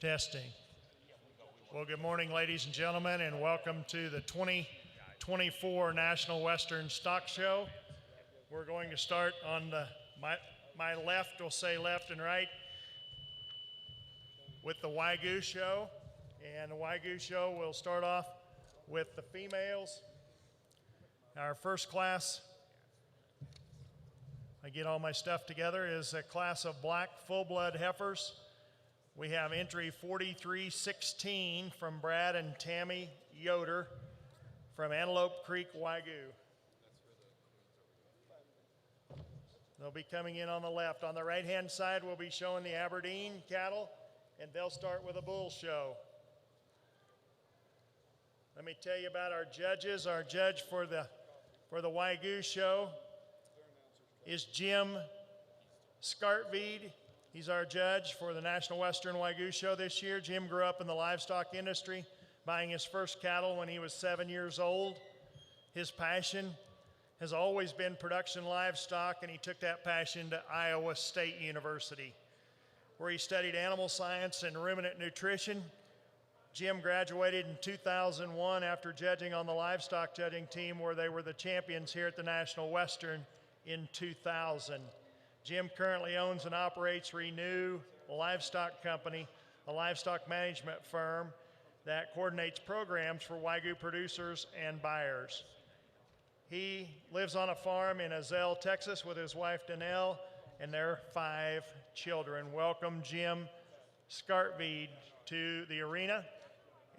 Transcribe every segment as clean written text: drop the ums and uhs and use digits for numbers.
Testing. Well, good morning, ladies and gentlemen, and welcome to the 2024 National Western Stock Show. We're going to start on my left, we'll say left and right, with the Wagyu show. And the Wagyu show will start off with the females. Our first class, I get all my stuff together, is a class of black full-blood heifers. We have entry 4316 from Brad and Tammy Yoder from Antelope Creek Wagyu. They'll be coming in on the left. On the right-hand side, we'll be showing the Aberdeen cattle, and they'll start with a bull show. Let me tell you about our judges. Our judge for the Wagyu show is Jim Skartved. He's our judge for the National Western Wagyu show this year. Jim grew up in the livestock industry, buying his first cattle when he was 7 years old. His passion has always been production livestock, and he took that passion to Iowa State University, where he studied animal science and ruminant nutrition. Jim graduated in 2001 after judging on the livestock judging team, where they were the champions here at the National Western in 2000. Jim currently owns and operates Renew Livestock Company, a livestock management firm that coordinates programs for Wagyu producers and buyers. He lives on a farm in Azell, Texas with his wife Danelle and their 5 children. Welcome Jim Skartved to the arena.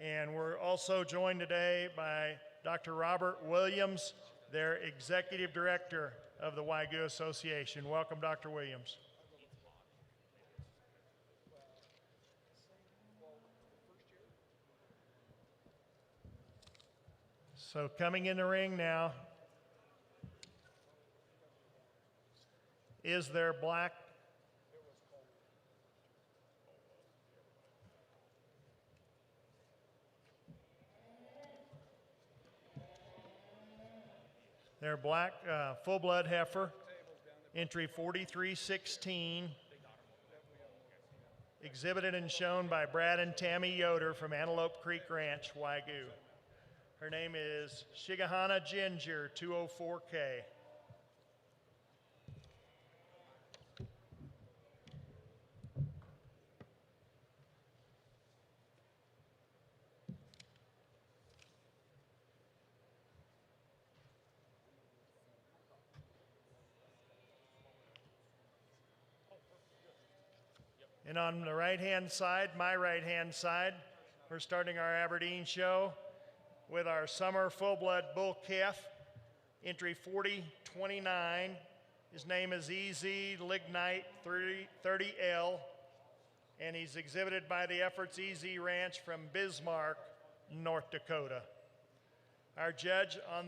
And we're also joined today by Dr. Robert Williams, their Executive Director of the Wagyu Association. Welcome, Dr. Williams. So coming in the ring now is their black full-blood heifer, entry 4316, exhibited and shown by Brad and Tammy Yoder from Antelope Creek Ranch, Wagyu. Her name is Shigahana Ginger 204K. And on the right-hand side, my right-hand side, we're starting our Aberdeen show with our summer full-blood bull calf, entry 4029. His name is EZ Lignite 30L, and he's exhibited by the Efforts EZ Ranch from Bismarck, North Dakota. Our judge on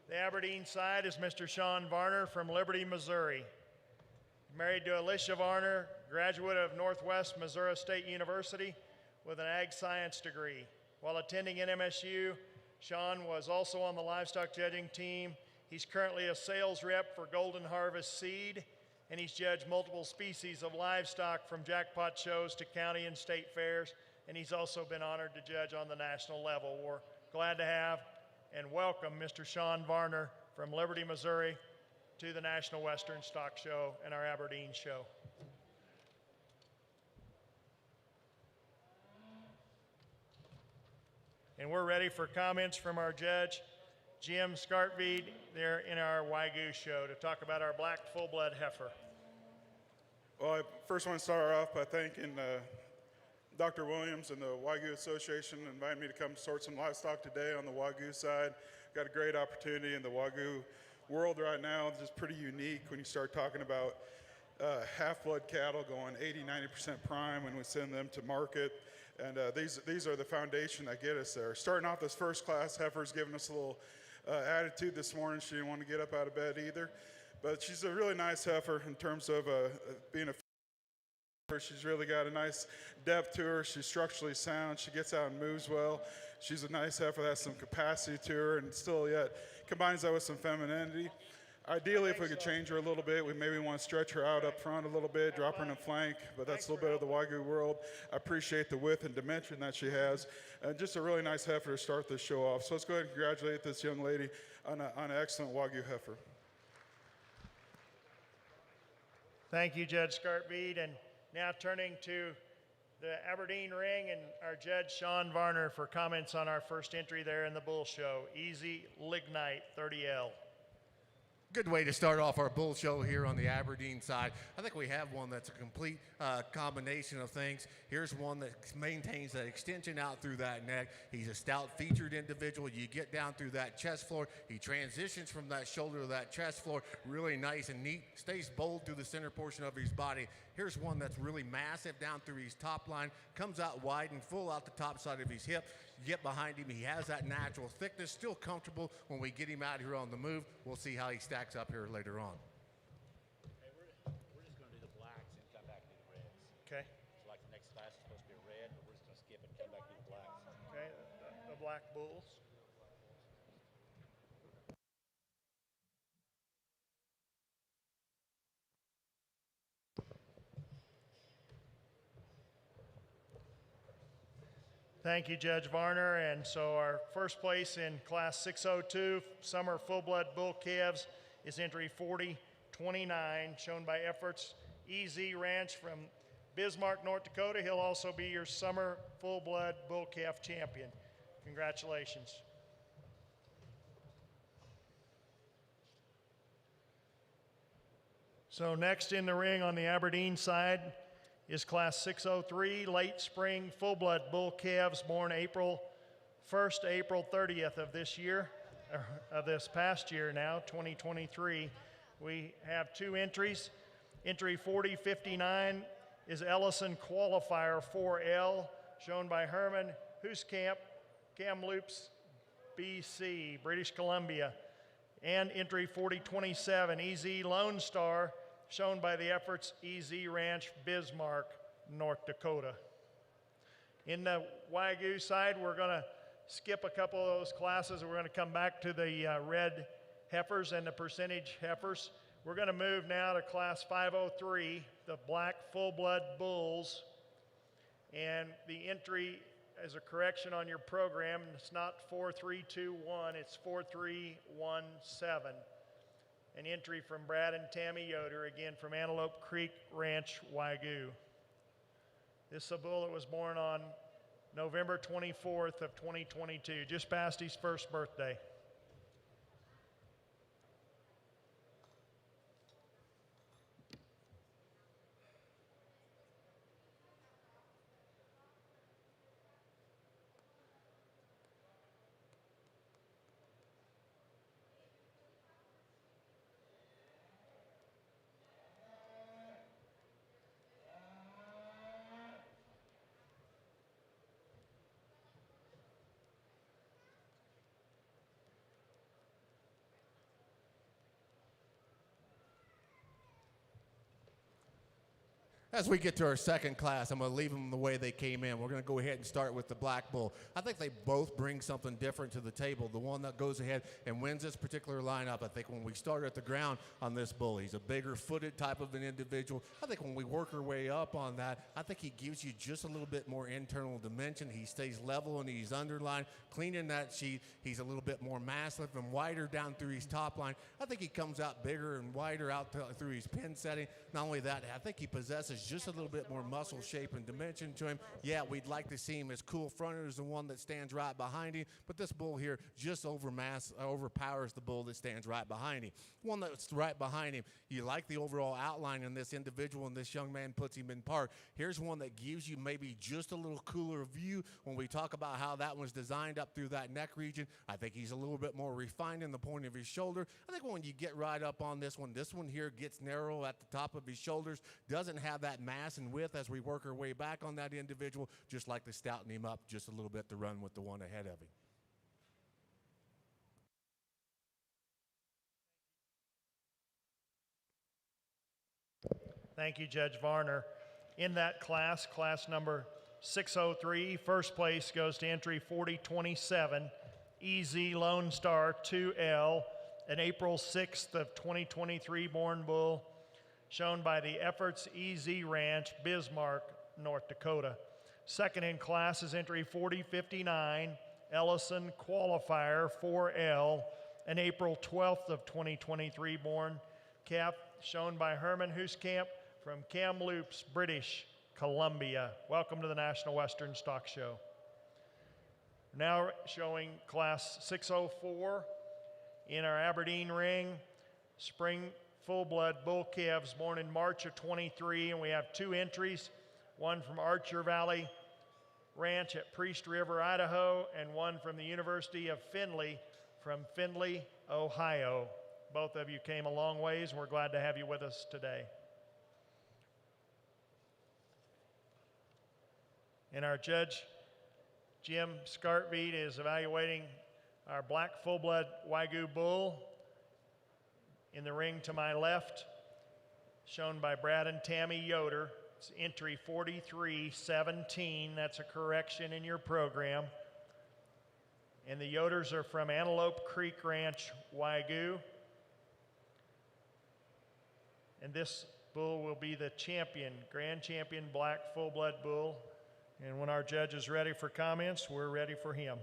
the Aberdeen side is Mr. Sean Varner from Liberty, Missouri. Married to Alicia Varner, graduate of Northwest Missouri State University with an ag science degree. While attending NMSU, Sean was also on the livestock judging team. He's currently a sales rep for Golden Harvest Seed, and he's judged multiple species of livestock from jackpot shows to county and state fairs, and he's also been honored to judge on the national level. We're glad to have and welcome Mr. Sean Varner from Liberty, Missouri, to the National Western Stock Show and our Aberdeen show. And we're ready for comments from our judge, Jim Skartved, there in our Wagyu show to talk about our black full-blood heifer. Well, I first want to start off by thanking Dr. Williams and the Wagyu Association inviting me to come sort some livestock today on the Wagyu side. Got a great opportunity in the Wagyu world right now. It's just pretty unique when you start talking about half-blood cattle going 80-90% prime when we send them to market. And these are the foundation that get us there. Starting off this first class, heifer's giving us a little attitude this morning. She didn't want to get up out of bed either. But she's a really nice heifer in terms of being a heifer. She's really got a nice depth to her. She's structurally sound. She gets out and moves well. She's a nice heifer that has some capacity to her and still yet combines that with some femininity. Ideally, if we could change her a little bit, we maybe want to stretch her out up front a little bit, drop her in the flank, but that's a little bit of the Wagyu world. I appreciate the width and dimension that she has, and just a really nice heifer to start this show off. So let's go ahead and congratulate this young lady on an excellent Wagyu heifer. Thank you, Judge Scartveed. And now turning to the Aberdeen ring and our judge, Sean Varner, for comments on our first entry there in the bull show. Easy Lignite 30L. Good way to start off our bull show here on the Aberdeen side. I think we have one that's a complete combination of things. Here's one that maintains that extension out through that neck. He's a stout featured individual. You get down through that chest floor. He transitions from that shoulder to that chest floor. Really nice and neat. Stays bold through the center portion of his body. Here's one that's really massive down through his top line. Comes out wide and full out the top side of his hip. You get behind him, he has that natural thickness, still comfortable when we get him out here on the move. We'll see how he stacks up here later on. Okay, we're just going to do the blacks and come back and do the reds. Okay. So like the next class is supposed to be a red, but we're just going to skip it and come back and do the blacks. Okay, the black bulls. Thank you, Judge Varner. And so our first place in Class 602 Summer Full-Blood Bull Calves is entry 4029, shown by Efforts EZ Ranch from Bismarck, North Dakota. He'll also be your Summer Full-Blood Bull Calf Champion. Congratulations. So next in the ring on the Aberdeen side is Class 603 Late Spring Full-Blood Bull Calves born April 1st to April 30th of this year, of this past year now, 2023. We have two entries. Entry 4059 is Ellison Qualifier 4L, shown by Herman Huiskamp, Kamloops, BC, British Columbia. And entry 4027, EZ Lone Star, shown by the Efforts EZ Ranch, Bismarck, North Dakota. In the Wagyu side, we're going to skip a couple of those classes. We're going to come back to the red heifers and the percentage heifers. We're going to move now to Class 503, the black full-blood bulls. And the entry, as a correction on your program, it's not 4321, it's 4317. An entry from Brad and Tammy Yoder, again from Antelope Creek Ranch, Wagyu. This is a bull that was born on November 24th of 2022, just past his first birthday. As we get to our second class, I'm going to leave them the way they came in. We're going to go ahead and start with the black bull. I think they both bring something different to the table. The one that goes ahead and wins this particular lineup, I think when we start at the ground on this bull, he's a bigger footed type of an individual. I think when we work our way up on that, I think he gives you just a little bit more internal dimension. He stays level and he's underlined, clean in that sheet. He's a little bit more massive and wider down through his top line. I think he comes out bigger and wider out through his pin setting. Not only that, I think he possesses just a little bit more muscle shape and dimension to him. Yeah, we'd like to see him as cool fronted as the one that stands right behind him, but this bull here just overpowers the bull that stands right behind him. One that's right behind him, you like the overall outline in this individual, and this young man puts him in park. Here's one that gives you maybe just a little cooler view when we talk about how that was designed up through that neck region. I think he's a little bit more refined in the point of his shoulder. I think when you get right up on this one here gets narrow at the top of his shoulders, doesn't have that mass and width as we work our way back on that individual, just like to stouten him up just a little bit to run with the one ahead of him. Thank you, Judge Varner. In that class, class number 603, first place goes to entry 4027, EZ Lone Star 2L, an April 6th of 2023 born bull shown by the Efforts EZ Ranch, Bismarck, North Dakota. Second in class is entry 4059, Ellison Qualifier 4L, an April 12th of 2023 born calf shown by Herman Hooskamp from Kamloops, British Columbia. Welcome to the National Western Stock Show. Now showing class 604 in our Aberdeen ring, spring full-blood bull calves born in March of 23, and we have two entries, one from Archer Valley Ranch at Priest River, Idaho, and one from the University of Findlay from Findlay, Ohio. Both of you came a long ways, and we're glad to have you with us today. And our judge, Jim Scartveed, is evaluating our black full-blood Wagyu bull in the ring to my left, shown by Brad and Tammy Yoder. It's entry 4317. That's a correction in your program. And the Yoders are from Antelope Creek Ranch, Wagyu. And this bull will be the champion, grand champion black full-blood bull. And when our judge is ready for comments, we're ready for him.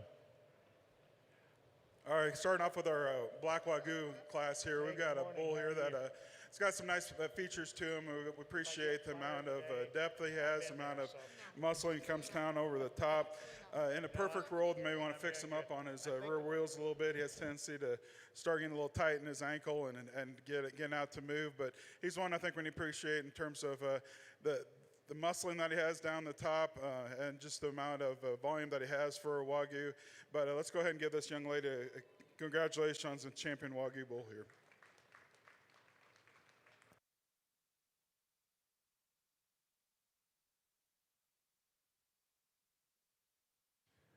All right, starting off with our Black Wagyu class here. We've got a bull here that it's got some nice features to him. We appreciate the amount of depth he has, the amount of muscle he comes down over the top. In a perfect world, you may want to fix him up on his rear wheels a little bit. He has a tendency to start getting a little tight in his ankle and getting out to move. But he's one I think we need to appreciate in terms of the muscling that he has down the top and just the amount of volume that he has for a Wagyu. But let's go ahead and give this young lady congratulations on champion Wagyu bull here.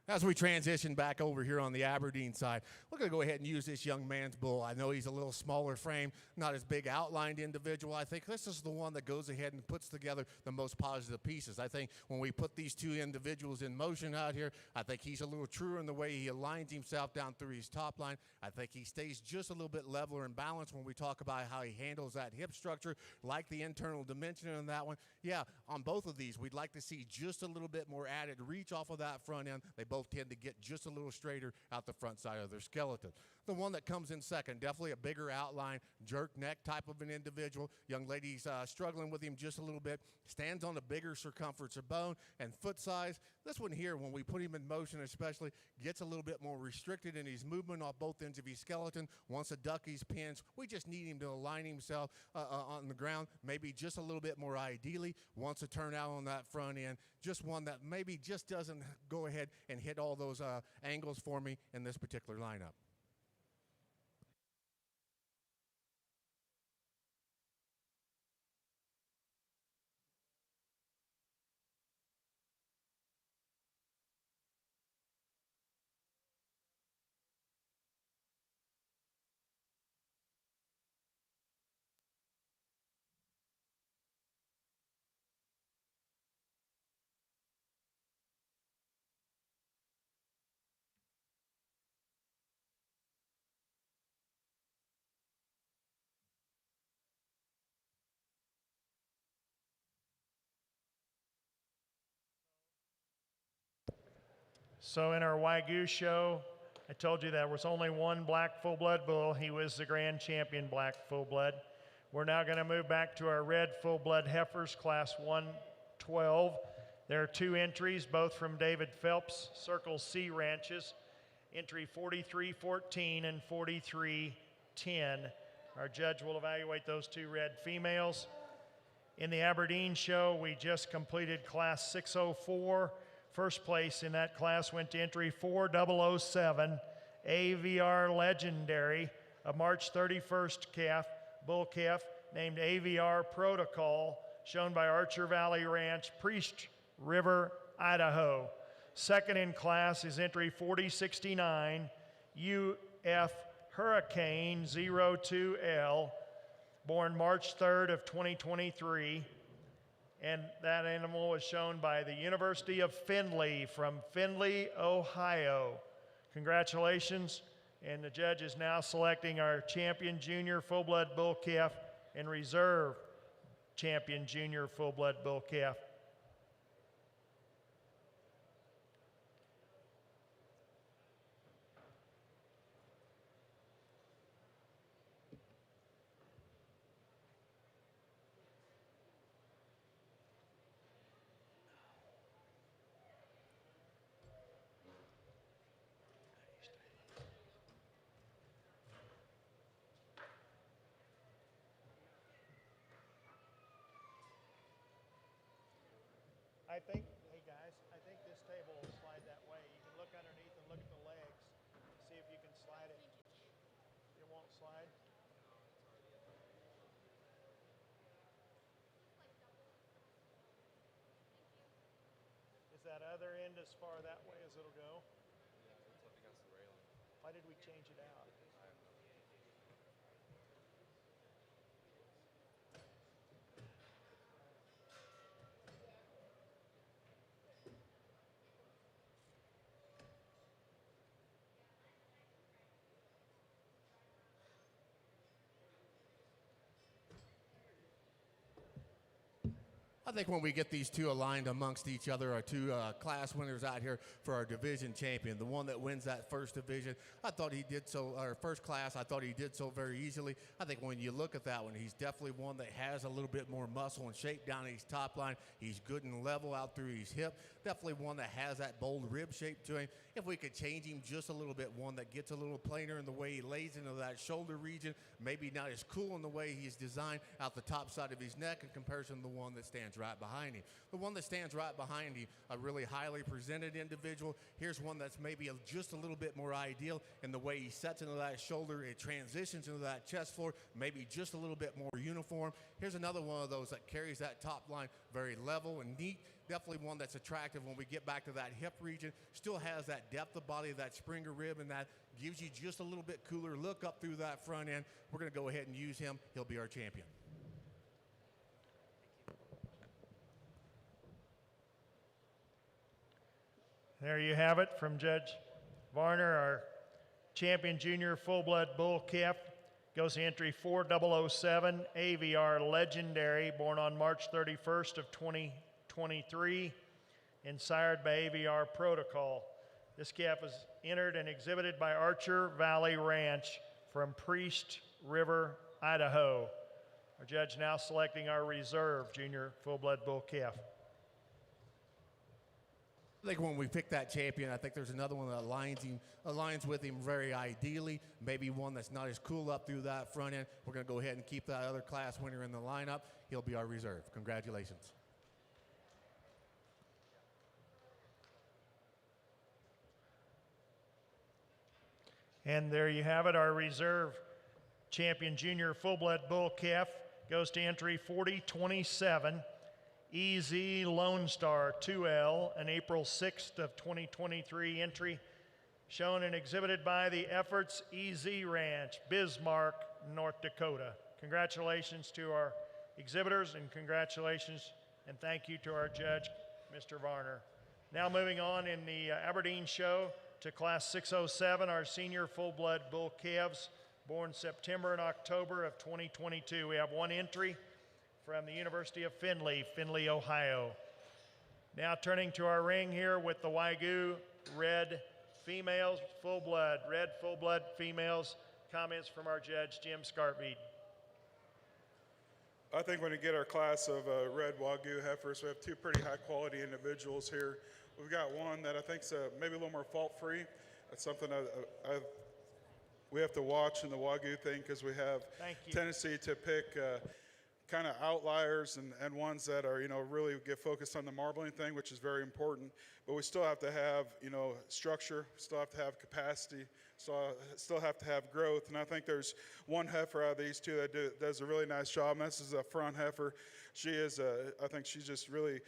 As we transition back over here on the Aberdeen side, we're going to go ahead and use this young man's bull. I know he's a little smaller frame, not as big outlined individual. I think this is the one that goes ahead and puts together the most positive pieces. I think when we put these two individuals in motion out here, I think he's a little truer in the way he aligns himself down through his top line. I think he stays just a little bit leveler and balanced when we talk about how he handles that hip structure, like the internal dimension on that one. Yeah, on both of these, we'd like to see just a little bit more added reach off of that front end. They both tend to get just a little straighter out the front side of their skeleton. The one that comes in second, definitely a bigger outline, jerk neck type of an individual. Young lady's struggling with him just a little bit, stands on a bigger circumference of bone and foot size. This one here, when we put him in motion especially, gets a little bit more restricted in his movement off both ends of his skeleton. Wants to duck his pins. We just need him to align himself on the ground, maybe just a little bit more ideally. Wants to turn out on that front end. Just one that maybe just doesn't go ahead and hit all those angles for me in this particular lineup. So in our Wagyu show, I told you there was only one black full-blood bull. He was the grand champion black full-blood. We're now going to move back to our red full-blood heifers, class 112. There are two entries, both from David Phelps, Circle C ranches, entry 4314 and 4310. Our judge will evaluate those two red females. In the Aberdeen show, we just completed class 604. First place in that class went to entry 4007, AVR Legendary, a March 31st calf, bull calf named AVR Protocol, shown by Archer Valley Ranch, Priest River, Idaho. Second in class is entry 4069, UF Hurricane 02L, born March 3rd of 2023. And that animal was shown by the University of Findlay from Findlay, Ohio. Congratulations. And the judge is now selecting our champion junior full-blood bull calf and reserve champion junior full-blood bull calf. I think, hey guys, I think this table will slide that way. You can look underneath and look at the legs, see if you can slide it. It won't slide. Is that other end as far that way as it'll go? Yeah, it's up against the railing. Why did we change it out? I think when we get these two aligned amongst each other, our two class winners out here for our division champion, the one that wins that first division, I thought he did so, our first class, I thought he did so very easily. I think when you look at that one, he's definitely one that has a little bit more muscle and shape down his top line. He's good and level out through his hip. Definitely one that has that bold rib shape to him. If we could change him just a little bit, one that gets a little plainer in the way he lays into that shoulder region, maybe not as cool in the way he's designed out the top side of his neck in comparison to the one that stands right behind him. The one that stands right behind him, a really highly presented individual. Here's one that's maybe just a little bit more ideal in the way he sets into that shoulder. It transitions into that chest floor, maybe just a little bit more uniform. Here's another one of those that carries that top line very level and neat. Definitely one that's attractive when we get back to that hip region. Still has that depth of body, that Springer rib, and that gives you just a little bit cooler look up through that front end. We're going to go ahead and use him. He'll be our champion. There you have it from Judge Varner. Our champion junior full-blood bull calf goes to entry 4007, AVR Legendary, born on March 31st of 2023 and sired by AVR Protocol. This calf is entered and exhibited by Archer Valley Ranch from Priest River, Idaho. Our judge now selecting our reserve junior full-blood bull calf. I think when we pick that champion, I think there's another one that aligns with him very ideally. Maybe one that's not as cool up through that front end. We're going to go ahead and keep that other class winner in the lineup. He'll be our reserve. Congratulations. And there you have it. Our reserve champion junior full-blood bull calf goes to entry 4027. EZ Lone Star 2L, an April 6th of 2023 entry, shown and exhibited by the Efforts EZ Ranch, Bismarck, North Dakota. Congratulations to our exhibitors, and congratulations and thank you to our judge, Mr. Varner. Now moving on in the Aberdeen show to Class 607, our senior full-blood bull calves, born September and October of 2022. We have one entry from the University of Findlay, Ohio. Now turning to our ring here with the Wagyu red females, red full-blood females. Comments from our judge, Jim Scartveed. I think when we get our class of red Wagyu heifers, we have two pretty high-quality individuals here. We've got one that I think's maybe a little more fault-free. That's something we have to watch in the Wagyu thing, because we have tendency to pick kind of outliers and ones that are, really get focused on the marbling thing, which is very important. But we still have to have, structure, still have to have capacity, still have to have growth. And I think there's one heifer out of these two that does a really nice job, and this is a front heifer. She is, I think she just really,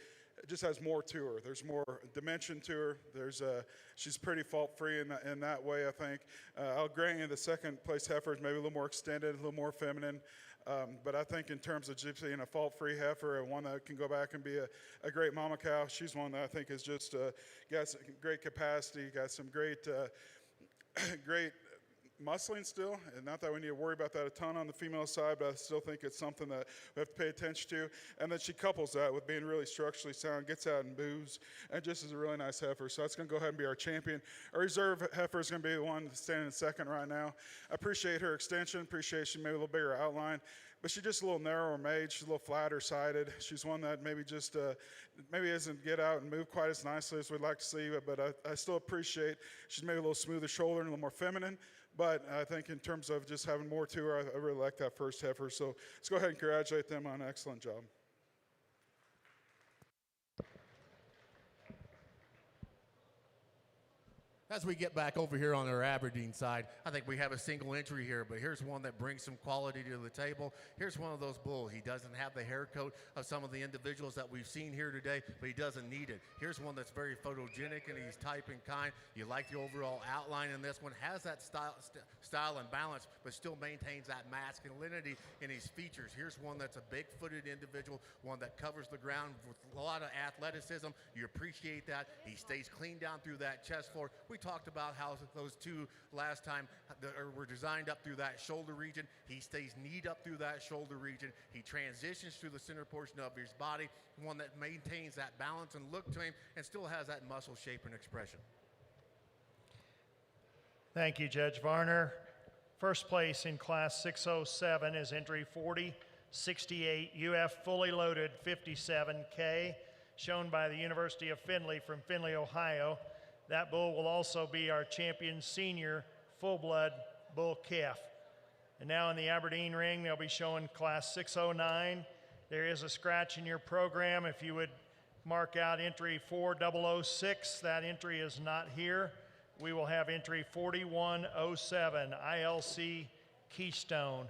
just has more to her. There's more dimension to her. She's pretty fault-free in that way, I think. I'll grant you the second place heifer is maybe a little more extended, a little more feminine. But I think in terms of just being a fault-free heifer and one that can go back and be a great mama cow, she's one that I think is just got some great capacity, got some great muscling still, and not that we need to worry about that a ton on the female side, but I still think it's something that we have to pay attention to. And then she couples that with being really structurally sound, gets out and moves, and just is a really nice heifer. So that's going to go ahead and be our champion. Our reserve heifer is going to be the one standing in second right now. I appreciate her extension, appreciate she made a little bigger outline, but she's just a little narrower made. She's a little flatter sided. She's one that maybe just maybe doesn't get out and move quite as nicely as we'd like to see, but I still appreciate she's maybe a little smoother shoulder and a little more feminine. But I think in terms of just having more to her, I really like that first heifer. So let's go ahead and congratulate them on an excellent job. As we get back over here on our Aberdeen side, I think we have a single entry here, but here's one that brings some quality to the table. Here's one of those bulls. He doesn't have the hair coat of some of the individuals that we've seen here today, but he doesn't need it. Here's one that's very photogenic, and he's type and kind. You like the overall outline in this one. Has that style and balance, but still maintains that masculinity in his features. Here's one that's a big-footed individual, one that covers the ground with a lot of athleticism. You appreciate that. He stays clean down through that chest floor. We talked about how those two last time were designed up through that shoulder region. He stays kneed up through that shoulder region. He transitions through the center portion of his body, one that maintains that balance and look to him and still has that muscle shape and expression. Thank you, Judge Varner. First place in Class 607 is entry 4068 UF fully loaded 57K, shown by the University of Findlay from Findlay, Ohio. That bull will also be our champion senior full-blood bull calf. And now in the Aberdeen ring, they'll be showing Class 609. There is a scratch in your program. If you would mark out entry 4006, that entry is not here. We will have entry 4107, ILC Keystone.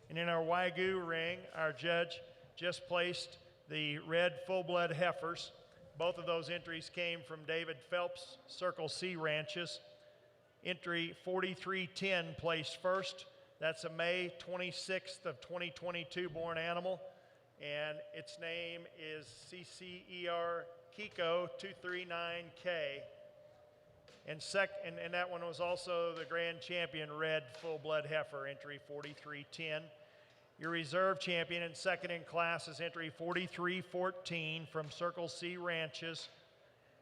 And in our Wagyu ring, our judge just placed the red full-blood heifers. Both of those entries came from David Phelps, Circle C Ranches. Entry 4310 placed first. That's a May 26th of 2022 born animal, and its name is CCER Kiko 239K. And that one was also the grand champion red full-blood heifer, entry 4310. Your reserve champion and second in class is entry 4314 from Circle C Ranches.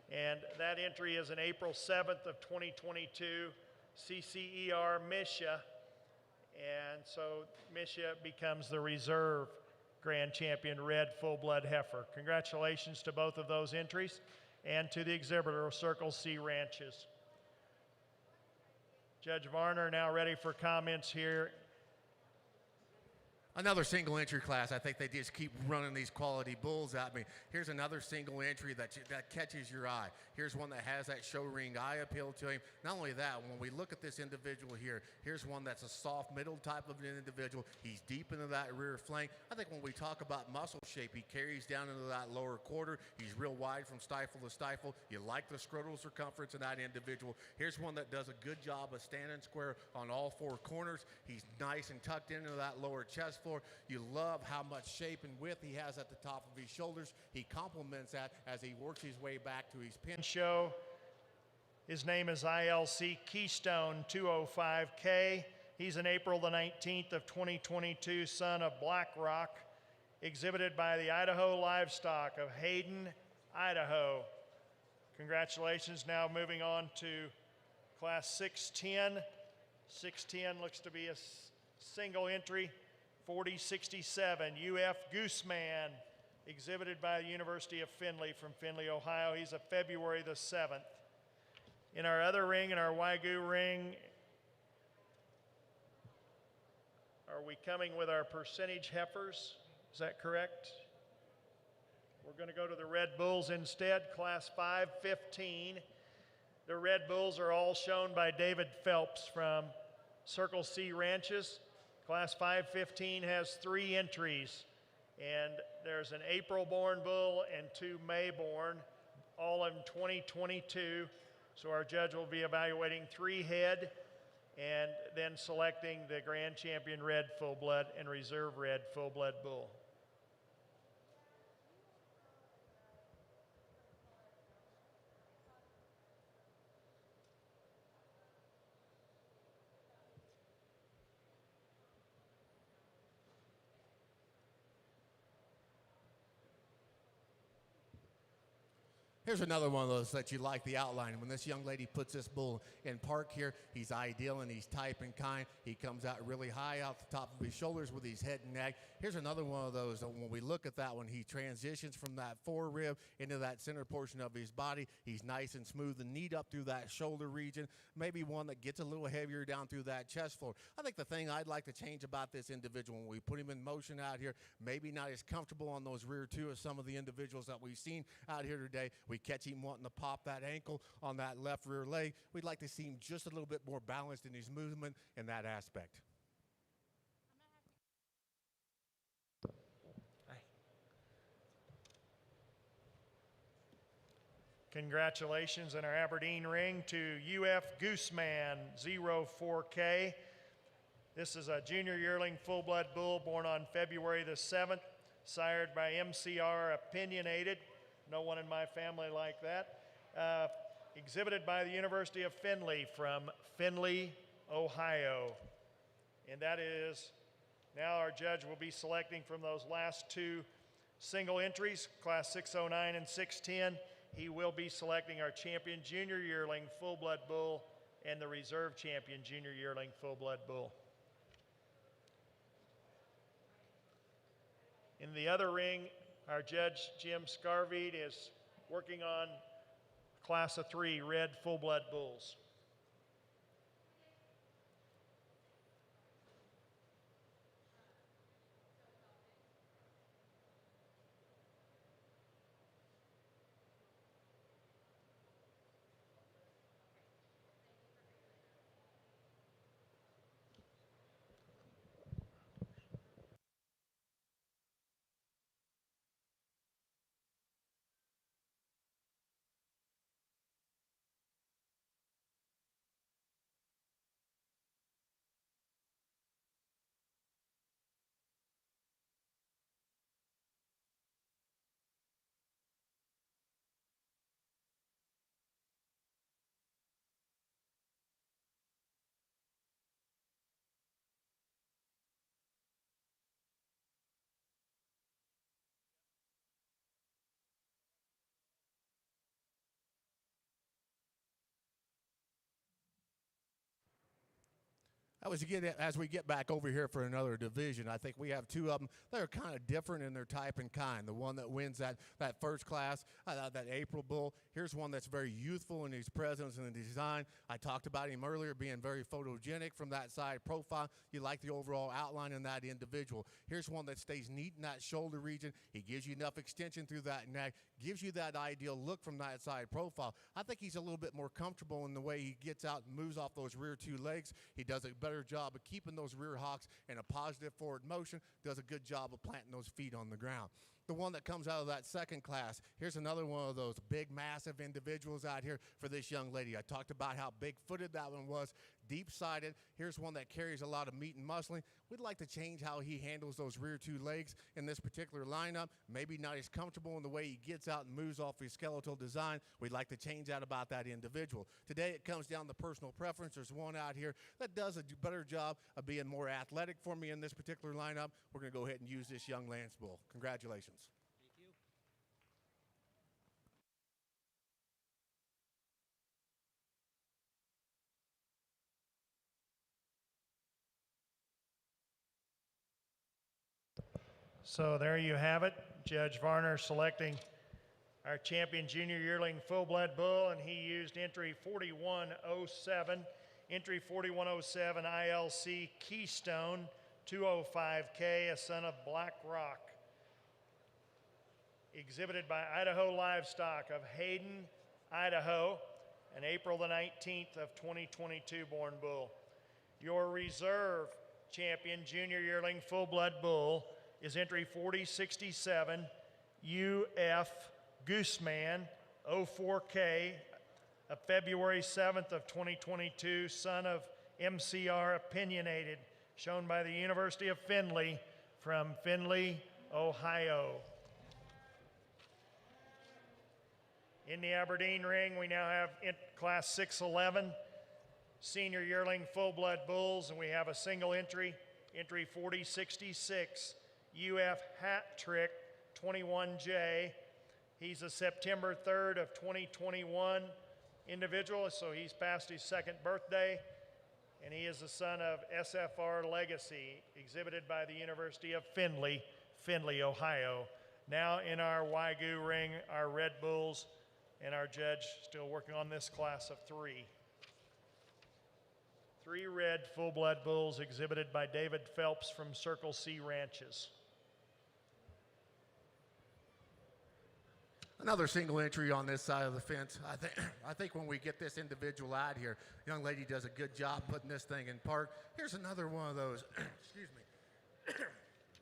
And that entry is an April 7th of 2022 CCER Misha. And so Misha becomes the reserve grand champion red full-blood heifer. Congratulations to both of those entries and to the exhibitor of Circle C Ranches. Judge Varner now ready for comments here. Another single entry class. I think they just keep running these quality bulls at me. Here's another single entry that catches your eye. Here's one that has that show ring eye appeal to him. Not only that, when we look at this individual here, here's one that's a soft middle type of an individual. He's deep into that rear flank. I think when we talk about muscle shape, he carries down into that lower quarter. He's real wide from stifle to stifle. You like the scrotal circumference in that individual. Here's one that does a good job of standing square on all four corners. He's nice and tucked into that lower chest floor. You love how much shape and width he has at the top of his shoulders. He complements that as he works his way back to his pin show. His name is ILC Keystone 205K. He's an April the 19th of 2022 son of Black Rock, exhibited by the Idaho Livestock of Hayden, Idaho. Congratulations. Now moving on to Class 610. 610 looks to be a single entry. 4067 UF Gooseman, exhibited by the University of Findlay from Findlay, Ohio. He's a February the 7th. In our other ring, in our Wagyu ring, are we coming with our percentage heifers? Is that correct? We're going to go to the Red Bulls instead, Class 515. The Red Bulls are all shown by David Phelps from Circle C Ranches. Class 515 has 3 entries, and there's an April-born bull and 2 May-born, all in 2022. So our judge will be evaluating 3 head and then selecting the grand champion red full-blood and reserve red full-blood bull. Here's another one of those that you like the outline. When this young lady puts this bull in park here, he's ideal and he's type and kind. He comes out really high out the top of his shoulders with his head and neck. Here's another one of those that when we look at that one, he transitions from that forerib into that center portion of his body. He's nice and smooth and neat up through that shoulder region. Maybe one that gets a little heavier down through that chest floor. I think the thing I'd like to change about this individual when we put him in motion out here, maybe not as comfortable on those rear two as some of the individuals that we've seen out here today. We catch him wanting to pop that ankle on that left rear leg. We'd like to see him just a little bit more balanced in his movement in that aspect. Congratulations in our Aberdeen ring to UF Gooseman 04K. This is a junior yearling full-blood bull born on February the 7th, sired by MCR Opinionated. No one in my family like that. Exhibited by the University of Findlay from Findlay, Ohio. And that is, now our judge will be selecting from those last two single entries, class 609 and 610. He will be selecting our champion junior yearling full-blood bull and the reserve champion junior yearling full-blood bull. In the other ring, our judge, Jim Scarveed, is working on class of 3 red full-blood bulls. As we get back over here for another division, I think we have two of them that are kind of different in their type and kind. The one that wins that first class, that April bull. Here's one that's very youthful in his presence and design. I talked about him earlier being very photogenic from that side profile. You like the overall outline in that individual. Here's one that stays neat in that shoulder region. He gives you enough extension through that neck, gives you that ideal look from that side profile. I think he's a little bit more comfortable in the way he gets out and moves off those rear two legs. He does a better job of keeping those rear hocks in a positive forward motion, does a good job of planting those feet on the ground. The one that comes out of that second class, here's another one of those big, massive individuals out here for this young lady. I talked about how big-footed that one was, deep-sided. Here's one that carries a lot of meat and muscling. We'd like to change how he handles those rear two legs in this particular lineup. Maybe not as comfortable in the way he gets out and moves off his skeletal design. We'd like to change that about that individual. Today it comes down to personal preference. There's one out here that does a better job of being more athletic for me in this particular lineup. We're going to go ahead and use this young Lance bull. Congratulations. Thank you. So there you have it. Judge Varner selecting our champion junior yearling full-blood bull, and he used entry 4107. Entry 4107 ILC Keystone 205K, a son of Black Rock. Exhibited by Idaho Livestock of Hayden, Idaho, and April the 19th of 2022 born bull. Your reserve champion junior yearling full-blood bull is entry 4067 UF Gooseman 04K, a February 7th of 2022, son of MCR Opinionated, shown by the University of Findlay from Findlay, Ohio. In the Aberdeen ring, we now have class 611 senior yearling full-blood bulls, and we have a single entry, entry 4066 UF Hat Trick 21J. He's a September 3rd of 2021 individual, so he's past his second birthday, and he is the son of SFR Legacy, exhibited by the University of Findlay, Ohio. Now in our Wagyu ring, our Red Bulls, and our judge still working on this class of 3. 3 red full-blood bulls exhibited by David Phelps from Circle C Ranches. Another single entry on this side of the fence. I think when we get this individual out here, young lady does a good job putting this thing in park. Here's another one of those, excuse me,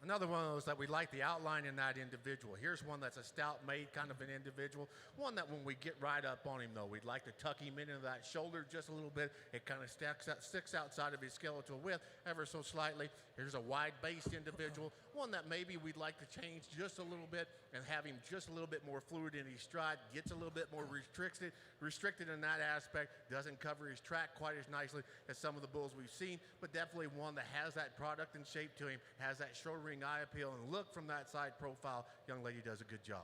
another one of those that we like the outline in that individual. Here's one that's a stout made kind of an individual. One that when we get right up on him though, we'd like to tuck him into that shoulder just a little bit. It kind of sticks outside of his skeletal width ever so slightly. Here's a wide-based individual, one that maybe we'd like to change just a little bit and have him just a little bit more fluid in his stride, gets a little bit more restricted in that aspect, doesn't cover his track quite as nicely as some of the bulls we've seen, but definitely one that has that product and shape to him, has that shoulder ring eye appeal and look from that side profile. Young lady does a good job.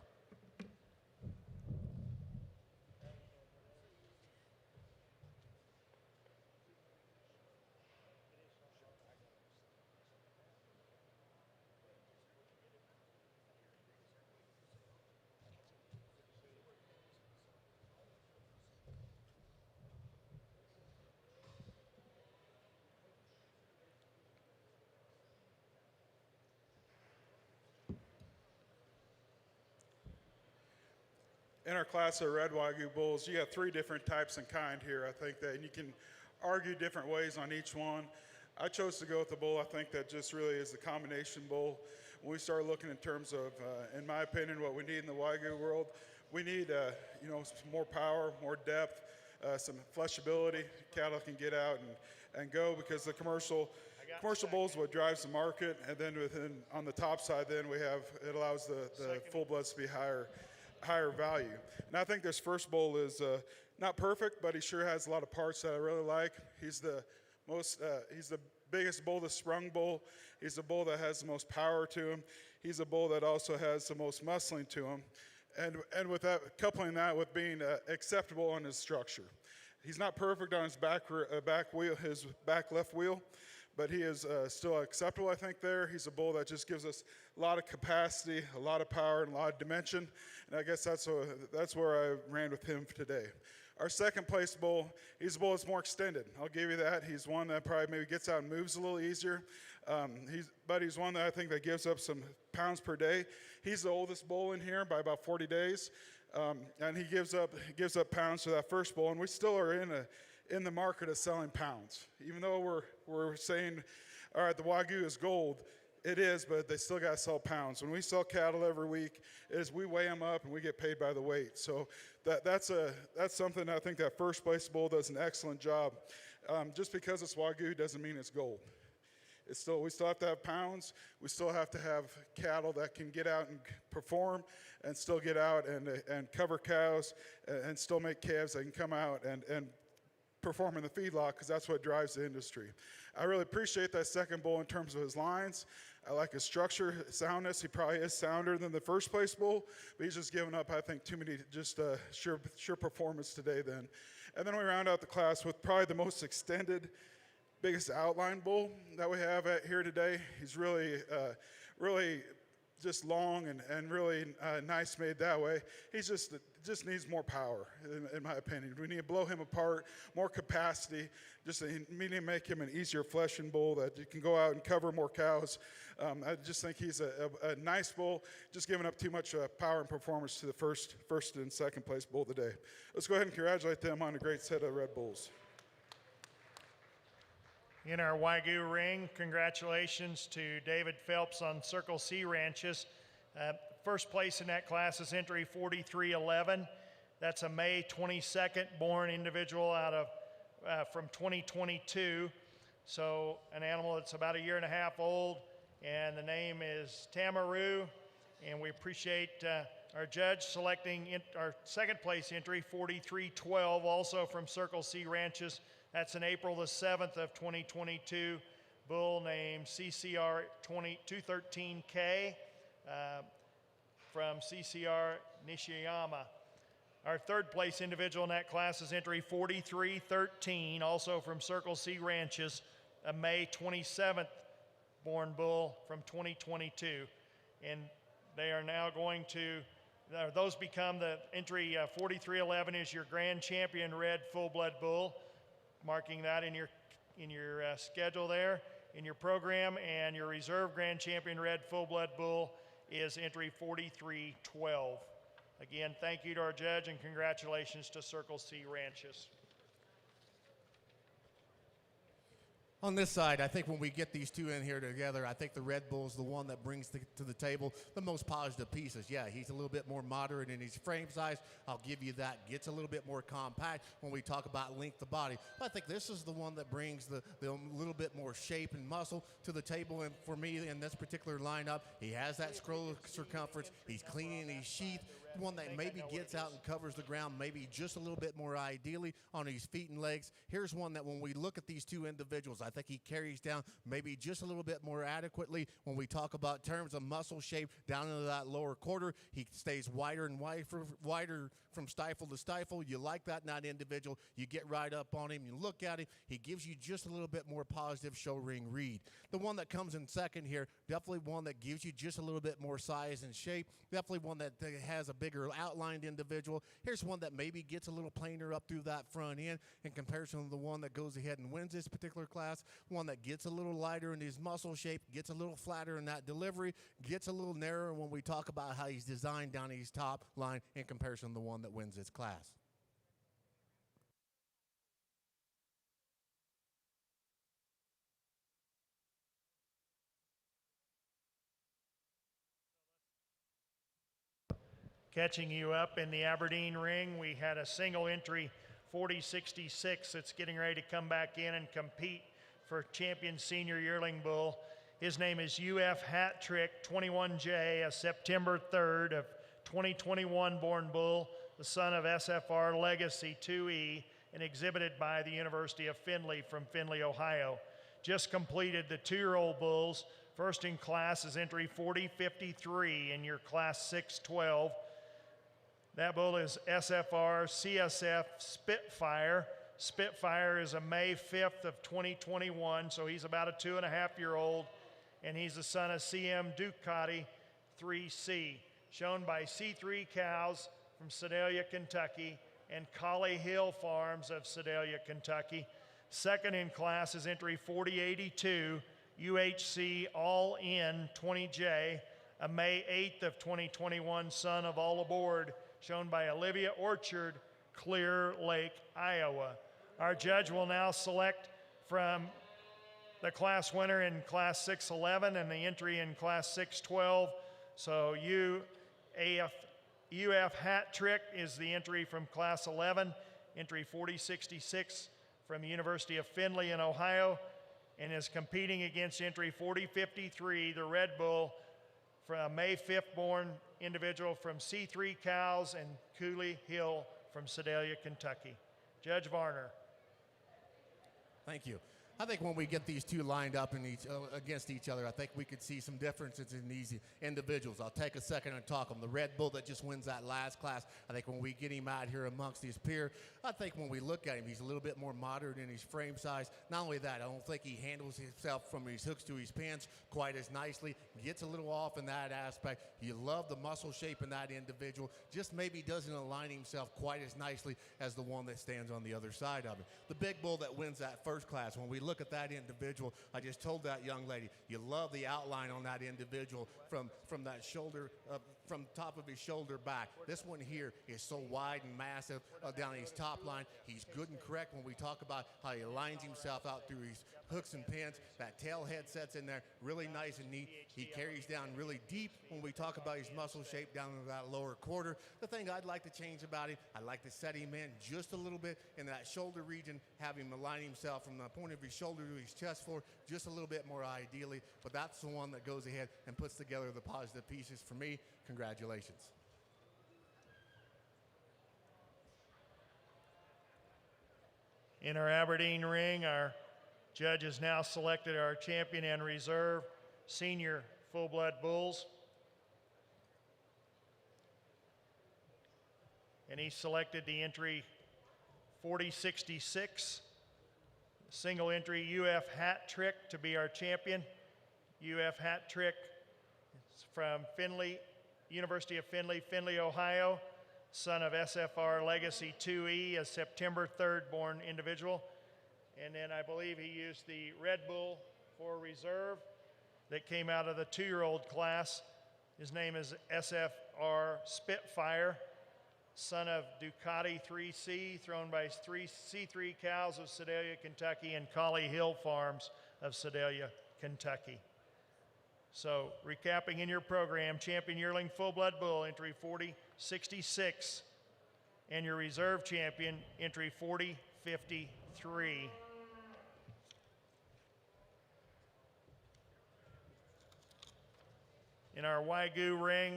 In our class of red Wagyu bulls, you have 3 different types and kind here. I think that you can argue different ways on each one. I chose to go with the bull I think that just really is the combination bull. When we start looking in terms of, in my opinion, what we need in the Wagyu world, we need some more power, more depth, some fleshability. Cattle can get out and go, because the commercial bulls is what drives the market. And then on the top side, then it allows the full bloods to be higher value. And I think this first bull is not perfect, but he sure has a lot of parts that I really like. He's the biggest bull, the sprung bull. He's the bull that has the most power to him. He's a bull that also has the most muscling to him. And with that, coupling that with being acceptable on his structure. He's not perfect on his back wheel, his back left wheel, but he is still acceptable, I think, there. He's a bull that just gives us a lot of capacity, a lot of power, and a lot of dimension. And I guess that's where I ran with him today. Our second place bull, he's a bull that's more extended. I'll give you that. He's one that probably maybe gets out and moves a little easier. But he's one that I think that gives up some pounds per day. He's the oldest bull in here by about 40 days. And he gives up pounds to that first bull. And we still are in the market of selling pounds. Even though we're saying, all right, the Wagyu is gold, it is, but they still got to sell pounds. When we sell cattle every week, we weigh them up and we get paid by the weight. So that's something I think that first place bull does an excellent job. Just because it's Wagyu doesn't mean it's gold. We still have to have pounds. We still have to have cattle that can get out and perform and still get out and cover cows and still make calves that can come out and perform in the feedlot, because that's what drives the industry. I really appreciate that second bull in terms of his lines. I like his structure, his soundness. He probably is sounder than the first place bull, but he's just given up, I think, too many sure performance today then. And then we round out the class with probably the most extended, biggest outline bull that we have here today. He's really just long and really nice made that way. He's just needs more power, in my opinion. We need to blow him apart, more capacity, just to make him an easier fleshing bull that you can go out and cover more cows. I just think he's a nice bull, just giving up too much power and performance to the first and second place bull today. Let's go ahead and congratulate them on a great set of Red Bulls. In our Wagyu ring, congratulations to David Phelps on Circle C Ranches. First place in that class is entry 4311. That's a May 22nd born individual from 2022. So an animal that's about 1.5 years old, and the name is Tamaru. And we appreciate our judge selecting our second place entry 4312, also from Circle C Ranches. That's an April the 7th of 2022 bull named CCR 213K. from CCR Nishiyama. Our third place individual in that class is entry 4313, also from Circle C Ranches, a May 27th born bull from 2022. And they are now going to, those become the entry 4311 is your grand champion red full-blood bull, marking that in your schedule there, in your program, and your reserve grand champion red full-blood bull is entry 4312. Again, thank you to our judge and congratulations to Circle C Ranches. On this side, I think when we get these two in here together, I think the Red Bull is the one that brings to the table the most positive pieces. Yeah, he's a little bit more moderate in his frame size. I'll give you that. Gets a little bit more compact when we talk about length of body. But I think this is the one that brings the little bit more shape and muscle to the table. And for me, in this particular lineup, he has that scroll circumference. He's cleaning his sheath. One that maybe gets out and covers the ground maybe just a little bit more ideally on his feet and legs. Here's one that when we look at these two individuals, I think he carries down maybe just a little bit more adequately when we talk about terms of muscle shape down into that lower quarter. He stays wider and wider from stifle to stifle. You like that in that individual. You get right up on him. You look at him. He gives you just a little bit more positive show ring read. The one that comes in second here, definitely one that gives you just a little bit more size and shape. Definitely one that has a bigger outlined individual. Here's one that maybe gets a little plainer up through that front end in comparison to the one that goes ahead and wins this particular class. One that gets a little lighter in his muscle shape, gets a little flatter in that delivery, gets a little narrower when we talk about how he's designed down his top line in comparison to the one that wins this class. Catching you up in the Aberdeen ring, we had a single entry 4066 that's getting ready to come back in and compete for champion senior yearling bull. His name is UF Hat Trick 21J, a September 3rd of 2021 born bull, the son of SFR Legacy 2E, and exhibited by the University of Findlay from Findlay, Ohio. Just completed the 2-year-old bulls. First in class is entry 4053 in your class 612. That bull is SFR CSF Spitfire. Spitfire is a May 5th of 2021, so he's about a 2.5-year-old, and he's the son of CM Ducati 3C, shown by C3 Cows from Sedalia, Kentucky, and Collie Hill Farms of Sedalia, Kentucky. Second in class is entry 4082, UHC All In 20J, a May 8th of 2021 son of All Aboard, shown by Olivia Orchard, Clear Lake, Iowa. Our judge will now select from the class winner in class 611 and the entry in class 612. So UF Hat Trick is the entry from class 11, entry 4066 from the University of Findlay in Ohio, and is competing against entry 4053, the Red Bull, from a May 5th born individual from C3 Cows and Cooley Hill from Sedalia, Kentucky. Judge Varner. Thank you. I think when we get these two lined up against each other, I think we could see some differences in these individuals. I'll take a second and talk them. The Red Bull that just wins that last class, I think when we get him out here amongst his peer, I think when we look at him, he's a little bit more moderate in his frame size. Not only that, I don't think he handles himself from his hooks to his pants quite as nicely. Gets a little off in that aspect. You love the muscle shape in that individual. Just maybe doesn't align himself quite as nicely as the one that stands on the other side of it. The big bull that wins that first class, when we look at that individual, I just told that young lady, you love the outline on that individual from that shoulder, from top of his shoulder back. This one here is so wide and massive down his top line. He's good and correct when we talk about how he aligns himself out through his hooks and pins. That tail head sets in there really nice and neat. He carries down really deep when we talk about his muscle shape down in that lower quarter. The thing I'd like to change about him, I'd like to set him in just a little bit in that shoulder region, have him align himself from the point of his shoulder to his chest floor just a little bit more ideally, but that's the one that goes ahead and puts together the positive pieces for me. Congratulations. In our Aberdeen ring, our judge has now selected our champion and reserve senior full-blood bulls. and he selected the entry 4066, single entry UF Hat Trick to be our champion. UF Hat Trick from Findlay, University of Findlay, Findlay, Ohio, son of SFR Legacy 2E, a September 3rd born individual. And then I believe he used the Red Bull for reserve that came out of the 2-year-old class. His name is SFR Spitfire, son of Ducati 3C, thrown by C3 Cows of Sedalia, Kentucky, and Collie Hill Farms of Sedalia, Kentucky. So, recapping in your program, champion yearling full blood bull, entry 4066, and your reserve champion, entry 4053. In our Wagyu ring,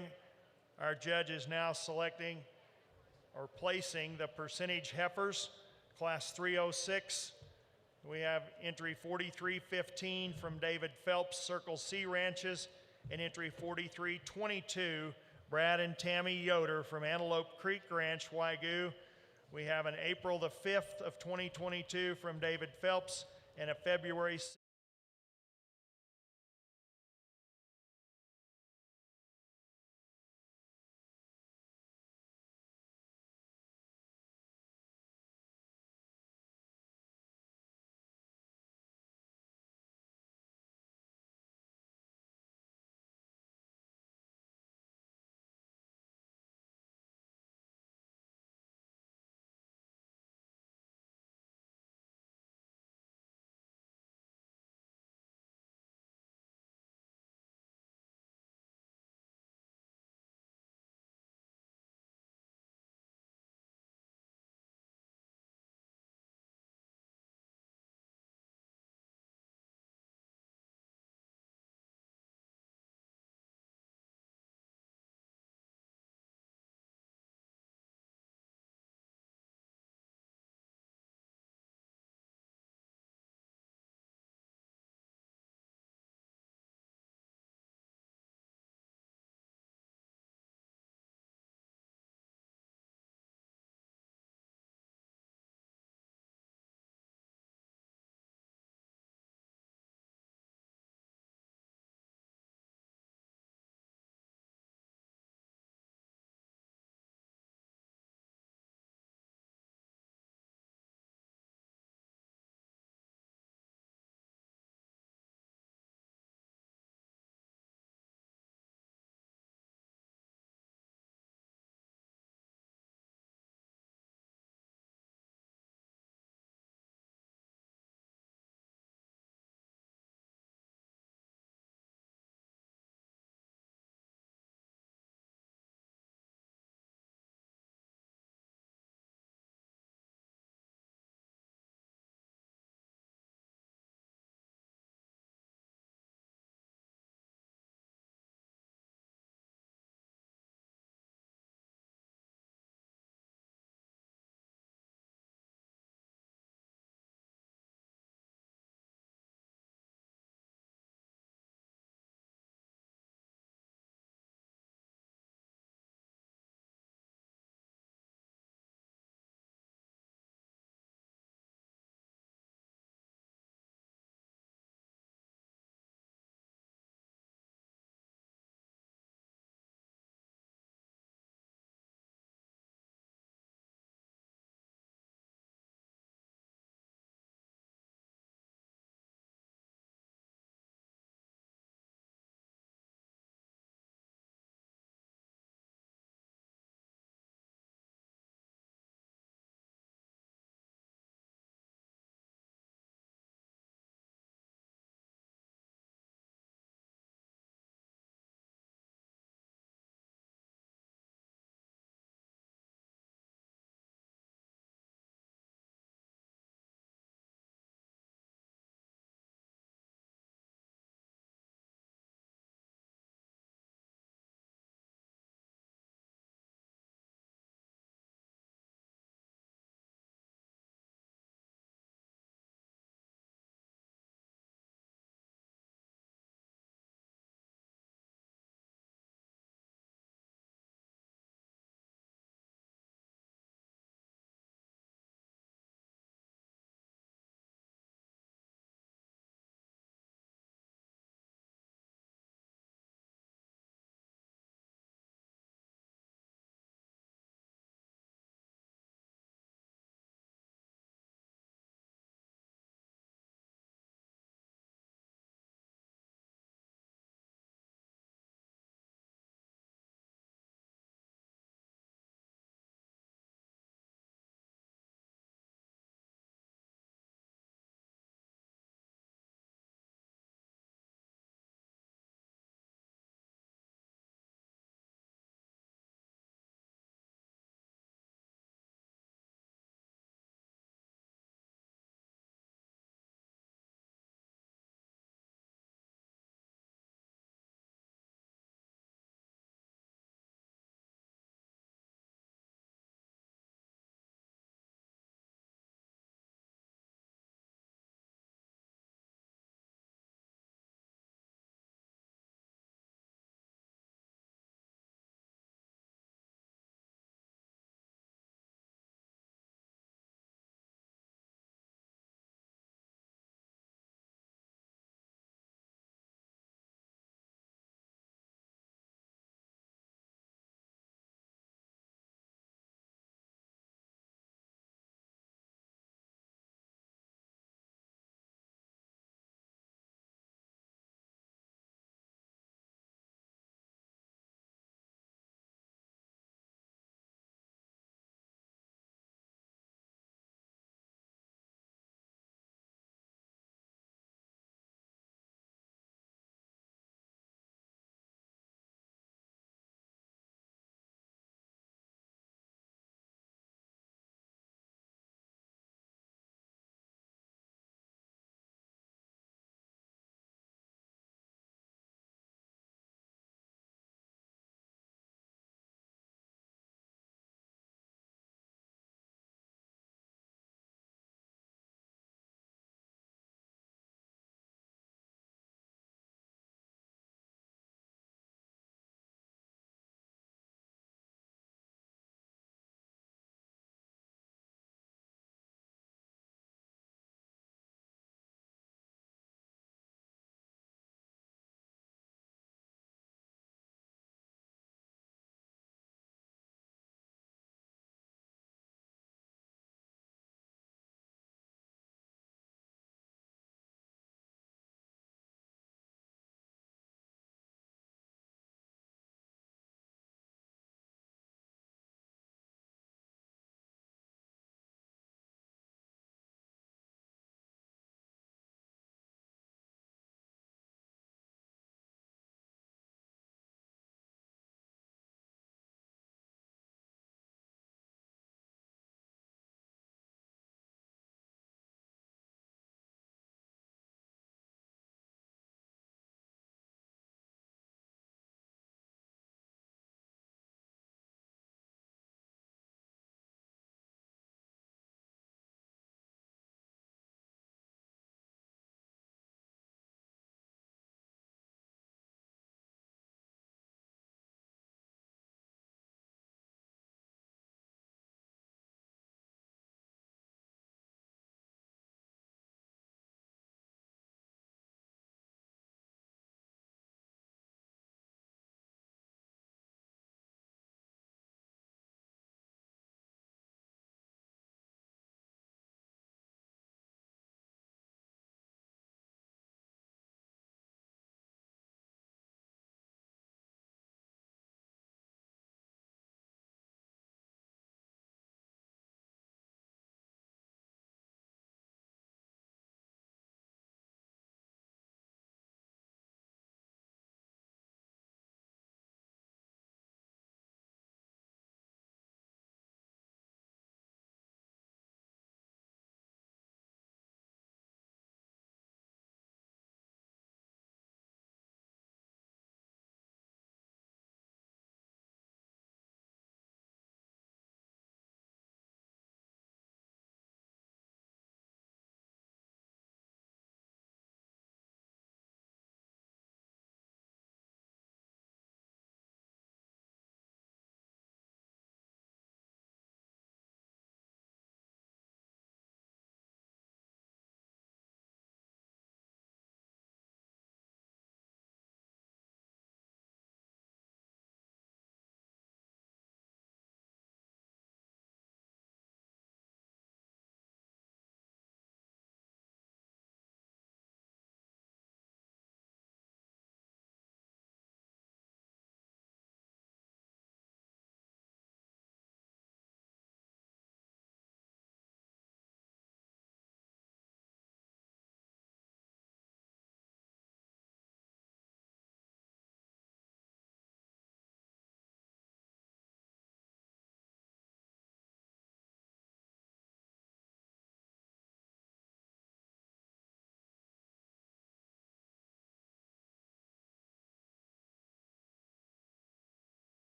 our judge is now selecting or placing the percentage heifers, class 306. We have entry 4315 from David Phelps, Circle C Ranches, and entry 4322, Brad and Tammy Yoder from Antelope Creek Ranch, Wagyu. We have an April the 5th of 2022 from David Phelps and a February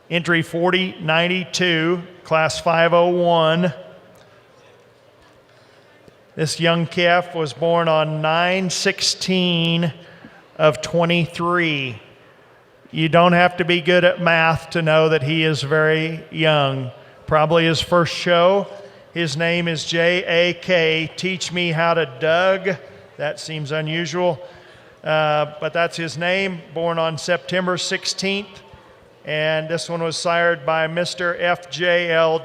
entry 4092, class 501. This young calf was born on 9/16 of 23. You don't have to be good at math to know that he is very young. Probably his first show. His name is J.A.K. Teach Me How to Doug. That seems unusual, but that's his name. Born on September 16th. And this one was sired by Mr. F.J.L.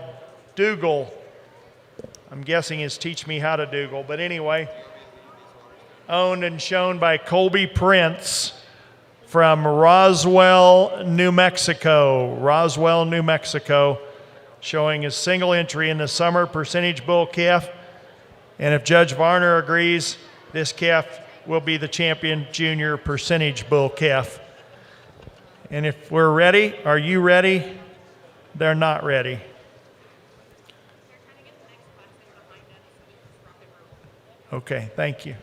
Dougal. I'm guessing is Teach Me How to Dougal. But anyway, owned and shown by Colby Prince from Roswell, New Mexico. Roswell, New Mexico, showing his single entry in the summer percentage bull calf. And if Judge Varner agrees, this calf will be the champion junior percentage bull calf. And if we're ready, are you ready? They're not ready. Okay, thank you.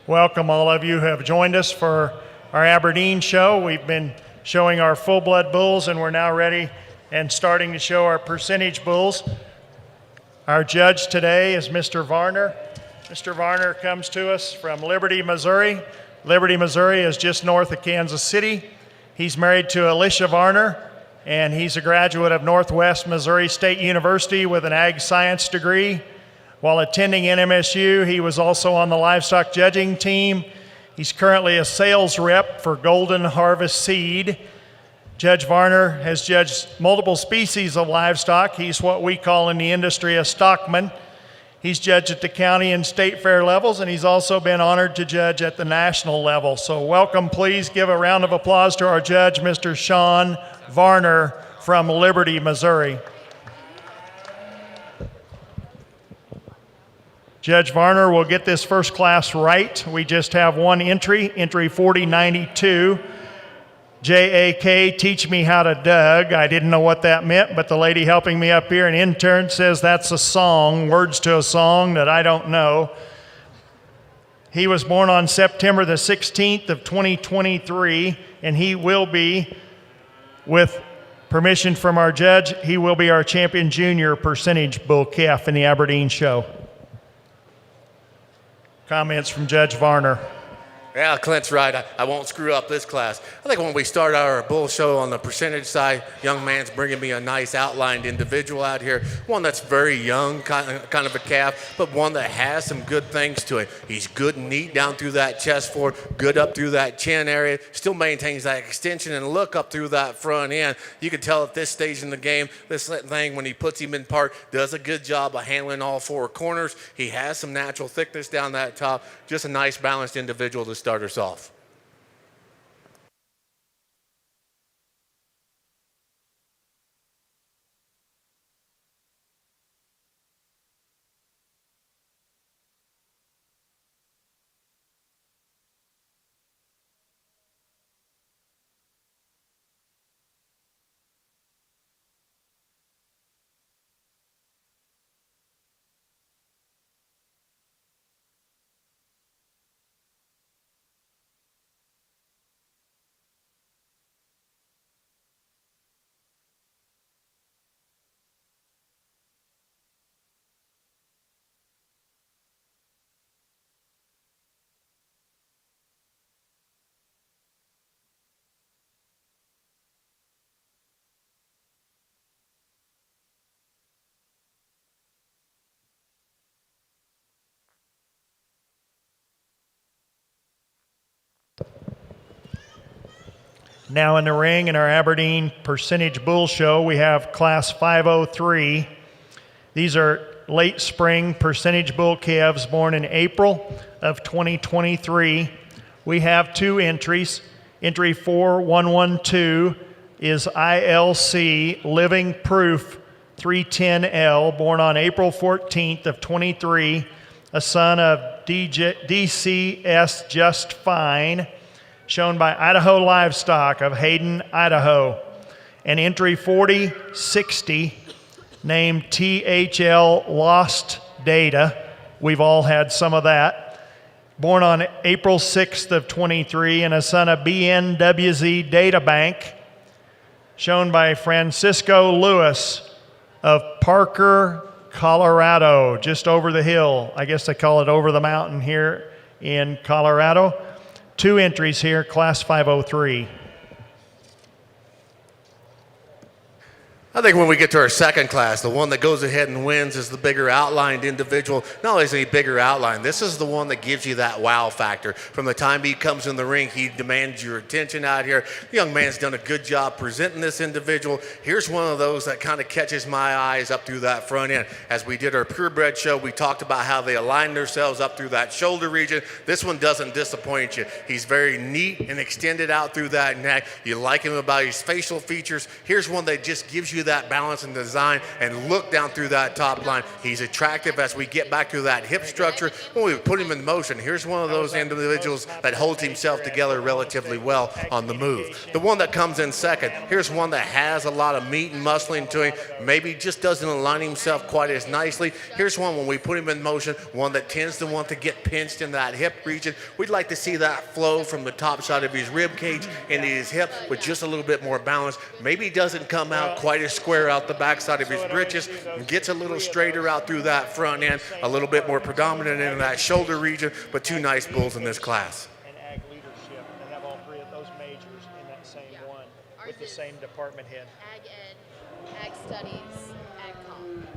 Welcome all of you who have joined us for our Aberdeen show. We've been showing our full-blood bulls, and we're now ready and starting to show our percentage bulls. Our judge today is Mr. Varner. Mr. Varner comes to us from Liberty, Missouri. Liberty, Missouri is just north of Kansas City. He's married to Alicia Varner, and he's a graduate of Northwest Missouri State University with an ag science degree. While attending NMSU, he was also on the livestock judging team. He's currently a sales rep for Golden Harvest Seed. Judge Varner has judged multiple species of livestock. He's what we call in the industry a stockman. He's judged at the county and state fair levels, and he's also been honored to judge at the national level. So welcome, please give a round of applause to our judge, Mr. Sean Varner from Liberty, Missouri. Judge Varner will get this first class right. We just have one entry, entry 4092. JAK, teach me how to Doug. I didn't know what that meant, but the lady helping me up here, an intern, says that's a song, words to a song that I don't know. He was born on September the 16th of 2023, and he will be, with permission from our judge, he will be our champion junior percentage bull calf in the Aberdeen show. Comments from Judge Varner. Yeah, Clint's right. I won't screw up this class. I think when we start our bull show on the percentage side, young man's bringing me a nice outlined individual out here. One that's very young, kind of a calf, but one that has some good things to it. He's good and neat down through that chest forward, good up through that chin area, still maintains that extension and look up through that front end. You can tell at this stage in the game, this thing, when he puts him in park, does a good job of handling all four corners. He has some natural thickness down that top. Just a nice balanced individual to start us off. Now in the ring in our Aberdeen Percentage Bull Show, we have Class 503. These are late spring Percentage Bull calves born in April of 2023. We have two entries. Entry 4112 is ILC Living Proof 310L, born on April 14th of 23, a son of DCS Just Fine, shown by Idaho Livestock of Hayden, Idaho. And entry 4060, named THL Lost Data. We've all had some of that. Born on April 6th of 23, and a son of BNWZ Data Bank, shown by Francisco Lewis of Parker, Colorado, just over the hill. I guess they call it over the mountain here in Colorado. Two entries here, Class 503. I think when we get to our second class, the one that goes ahead and wins is the bigger outlined individual. Not only is he bigger outline, this is the one that gives you that wow factor. From the time he comes in the ring, he demands your attention out here. The young man's done a good job presenting this individual. Here's one of those that kind of catches my eyes up through that front end. As we did our purebred show, we talked about how they align themselves up through that shoulder region. This one doesn't disappoint you. He's very neat and extended out through that neck. You like him about his facial features. Here's one that just gives you you that balance and design and look down through that top line. He's attractive as we get back to that hip structure. When we put him in motion, here's one of those individuals that holds himself together relatively well on the move. The one that comes in second, here's one that has a lot of meat and muscling to him, maybe just doesn't align himself quite as nicely. Here's one when we put him in motion, one that tends to want to get pinched in that hip region. We'd like to see that flow from the top side of his rib cage into his hip with just a little bit more balance. Maybe he doesn't come out quite as square out the backside of his britches, and gets a little straighter out through that front end, a little bit more predominant in that shoulder region, but two nice bulls in this class. And ag leadership, and have all three of those majors in that same one with the same department head. Ag ed, ag studies, ag com.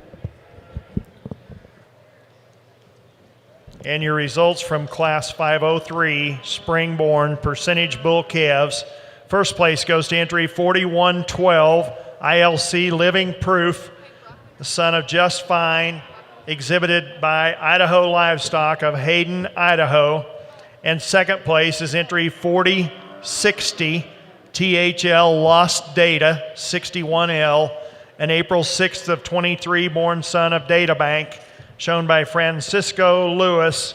And your results from Class 503 Springborn Percentage Bull Calves. First place goes to entry 4112, ILC Living Proof, the son of Just Fine, exhibited by Idaho Livestock of Hayden, Idaho. And second place is entry 4060, THL Lost Data, 61L, an April 6th of 23 born son of Databank, shown by Francisco Lewis,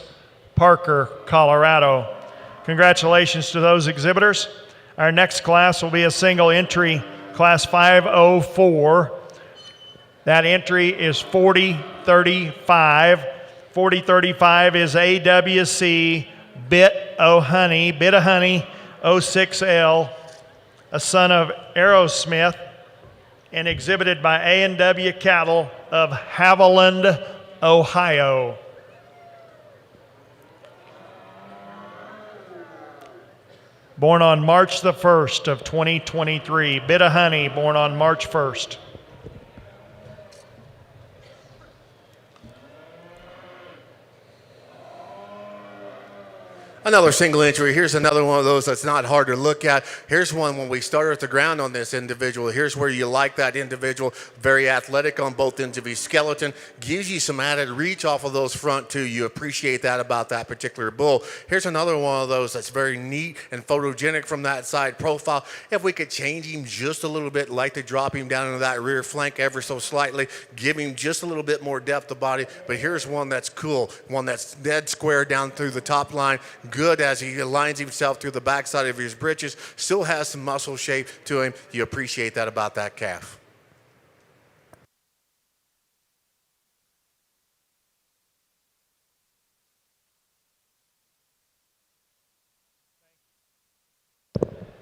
Parker, Colorado. Congratulations to those exhibitors. Our next class will be a single entry, Class 504. That entry is 4035. 4035 is AWC Bit O Honey, 06L, a son of Aerosmith, and exhibited by A&W Cattle of Haviland, Ohio. Born on March the 1st of 2023. Bit of Honey, born on March 1st. Another single entry. Here's another one of those that's not hard to look at. Here's one when we start at the ground on this individual. Here's where you like that individual. Very athletic on both ends of his skeleton. Gives you some added reach off of those front two. You appreciate that about that particular bull. Here's another one of those that's very neat and photogenic from that side profile. If we could change him just a little bit, like to drop him down into that rear flank ever so slightly, give him just a little bit more depth of body. But here's one that's cool, one that's dead square down through the top line. Good as he aligns himself through the backside of his britches, still has some muscle shape to him. You appreciate that about that calf.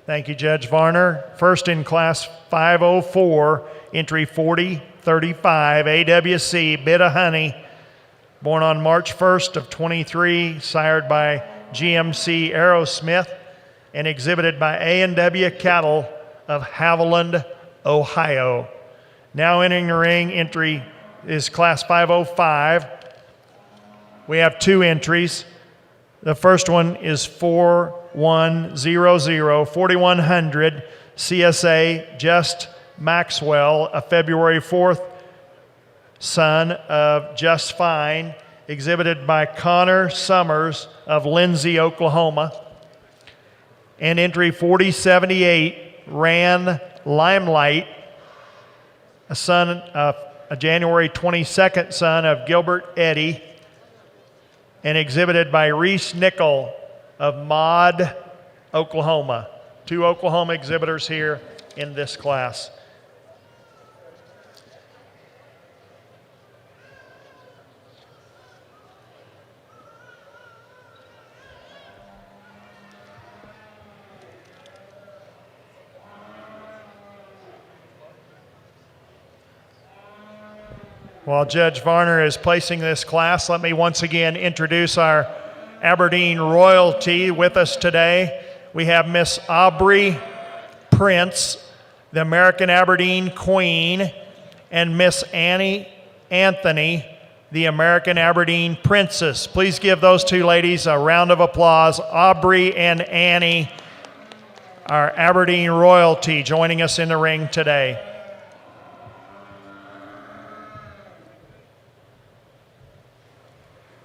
Thank you, Judge Varner. First in Class 504, entry 4035, AWC Bit of Honey, born on March 1st of 23, sired by GMC Aerosmith, and exhibited by A&W Cattle of Haviland, Ohio. Now entering the ring, entry is Class 505. We have two entries. The first one is 4100, 4100 CSA Just Maxwell, a February 4th son of Just Fine, exhibited by Connor Summers of Lindsay, Oklahoma. And entry 4078, Ran Limelight, a January 22nd son of Gilbert Eddy, and exhibited by Reese Nickel of Maud, Oklahoma. Two Oklahoma exhibitors here in this class. While Judge Varner is placing this class, let me once again introduce our Aberdeen royalty with us today. We have Miss Aubrey Prince, the American Aberdeen Queen, and Miss Annie Anthony, the American Aberdeen Princess. Please give those two ladies a round of applause. Aubrey and Annie, our Aberdeen royalty, joining us in the ring today.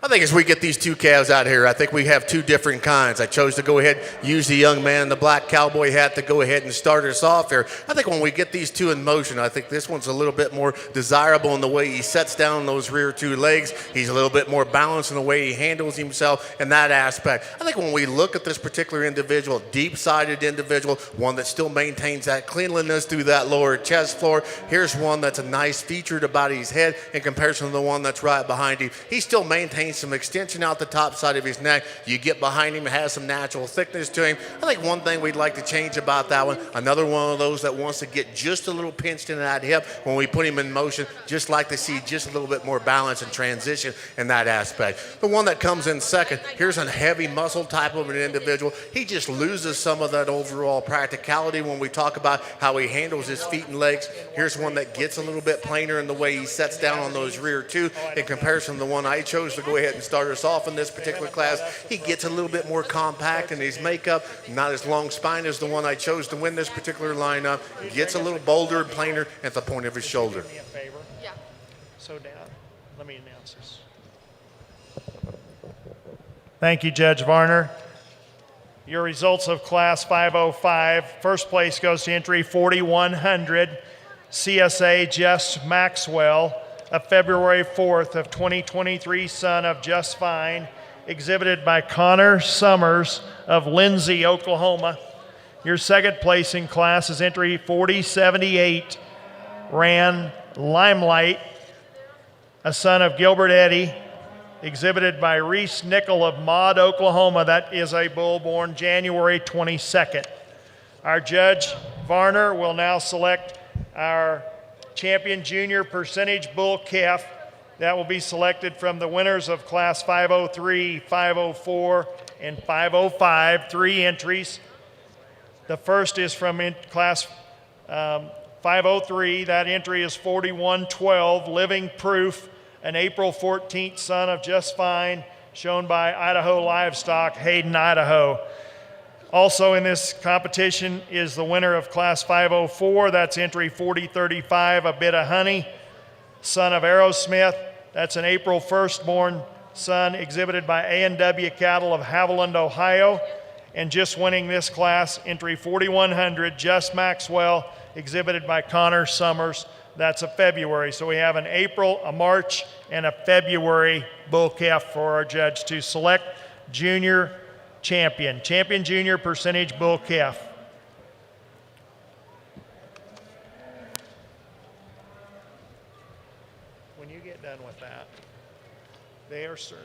I think as we get these two calves out here, I think we have two different kinds. I chose to go ahead and use the young man in the black cowboy hat to go ahead and start us off here. I think when we get these two in motion, I think this one's a little bit more desirable in the way he sets down those rear two legs. He's a little bit more balanced in the way he handles himself in that aspect. I think when we look at this particular individual, deep-sided individual, one that still maintains that cleanliness through that lower chest floor, here's one that's a nice featured about his head in comparison to the one that's right behind him. He still maintains some extension out the top side of his neck. You get behind him, it has some natural thickness to him. I think one thing we'd like to change about that one, another one of those that wants to get just a little pinched in that hip when we put him in motion, just like to see just a little bit more balance and transition in that aspect. The one that comes in second, here's a heavy muscle type of an individual. He just loses some of that overall practicality when we talk about how he handles his feet and legs. Here's one that gets a little bit plainer in the way he sets down on those rear two in comparison to the one I chose to go ahead and start us off in this particular class. He gets a little bit more compact in his makeup, not as long spine as the one I chose to win this particular lineup. Gets a little bolder and plainer at the point of his shoulder. Do me a favor. Yeah. So down. Let me announce this. Thank you, Judge Varner. Your results of Class 505. First place goes to entry 4100, CSA Jess Maxwell, a February 4th of 2023 son of Just Fine, exhibited by Connor Summers of Lindsay, Oklahoma. Your second place in class is entry 4078, ran Limelight, a son of Gilbert Eddy, exhibited by Reese Nickel of Maud, Oklahoma. That is a bull born January 22nd. Our Judge Varner will now select our champion junior percentage bull calf. That will be selected from the winners of Class 503, 504, and 505, 3 entries. The first is from Class 503. That entry is 4112, Living Proof, an April 14th son of Just Fine, shown by Idaho Livestock, Hayden, Idaho. Also in this competition is the winner of Class 504. That's entry 4035, A Bit of Honey, son of Aerosmith. That's an April 1st born son, exhibited by A&W Cattle of Haviland, Ohio. And just winning this class, entry 4100, Just Maxwell, exhibited by Connor Summers. That's a February. So we have an April, a March, and a February bull calf for our judge to select junior champion junior percentage bull calf. When you get done with that, they are served.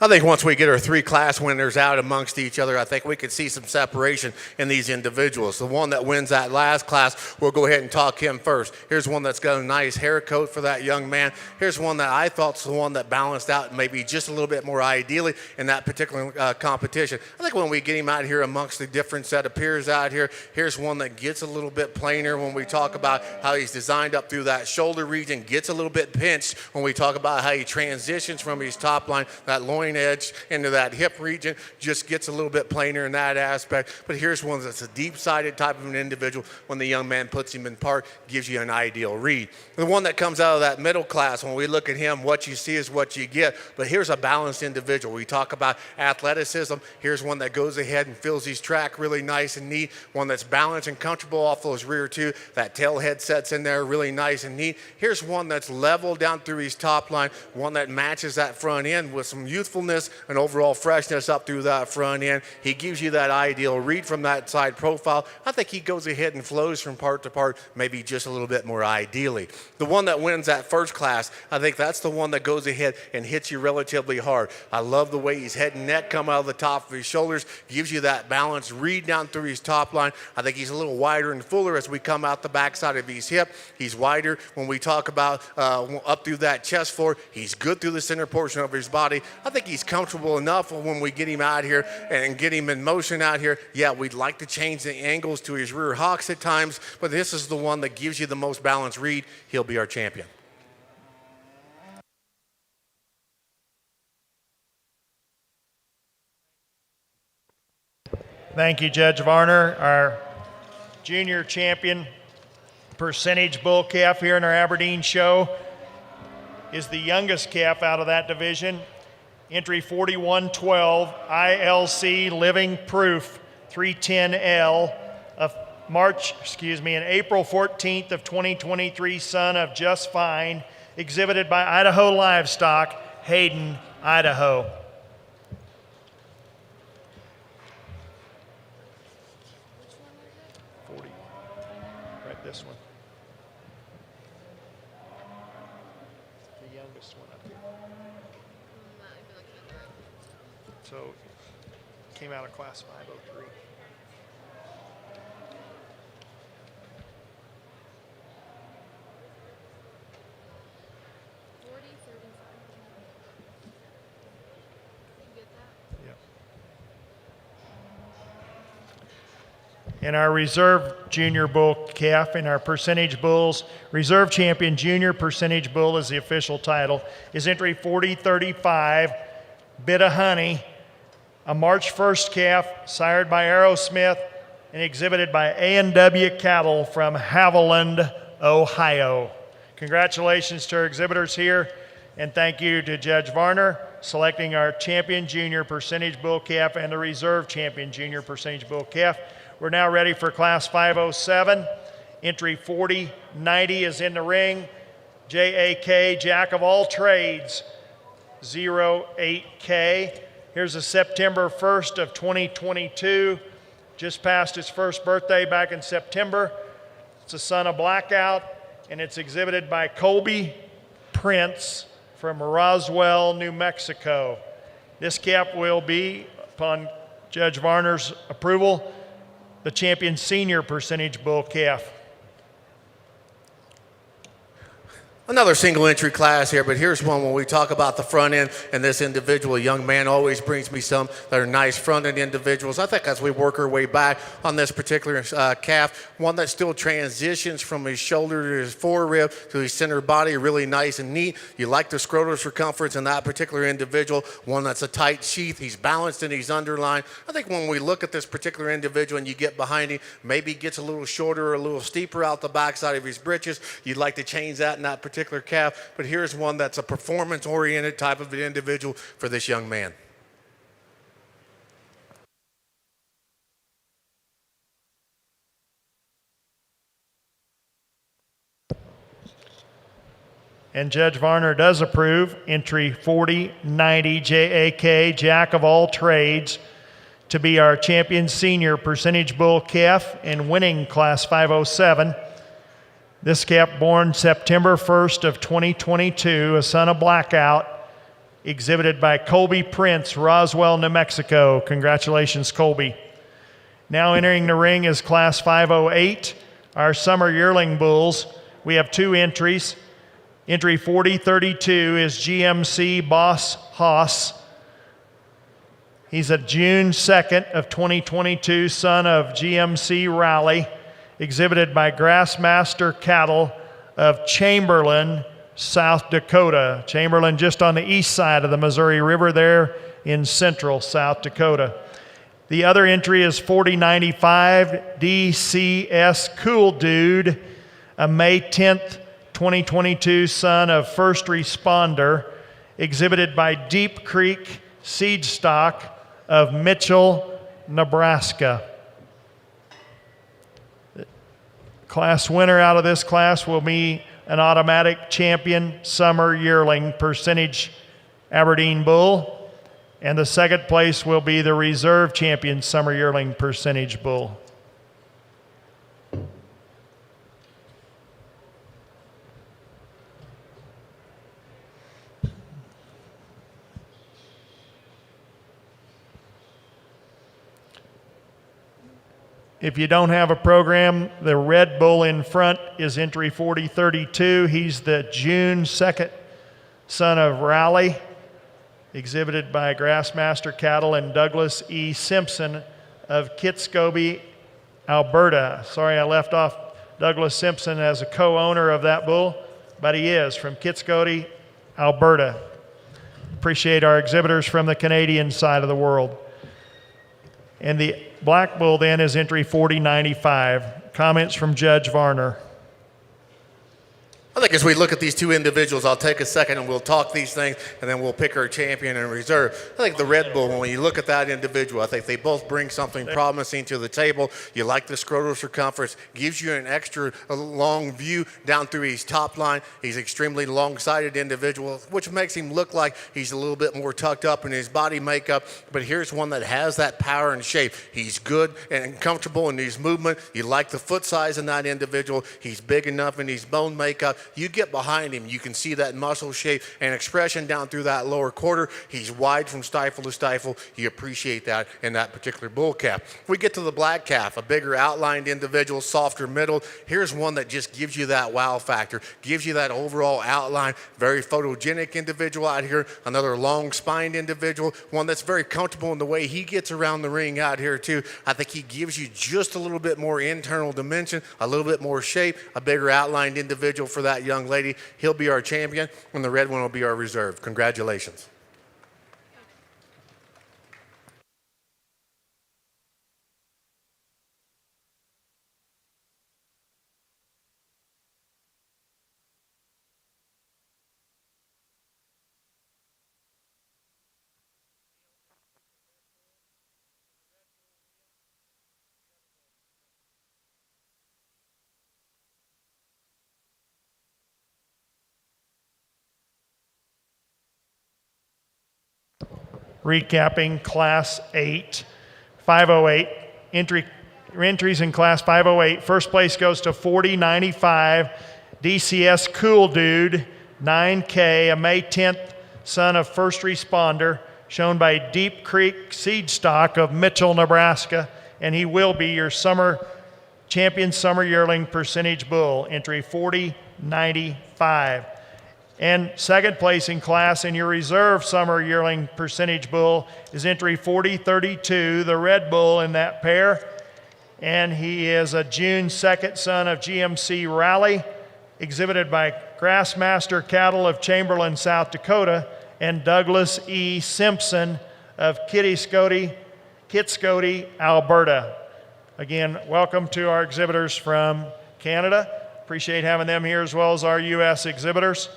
I think once we get our 3 class winners out amongst each other, I think we could see some separation in these individuals. The one that wins that last class, we'll go ahead and talk him first. Here's one that's got a nice hair coat for that young man. Here's one that I thought's the one that balanced out maybe just a little bit more ideally in that particular competition. I think when we get him out here amongst the different set of peers out here, here's one that gets a little bit plainer when we talk about how he's designed up through that shoulder region, gets a little bit pinched when we talk about how he transitions from his top line, that loin edge into that hip region, just gets a little bit plainer in that aspect. But here's one that's a deep-sided type of an individual. When the young man puts him in park, gives you an ideal read. The one that comes out of that middle class, when we look at him, what you see is what you get. But here's a balanced individual. We talk about athleticism. Here's one that goes ahead and fills his track really nice and neat. One that's balanced and comfortable off those rear two. That tail head sets in there really nice and neat. Here's one that's level down through his top line. One that matches that front end with some youthful youthfulness and overall freshness up through that front end. He gives you that ideal read from that side profile. I think he goes ahead and flows from part to part, maybe just a little bit more ideally. The one that wins that first class, I think that's the one that goes ahead and hits you relatively hard. I love the way his head and neck come out of the top of his shoulders, gives you that balance read down through his top line. I think he's a little wider and fuller as we come out the backside of his hip. He's wider when we talk about up through that chest floor. He's good through the center portion of his body. I think he's comfortable enough when we get him out here and get him in motion out here. Yeah, we'd like to change the angles to his rear hocks at times, but this is the one that gives you the most balanced read. He'll be our champion. Thank you, Judge Varner. Our junior champion percentage bull calf here in our Aberdeen show is the youngest calf out of that division. Entry 4112, ILC Living Proof 310L of in April 14th of 2023, son of Just Fine, exhibited by Idaho Livestock, Hayden, Idaho. This one. The youngest one up here. So, came out of class 503. And our reserve junior bull calf and our percentage bulls, reserve champion junior percentage bull is the official title, is entry 4035, Bit of Honey, a March 1st calf sired by Aerosmith and exhibited by A&W Cattle from Haviland, Ohio. Congratulations to our exhibitors here, and thank you to Judge Varner selecting our champion junior percentage bull calf and the reserve champion junior percentage bull calf. We're now ready for class 507. Entry 4090 is in the ring. JAK, Jack of all trades, 08K. Here's a September 1st of 2022. Just passed his first birthday back in September. It's a son of Blackout, and it's exhibited by Colby Prince from Roswell, New Mexico. This calf will be, upon Judge Varner's approval, the champion senior percentage bull calf. Another single entry class here, but here's one when we talk about the front end and this individual. A young man always brings me some that are nice front end individuals. I think as we work our way back on this particular calf, one that still transitions from his shoulder to his forerib to his center body, really nice and neat. You like the scrotal circumference in that particular individual, one that's a tight sheath. He's balanced and he's underlined. I think when we look at this particular individual and you get behind him, maybe he gets a little shorter or a little steeper out the backside of his britches. You'd like to change that in that particular calf, but here's one that's a performance-oriented type of an individual for this young man. And Judge Varner does approve entry 4090 JAK, Jack of all trades, to be our champion senior percentage bull calf and winning class 507. This calf born September 1st of 2022, a son of Blackout, exhibited by Colby Prince, Roswell, New Mexico. Congratulations, Colby. Now entering the ring is class 508, our summer yearling bulls. We have two entries. Entry 4032 is GMC Boss Haas. He's a June 2nd of 2022 son of GMC Raleigh, exhibited by Grassmaster Cattle of Chamberlain, South Dakota. Chamberlain just on the east side of the Missouri River there in central South Dakota. The other entry is 4095 DCS Cool Dude, a May 10th, 2022 son of First Responder, exhibited by Deep Creek Seed Stock of Mitchell, Nebraska. Class winner out of this class will be an automatic champion summer yearling percentage Aberdeen bull. And the second place will be the reserve champion summer yearling percentage bull. If you don't have a program, the red bull in front is entry 4032. He's the June 2nd son of Raleigh, exhibited by Grassmaster Cattle and Douglas E. Simpson of Kitscoby, Alberta. Sorry, I left off Douglas Simpson as a co-owner of that bull, but he is from Kitscoby, Alberta. Appreciate our exhibitors from the Canadian side of the world. And the black bull then is entry 4095. Comments from Judge Varner. I think as we look at these two individuals, I'll take a second and we'll talk these things, and then we'll pick our champion and reserve. I think the Red Bull, when you look at that individual, I think they both bring something promising to the table. You like the scrotal circumference, gives you an extra long view down through his top line. He's extremely long-sided individual, which makes him look like he's a little bit more tucked up in his body makeup. But here's one that has that power and shape. He's good and comfortable in his movement. You like the foot size in that individual. He's big enough in his bone makeup. You get behind him, you can see that muscle shape and expression down through that lower quarter. He's wide from stifle to stifle. You appreciate that in that particular bull calf. We get to the black calf, a bigger outlined individual, softer middle. Here's one that just gives you that wow factor, gives you that overall outline. Very photogenic individual out here, another long-spined individual, one that's very comfortable in the way he gets around the ring out here too. I think he gives you just a little bit more internal dimension, a little bit more shape, a bigger outlined individual for that young lady. He'll be our champion, and the red one will be our reserve. Congratulations. Recapping Class 8, 508. Entries in Class 508. First place goes to 4095. DCS Cool Dude, 9K, a May 10th son of first responder, shown by Deep Creek Seed Stock of Mitchell, Nebraska, and he will be your champion summer yearling percentage bull, entry 4095. And second place in class in your reserve summer yearling percentage bull is entry 4032, the red bull in that pair. And he is a June 2nd son of GMC Raleigh, exhibited by Grassmaster Cattle of Chamberlain, South Dakota, and Douglas E. Simpson of Kitscoby, Alberta. Again, welcome to our exhibitors from Canada. Appreciate having them here as well as our U.S. exhibitors.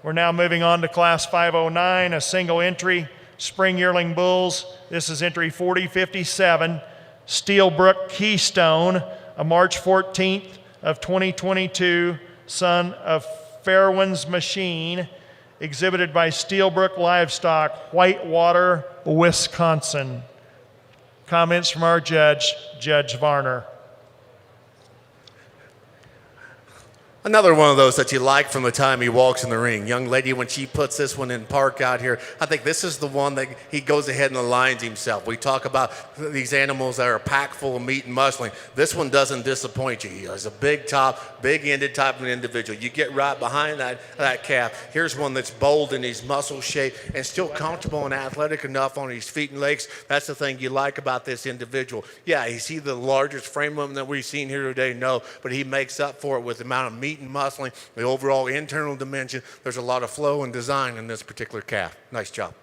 We're now moving on to Class 509, a single entry, spring yearling bulls. This is entry 4057, Steelbrook Keystone, a March 14th of 2022, son of Fairwinds Machine, exhibited by Steelbrook Livestock, Whitewater, Wisconsin. Comments from our judge, Judge Varner. Another one of those that you like from the time he walks in the ring. Young lady, when she puts this one in park out here, I think this is the one that he goes ahead and aligns himself. We talk about these animals that are packed full of meat and muscling. This one doesn't disappoint you. He has a big top, big-ended type of an individual. You get right behind that calf. Here's one that's bold in his muscle shape and still comfortable and athletic enough on his feet and legs. That's the thing you like about this individual. Yeah, is he the largest frame of him that we've seen here today? No, but he makes up for it with the amount of meat and muscling, the overall internal dimension. There's a lot of flow and design in this particular calf. Nice job.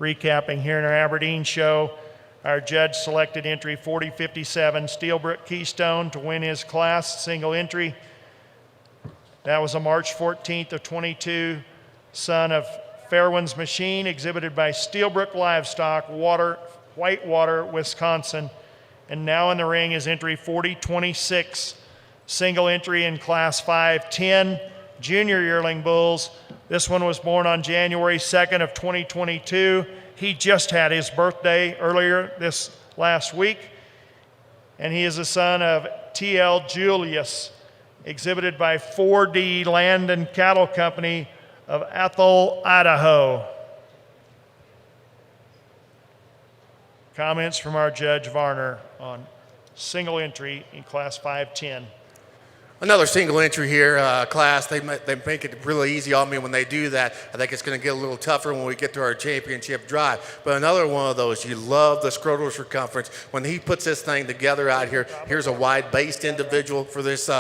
Recapping here in our Aberdeen show, our judge selected entry 4057, Steelbrook Keystone, to win his class, single entry. That was a March 14th of 22, son of Fairwinds Machine, exhibited by Steelbrook Livestock, Whitewater, Wisconsin. And now in the ring is entry 4026, single entry in class 510, junior yearling bulls. This one was born on January 2nd of 2022. He just had his birthday earlier this last week. And he is the son of T.L. Julius, exhibited by 4D Land and Cattle Company of Ethel, Idaho. Comments from our Judge Varner on single entry in class 510. Another single entry here, class. They make it really easy on me when they do that. I think it's going to get a little tougher when we get to our championship drive. But another one of those, you love the scrotal circumference. When he puts this thing together out here, here's a wide-based individual for this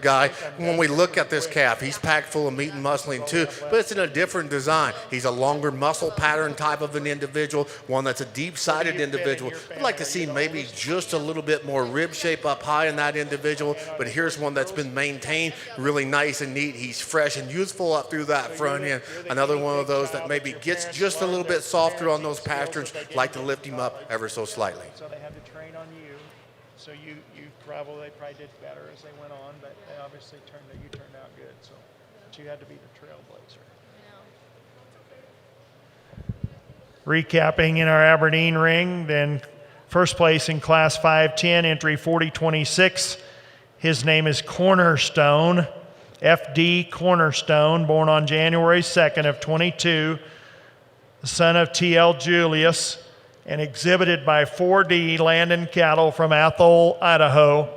guy. When we look at this calf, he's packed full of meat and muscling too, but it's in a different design. He's a longer muscle pattern type of an individual, one that's a deep-sided individual. I'd like to see maybe just a little bit more rib shape up high in that individual, but here's one that's been maintained really nice and neat. He's fresh and youthful up through that front end. Another one of those that maybe gets just a little bit softer on those pasterns, like to lift him up ever so slightly. So they had to train on you. So you probably did better as they went on, but they obviously you turned out good. So but you had to be the trailblazer. Recapping in our Aberdeen ring, then first place in class 510, entry 4026. His name is Cornerstone, FD Cornerstone, born on January 2nd of 22, the son of T.L. Julius, and exhibited by 4D Land and Cattle from Ethel, Idaho.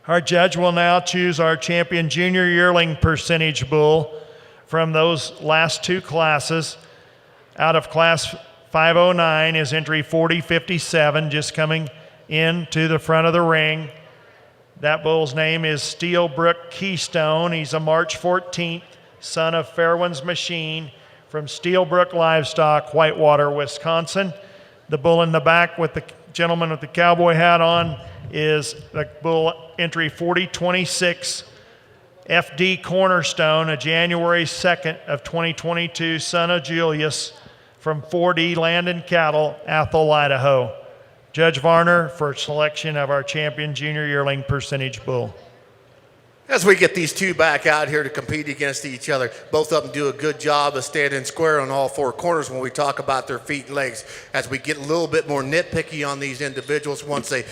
Our judge will now choose our champion junior yearling percentage bull from those last two classes. Out of class 509 is entry 4057, just coming in to the front of the ring. That bull's name is Steelbrook Keystone. He's a March 14th, son of Fairwinds Machine from Steelbrook Livestock, Whitewater, Wisconsin. The bull in the back with the gentleman with the cowboy hat on is the bull entry 4026, FD Cornerstone, a January 2nd of 2022, son of Julius from 4D Land and Cattle, Ethel, Idaho. Judge Varner for selection of our champion junior yearling percentage bull. As we get these two back out here to compete against each other, both of them do a good job of standing square on all four corners when we talk about their feet and legs. As we get a little bit more nitpicky on these individuals once they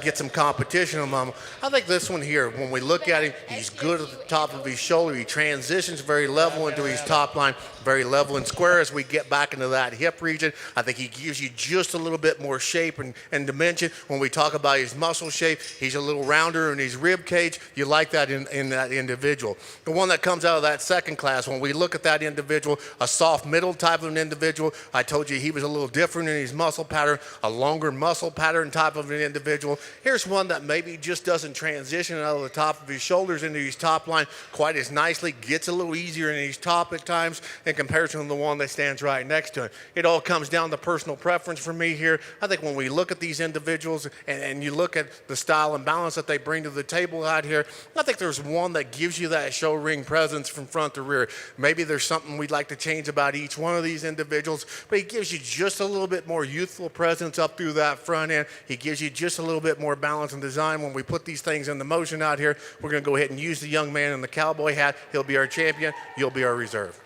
get some competition among them, I think this one here, when we look at him, he's good at the top of his shoulder. He transitions very level into his top line, very level and square. As we get back into that hip region, I think he gives you just a little bit more shape and dimension. When we talk about his muscle shape, he's a little rounder in his rib cage. You like that in that individual. The one that comes out of that second class, when we look at that individual, a soft middle type of an individual, I told you he was a little different in his muscle pattern, a longer muscle pattern type of an individual. Here's one that maybe just doesn't transition out of the top of his shoulders into his top line quite as nicely, gets a little easier in his top at times in comparison to the one that stands right next to him. It all comes down to personal preference for me here. I think when we look at these individuals and you look at the style and balance that they bring to the table out here, I think there's one that gives you that show ring presence from front to rear. Maybe there's something we'd like to change about each one of these individuals, but he gives you just a little bit more youthful presence up through that front end. He gives you just a little bit more balance and design. When we put these things into motion out here, we're going to go ahead and use the young man in the cowboy hat. He'll be our champion. You'll be our reserve.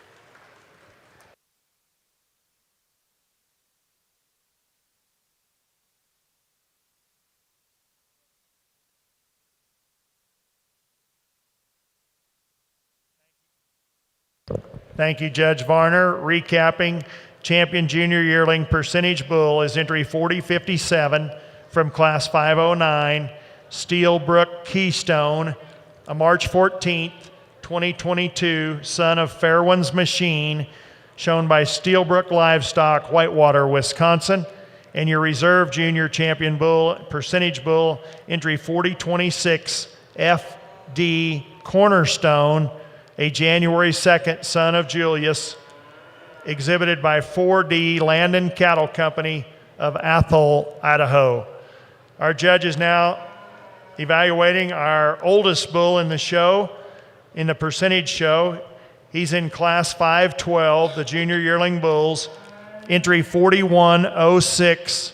Thank you, Judge Varner. Recapping, champion junior yearling percentage bull is entry 4057 from class 509, Steelbrook Keystone, a March 14th, 2022, son of Fairwinds Machine, shown by Steelbrook Livestock, Whitewater, Wisconsin. And your reserve junior champion bull, percentage bull, entry 4026, FD Cornerstone, a January 2nd, son of Julius, exhibited by 4D Land and Cattle Company of Athol, Idaho. Our judge is now evaluating our oldest bull in the show, in the percentage show. He's in class 512, the junior yearling bulls, entry 4106.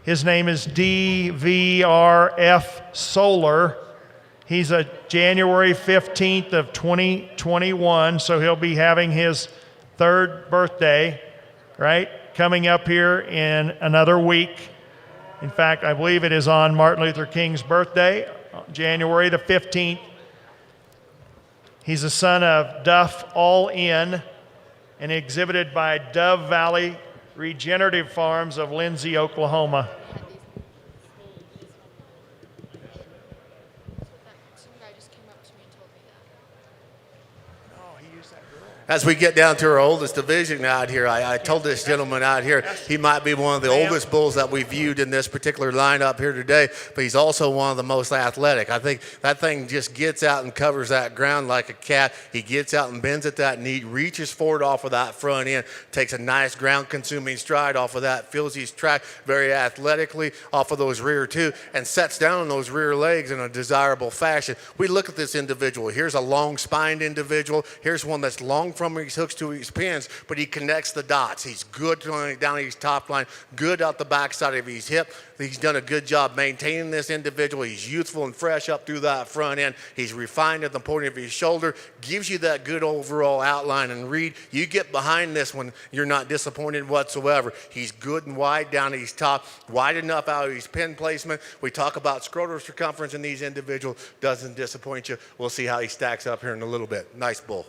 His name is DVRF Solar. He's a January 15th of 2021, so he'll be having his third birthday, right? Coming up here in another week. In fact, I believe it is on Martin Luther King's birthday, January the 15th. He's a son of Duff All In and exhibited by Dove Valley Regenerative Farms of Lindsay, Oklahoma. Some guy just came up to me and told me that. Oh, he used that girl. As we get down to our oldest division out here, I told this gentleman out here he might be one of the oldest bulls that we viewed in this particular lineup here today, but he's also one of the most athletic. I think that thing just gets out and covers that ground like a cat. He gets out and bends at that knee, reaches forward off of that front end, takes a nice ground-consuming stride off of that, fills his track very athletically off of those rear two, and sets down on those rear legs in a desirable fashion. We look at this individual. Here's a long-spined individual. Here's one that's long from his hooks to his pins, but he connects the dots. He's good down his top line, good out the backside of his hip. He's done a good job maintaining this individual. He's youthful and fresh up through that front end. He's refined at the point of his shoulder, gives you that good overall outline and read. You get behind this one, you're not disappointed whatsoever. He's good and wide down his top, wide enough out of his pin placement. We talk about scrotal circumference in these individuals. Doesn't disappoint you. We'll see how he stacks up here in a little bit. Nice bull.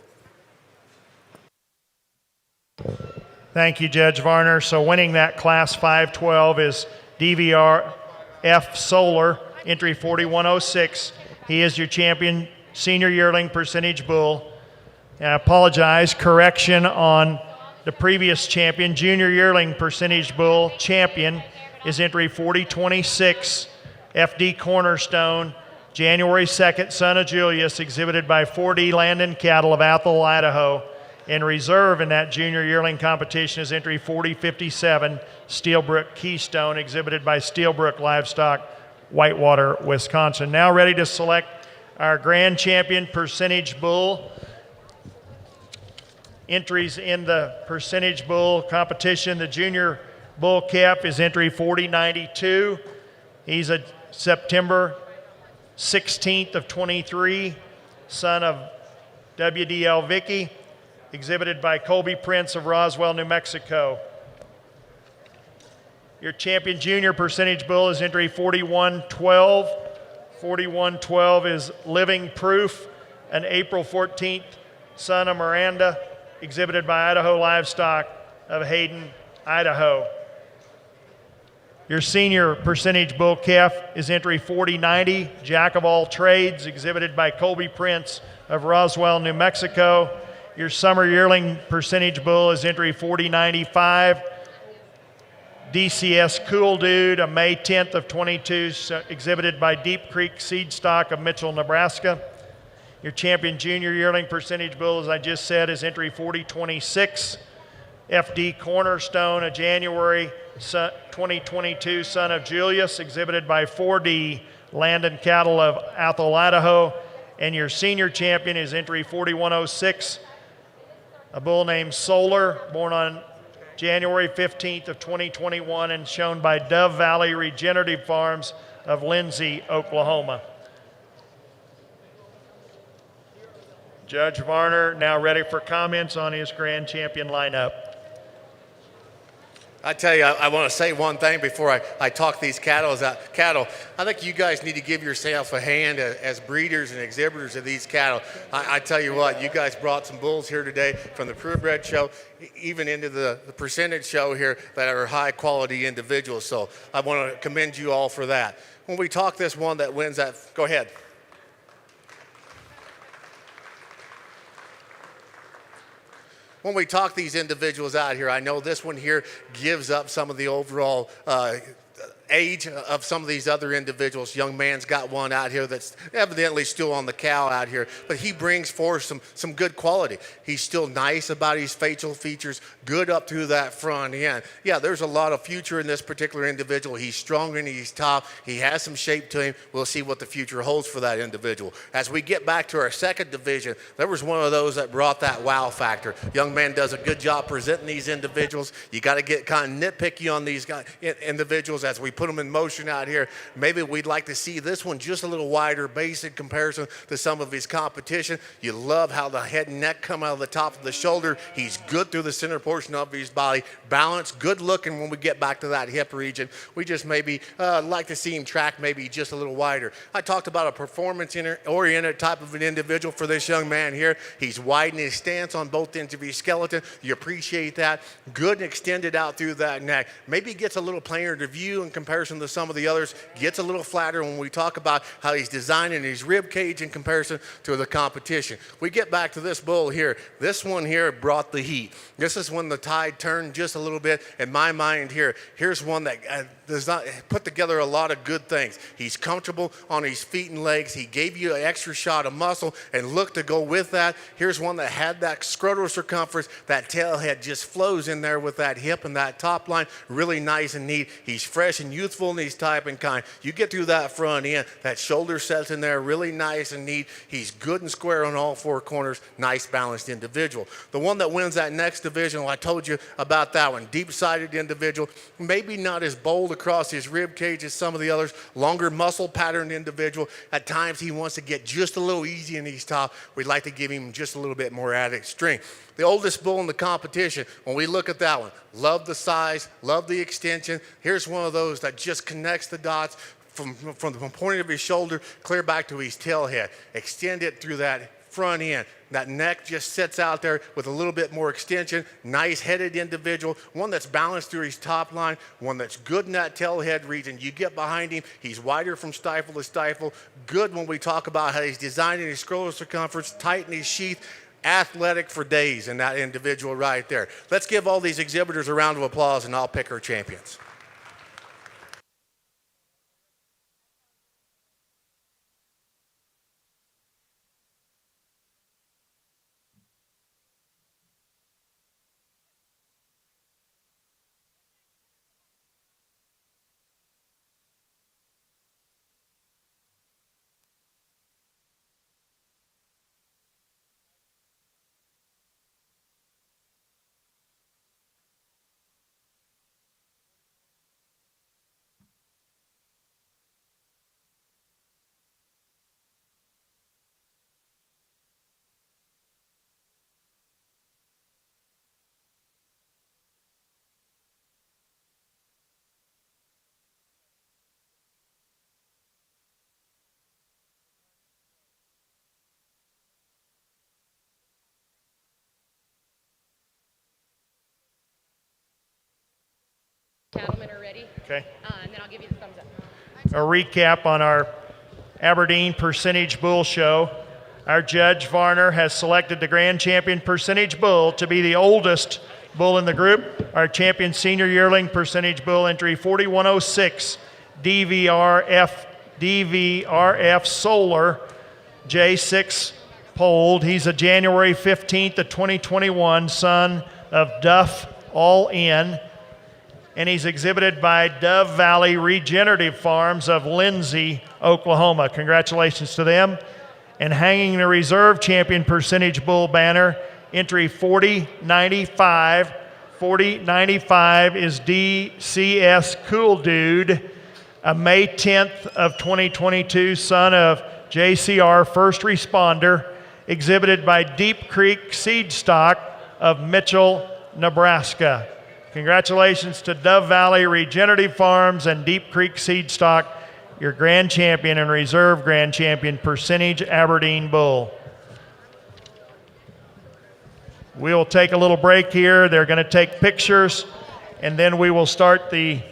Thank you, Judge Varner. So winning that class 512 is DVRF Solar, entry 4106. He is your champion senior yearling percentage bull. And I apologize, correction on the previous champion, junior yearling percentage bull champion is entry 4026, FD Cornerstone, January 2nd, son of Julius, exhibited by 4D Land and Cattle of Athol, Idaho. In reserve in that junior yearling competition is entry 4057, Steelbrook Keystone, exhibited by Steelbrook Livestock, Whitewater, Wisconsin. Now ready to select our grand champion percentage bull. Entries in the percentage bull competition. The junior bull calf is entry 4092. He's a September 16th of 23, son of WDL Vicky, exhibited by Colby Prince of Roswell, New Mexico. Your champion junior percentage bull is entry 4112. 4112 is Living Proof, an April 14th son of Miranda, exhibited by Idaho Livestock of Hayden, Idaho. Your senior percentage bull calf is entry 4090, Jack of All Trades, exhibited by Colby Prince of Roswell, New Mexico. Your summer yearling percentage bull is entry 4095, DCS Cool Dude, a May 10th of 22, exhibited by Deep Creek Seed Stock of Mitchell, Nebraska. Your champion junior yearling percentage bull, as I just said, is entry 4026, FD Cornerstone, a January 2022 son of Julius, exhibited by 4D Land and Cattle of Athol, Idaho. And your senior champion is entry 4106, a bull named Solar, born on January 15th of 2021 and shown by Dove Valley Regenerative Farms of Lindsay, Oklahoma. Judge Varner now ready for comments on his grand champion lineup. I tell you, I want to say one thing before I talk these cattle. I think you guys need to give yourself a hand as breeders and exhibitors of these cattle. I tell you what, you guys brought some bulls here today from the purebred show, even into the percentage show here, that are high quality individuals. So I want to commend you all for that. When we talk this one that wins that, go ahead. When we talk these individuals out here, I know this one here gives up some of the overall age of some of these other individuals. Young man's got one out here that's evidently still on the cow out here, but he brings forth some good quality. He's still nice about his facial features, good up through that front end. Yeah, there's a lot of future in this particular individual. He's strong and he's top. He has some shape to him. We'll see what the future holds for that individual. As we get back to our second division, there was one of those that brought that wow factor. Young man does a good job presenting these individuals. You got to get kind of nitpicky on these individuals as we put them in motion out here. Maybe we'd like to see this one just a little wider base in comparison to some of his competition. You love how the head and neck come out of the top of the shoulder. He's good through the center portion of his body. Balanced, good looking when we get back to that hip region. We just maybe like to see him track maybe just a little wider. I talked about a performance-oriented type of an individual for this young man here. He's widening his stance on both ends of his skeleton. You appreciate that. Good and extended out through that neck. Maybe gets a little plainer to view in comparison to some of the others. Gets a little flatter when we talk about how he's designing his rib cage in comparison to the competition. We get back to this bull here. This one here brought the heat. This is when the tide turned just a little bit in my mind here. Here's one that does not put together a lot of good things. He's comfortable on his feet and legs. He gave you an extra shot of muscle and look to go with that. Here's one that had that scrotal circumference. That tail head just flows in there with that hip and that top line. Really nice and neat. He's fresh and youthful and he's type and kind. You get through that front end, that shoulder sets in there really nice and neat. He's good and square on all four corners. Nice balanced individual. The one that wins that next division, well, I told you about that one. Deep-sided individual. Maybe not as bold across his rib cage as some of the others. Longer muscle patterned individual. At times he wants to get just a little easy in his top. We'd like to give him just a little bit more added strength. The oldest bull in the competition, when we look at that one, love the size, love the extension. Here's one of those that just connects the dots from the point of his shoulder clear back to his tail head. Extend it through that front end. That neck just sits out there with a little bit more extension. Nice headed individual. One that's balanced through his top line. One that's good in that tail head region. You get behind him, he's wider from stifle to stifle. Good when we talk about how he's designing his scrotal circumference, tight in his sheath. Athletic for days in that individual right there. Let's give all these exhibitors a round of applause and I'll pick our champions. Cattlemen are ready. Okay. And then I'll give you the thumbs up. A recap on our Aberdeen Percentage Bull Show. Our judge, Varner, has selected the Grand Champion Percentage Bull to be the oldest bull in the group. Our champion senior yearling Percentage Bull entry 4106, DVRF Solar, J6 polled. He's a January 15th of 2021 son of Duff All In. And he's exhibited by Dove Valley Regenerative Farms of Lindsay, Oklahoma. Congratulations to them. And hanging the reserve champion Percentage Bull banner, entry 4095. 4095 is DCS Cool Dude, a May 10th of 2022 son of JCR First Responder, exhibited by Deep Creek Seed Stock of Mitchell, Nebraska. Congratulations to Dove Valley Regenerative Farms and Deep Creek Seed Stock, your grand champion and reserve grand champion Percentage Aberdeen Bull. We'll take a little break here. They're going to take pictures, and then we will start the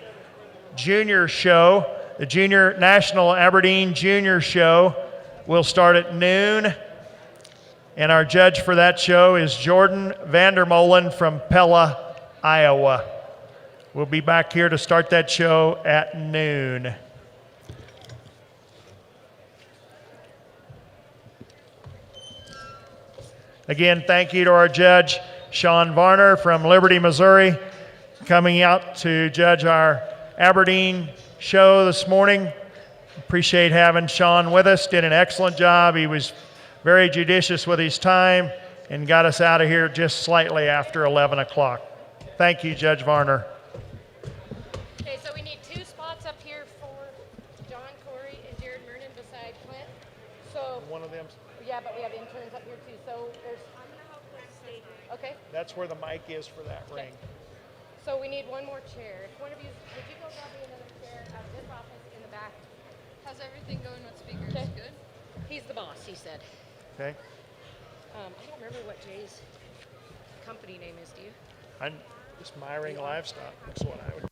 junior show. The Junior National Aberdeen Junior Show will start at noon, and our judge for that show is Jordan Vandermolen from Pella, Iowa. We'll be back here to start that show at noon. Again, thank you to our judge, Sean Varner from Liberty, Missouri, coming out to judge our Aberdeen show this morning. Appreciate having Sean with us. Did an excellent job. He was very judicious with his time and got us out of here just slightly after 11 o'clock. Thank you, Judge Varner. Okay, so we need 2 spots up here for John Corey and Jared Mernon beside Clint. So One of them, yeah, but we have interns up here too. So there's okay. that's where the mic is for that ring. So we need one more chair. If one of you, would you go grab me another chair out of this office in the back? How's everything going with speakers? Okay. Good? He's the boss, he said. Okay? I don't remember what Jay's company name is, do you? It's My Ring Livestock. That's what I would.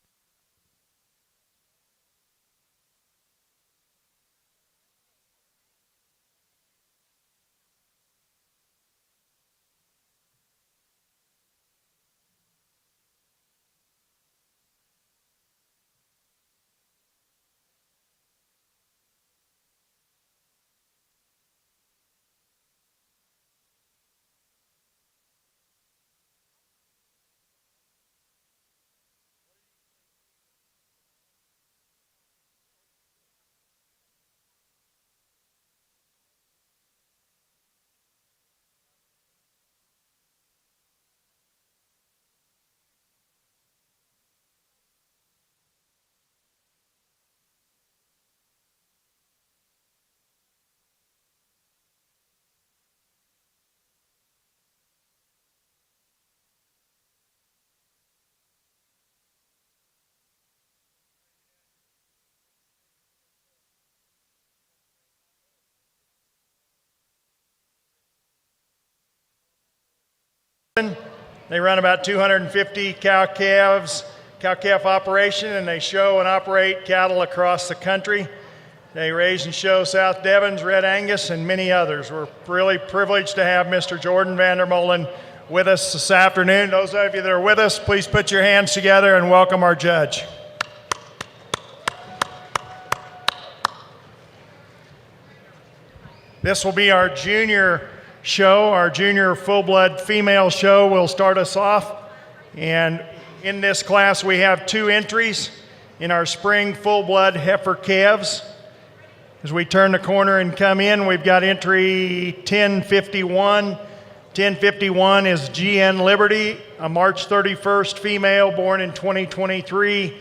They run about 250 cow-calf operation, and they show and operate cattle across the country. They raise and show South Devons, Red Angus, and many others. We're really privileged to have Mr. Jordan Vandermolen with us this afternoon. Those of you that are with us, please put your hands together and welcome our judge. This will be our junior show, our junior full-blood female show will start us off. And in this class, we have 2 entries in our spring full-blood heifer calves. As we turn the corner and come in, we've got entry 1051. 1051 is GN Liberty, a March 31st female born in 2023,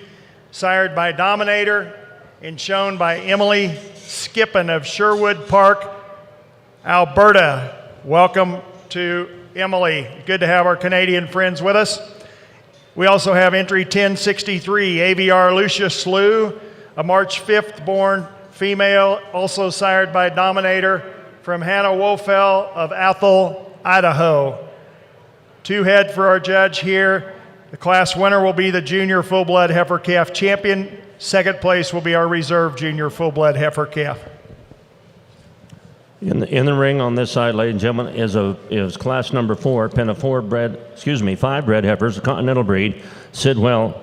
sired by Dominator and shown by Emily Skippin of Sherwood Park, Alberta. Welcome to Emily. Good to have our Canadian friends with us. We also have entry 1063, AVR Lucia Slew, a March 5th born female, also sired by Dominator from Hannah Wolfell of Athol, Idaho. 2 head for our judge here. The class winner will be the junior full-blood heifer calf champion. Second place will be our reserve junior full-blood heifer calf. In the ring on this side, ladies and gentlemen, is class number 4, pen of 5 bred heifers, a continental breed, Sidwell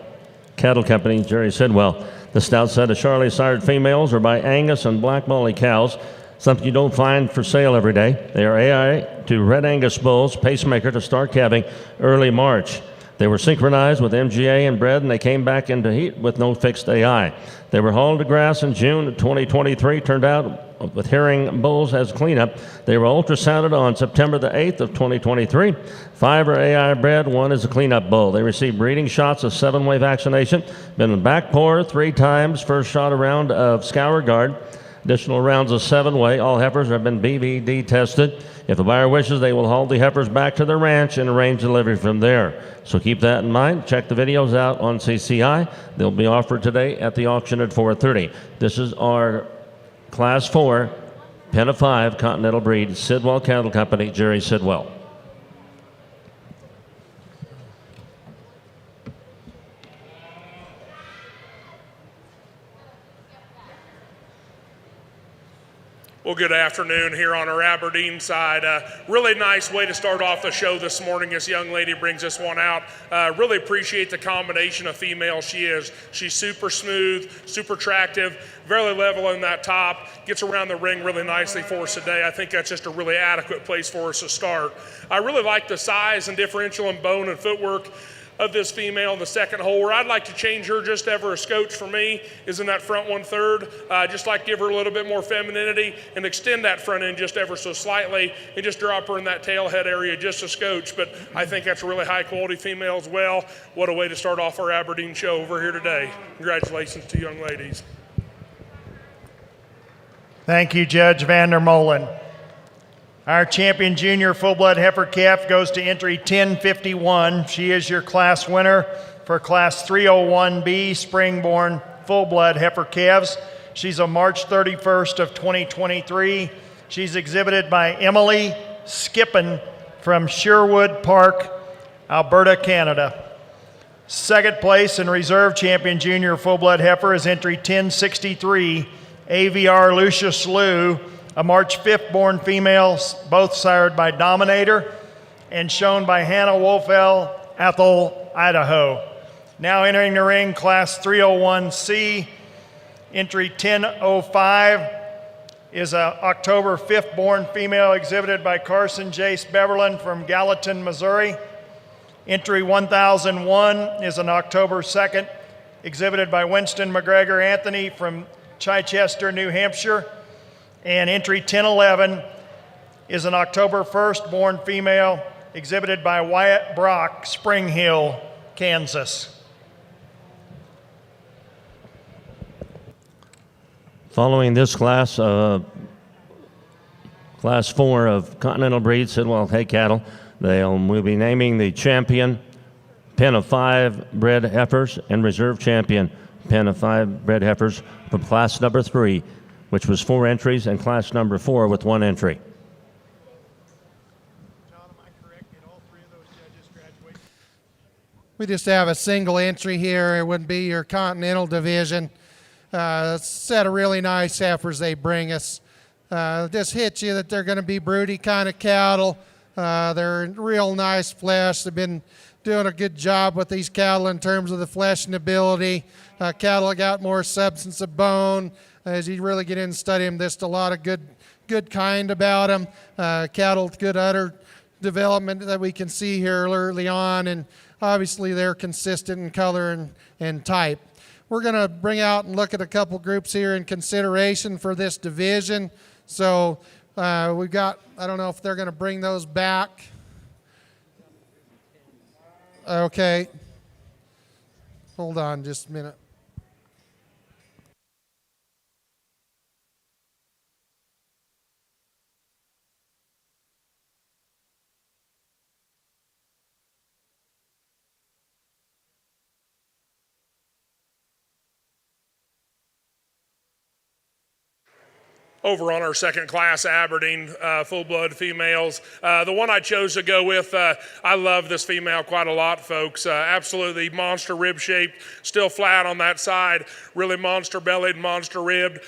Cattle Company, Jerry Sidwell. The stout set of Charlie sired females are by Angus and Black Molly cows, something you don't find for sale every day. They are AI to Red Angus bulls, pacemaker to start calving early March. They were synchronized with MGA and bred, and they came back into heat with no fixed AI. They were hauled to grass in June of 2023, turned out with herring bulls as cleanup. They were ultrasounded on September the 8th of 2023. 5 are AI bred, 1 is a cleanup bull. They received breeding shots of 7-way vaccination, been in back pour 3 times, first shot a round of scour guard, additional rounds of 7-way. All heifers have been BVD tested. If a buyer wishes, they will haul the heifers back to their ranch and arrange delivery from there. So keep that in mind. Check the videos out on CCI. They'll be offered today at the auction at 4:30. This is our Class 4, pen of 5, continental breed, Sidwell Cattle Company, Jerry Sidwell. Well, good afternoon here on our Aberdeen side. Really nice way to start off the show this morning. This young lady brings this one out. Really appreciate the combination of female she is. She's super smooth, super attractive, very level in that top, gets around the ring really nicely for us today. I think that's just a really adequate place for us to start. I really like the size and differential in bone and footwork of this female in the second hole. Where I'd like to change her just ever a scotch for me is in that front 1/3. Just like give her a little bit more femininity and extend that front end just ever so slightly and just drop her in that tail head area just a scotch. But I think that's a really high quality female as well. What a way to start off our Aberdeen show over here today. Congratulations to young ladies. Thank you, Judge Vandermolen. Our champion junior full-blood heifer calf goes to entry 1051. She is your class winner for class 301B spring-born full-blood heifer calves. She's a March 31st of 2023. She's exhibited by Emily Skippen from Sherwood Park, Alberta, Canada. Second place and reserve champion junior full-blood heifer is entry 1063, AVR Lucius Liu, a March 5th born female, both sired by Dominator and shown by Hannah Wolfell, Ethel, Idaho. Now entering the ring, class 301C, entry 1005 is a October 5th born female exhibited by Carson Jace Beverland from Gallatin, Missouri. Entry 1001 is an October 2nd exhibited by Winston McGregor Anthony from Chichester, New Hampshire. And entry 1011 is an October 1st born female exhibited by Wyatt Brock, Spring Hill, Kansas. Following this class, class 4 of Continental Breed Sidwell hay cattle, we'll be naming the champion pen of 5 bred heifers and reserve champion pen of 5 bred heifers from class number 3, which was 4 entries, and class number 4 with 1 entry. John, am I correct? Did all 3 of those judges graduate? We just have a single entry here. It would be your Continental Division. Set of really nice heifers they bring us. Just hit you that they're going to be broody kind of cattle. They're real nice flesh. They've been doing a good job with these cattle in terms of the flesh and ability. Cattle got more substance of bone. As you really get in and study them, there's a lot of good kind about them. Cattle, good udder development that we can see here early on, and obviously they're consistent in color and type. We're going to bring out and look at a couple groups here in consideration for this division. So we've got, I don't know if they're going to bring those back. Okay. Hold on just a minute. Over on our second class Aberdeen full-blood females. The one I chose to go with, I love this female quite a lot, folks. Absolutely monster rib shaped, still flat on that side, really monster bellied, monster ribbed.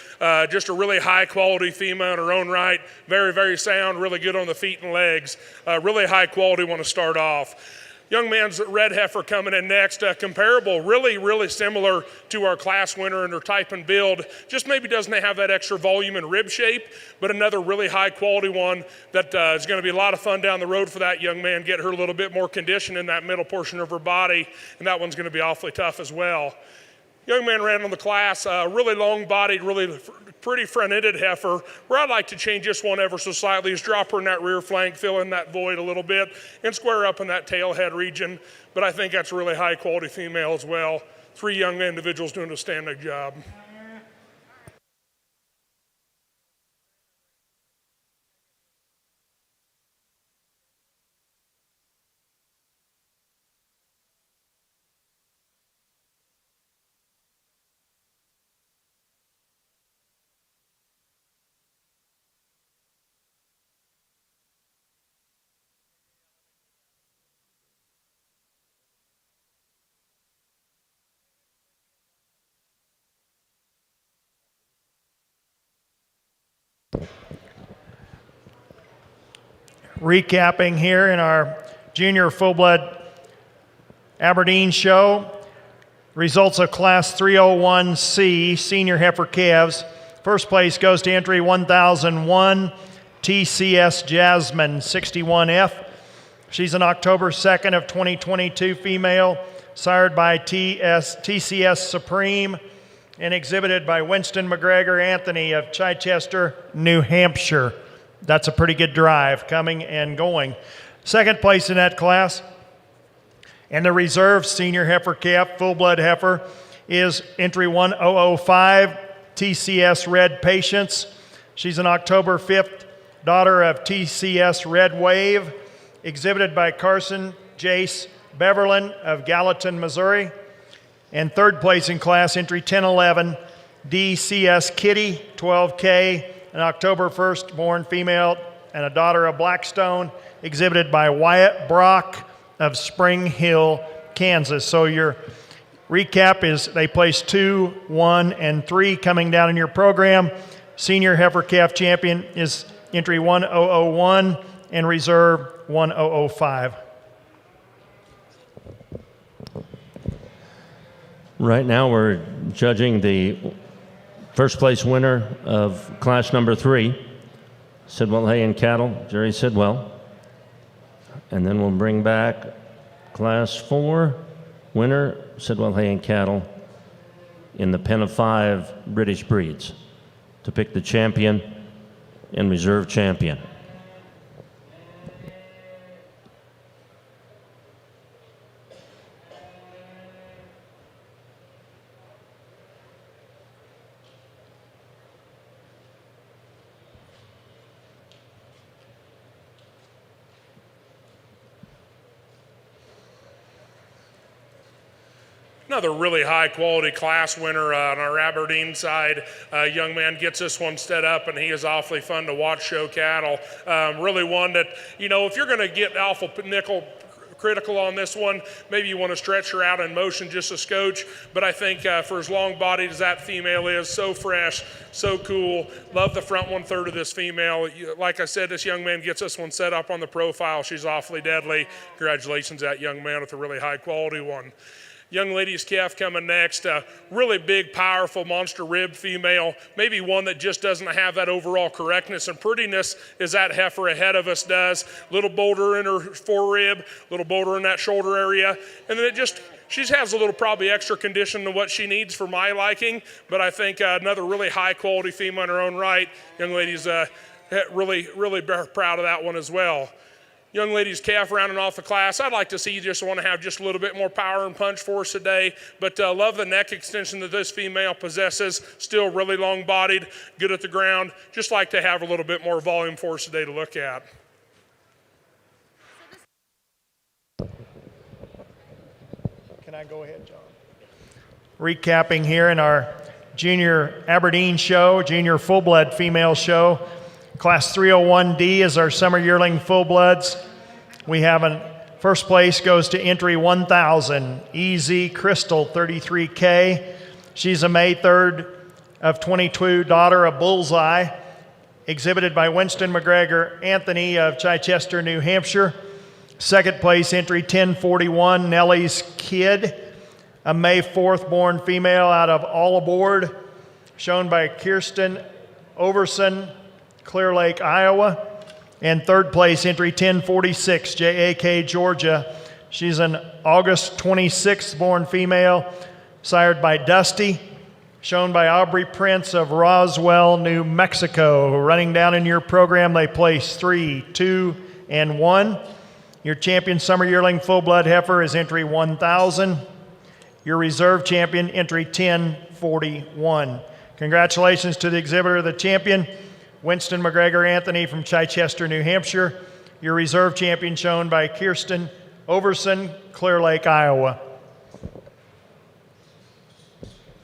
Just a really high quality female in her own right. Very, very sound, really good on the feet and legs. Really high quality one to start off. Young man's red heifer coming in next, comparable, really similar to our class winner in her type and build. Just maybe doesn't have that extra volume and rib shape, but another really high quality one that is going to be a lot of fun down the road for that young man. Get her a little bit more condition in that middle portion of her body, and that one's going to be awfully tough as well. Young man ran on the class, really long-bodied, really pretty front-ended heifer. Where I'd like to change this one ever so slightly is drop her in that rear flank, fill in that void a little bit, and square up in that tail head region. But I think that's a really high-quality female as well. 3 young individuals doing a standing job. Recapping here in our junior full-blood Aberdeen show, results of Class 301C Senior Heifer Calves. First place goes to entry 1001 TCS Jasmine 61F. She's an October 2nd of 2022 female, sired by TCS Supreme and exhibited by Winston McGregor Anthony of Chichester, New Hampshire. That's a pretty good drive coming and going. Second place in that class, and the reserve senior heifer calf, full-blood heifer, is entry 1005, TCS Red Patience. She's an October 5th daughter of TCS Red Wave, exhibited by Carson Jace Beverlin of Gallatin, Missouri. And third place in class, entry 1011, DCS Kitty, 12K, an October 1st born female and a daughter of Blackstone, exhibited by Wyatt Brock of Spring Hill, Kansas. So your recap is they placed 2, 1, and 3 coming down in your program. Senior heifer calf champion is entry 1001 and reserve 1005. Right now we're judging the first place winner of class number 3, Sidwell Hay and Cattle, Jerry Sidwell. And then we'll bring back class 4 winner, Sidwell Hay and Cattle, in the pen of 5 British breeds to pick the champion and reserve champion. Another really high quality class winner on our Aberdeen side. Young man gets this one set up, and he is awfully fun to watch show cattle. Really one that, you know, if you're going to get alpha nickel critical on this one, maybe you want to stretch her out in motion just a scotch, but I think for as long bodied as that female is, so fresh, so cool. Love the front 1/3 of this female. Like I said, this young man gets this one set up on the profile. She's awfully deadly. Congratulations to that young man with a really high quality one. Young lady's calf coming next, a really big, powerful monster rib female, maybe one that just doesn't have that overall correctness and prettiness as that heifer ahead of us does. Little bolder in her forerib, little bolder in that shoulder area, and then she has a little probably extra condition to what she needs for my liking, but I think another really high quality female in her own right. Young lady's really, really proud of that one as well. Young lady's calf rounding off the class. I'd like to see you just want to have just a little bit more power and punch for us today, but love the neck extension that this female possesses. Still really long bodied, good at the ground. Just like to have a little bit more volume for us today to look at. Can I go ahead, John? Recapping here in our junior Aberdeen show, junior full-blood female show. Class 301D is our summer yearling full-bloods. We have first place goes to entry 1000, EZ Crystal 33K. She's a May 3rd of 22 daughter of Bullseye, exhibited by Winston McGregor Anthony of Chichester, New Hampshire. Second place entry 1041, Nellie's Kid, a May 4th born female out of All Aboard, shown by Kirsten Overson, Clear Lake, Iowa. And third place entry 1046, JAK, Georgia. She's an August 26th born female, sired by Dusty, shown by Aubrey Prince of Roswell, New Mexico. Running down in your program, they place 3, 2, and 1. Your champion summer yearling full-blood heifer is entry 1000. Your reserve champion, entry 1041. Congratulations to the exhibitor of the champion, Winston McGregor Anthony from Chichester, New Hampshire. Your reserve champion shown by Kirsten Overson, Clear Lake, Iowa.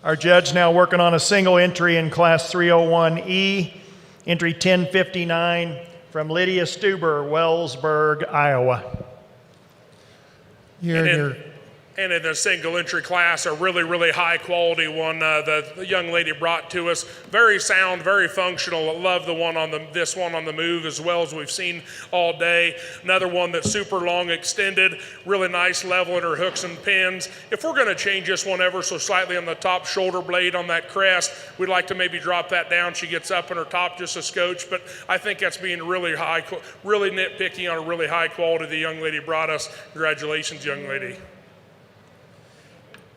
Our judge now working on a single entry in class 301E, entry 1059 from Lydia Stuber, Wellsburg, Iowa. Your And in the single entry class, a really, really high quality one the young lady brought to us. Very sound, very functional. I love the one on this one on the move as well as we've seen all day. Another one that's super long extended, really nice level in her hooks and pins. If we're going to change this one ever so slightly on the top shoulder blade on that crest, we'd like to maybe drop that down. She gets up in her top just a scotch, but I think that's being really really nitpicky on a really high quality the young lady brought us. Congratulations, young lady.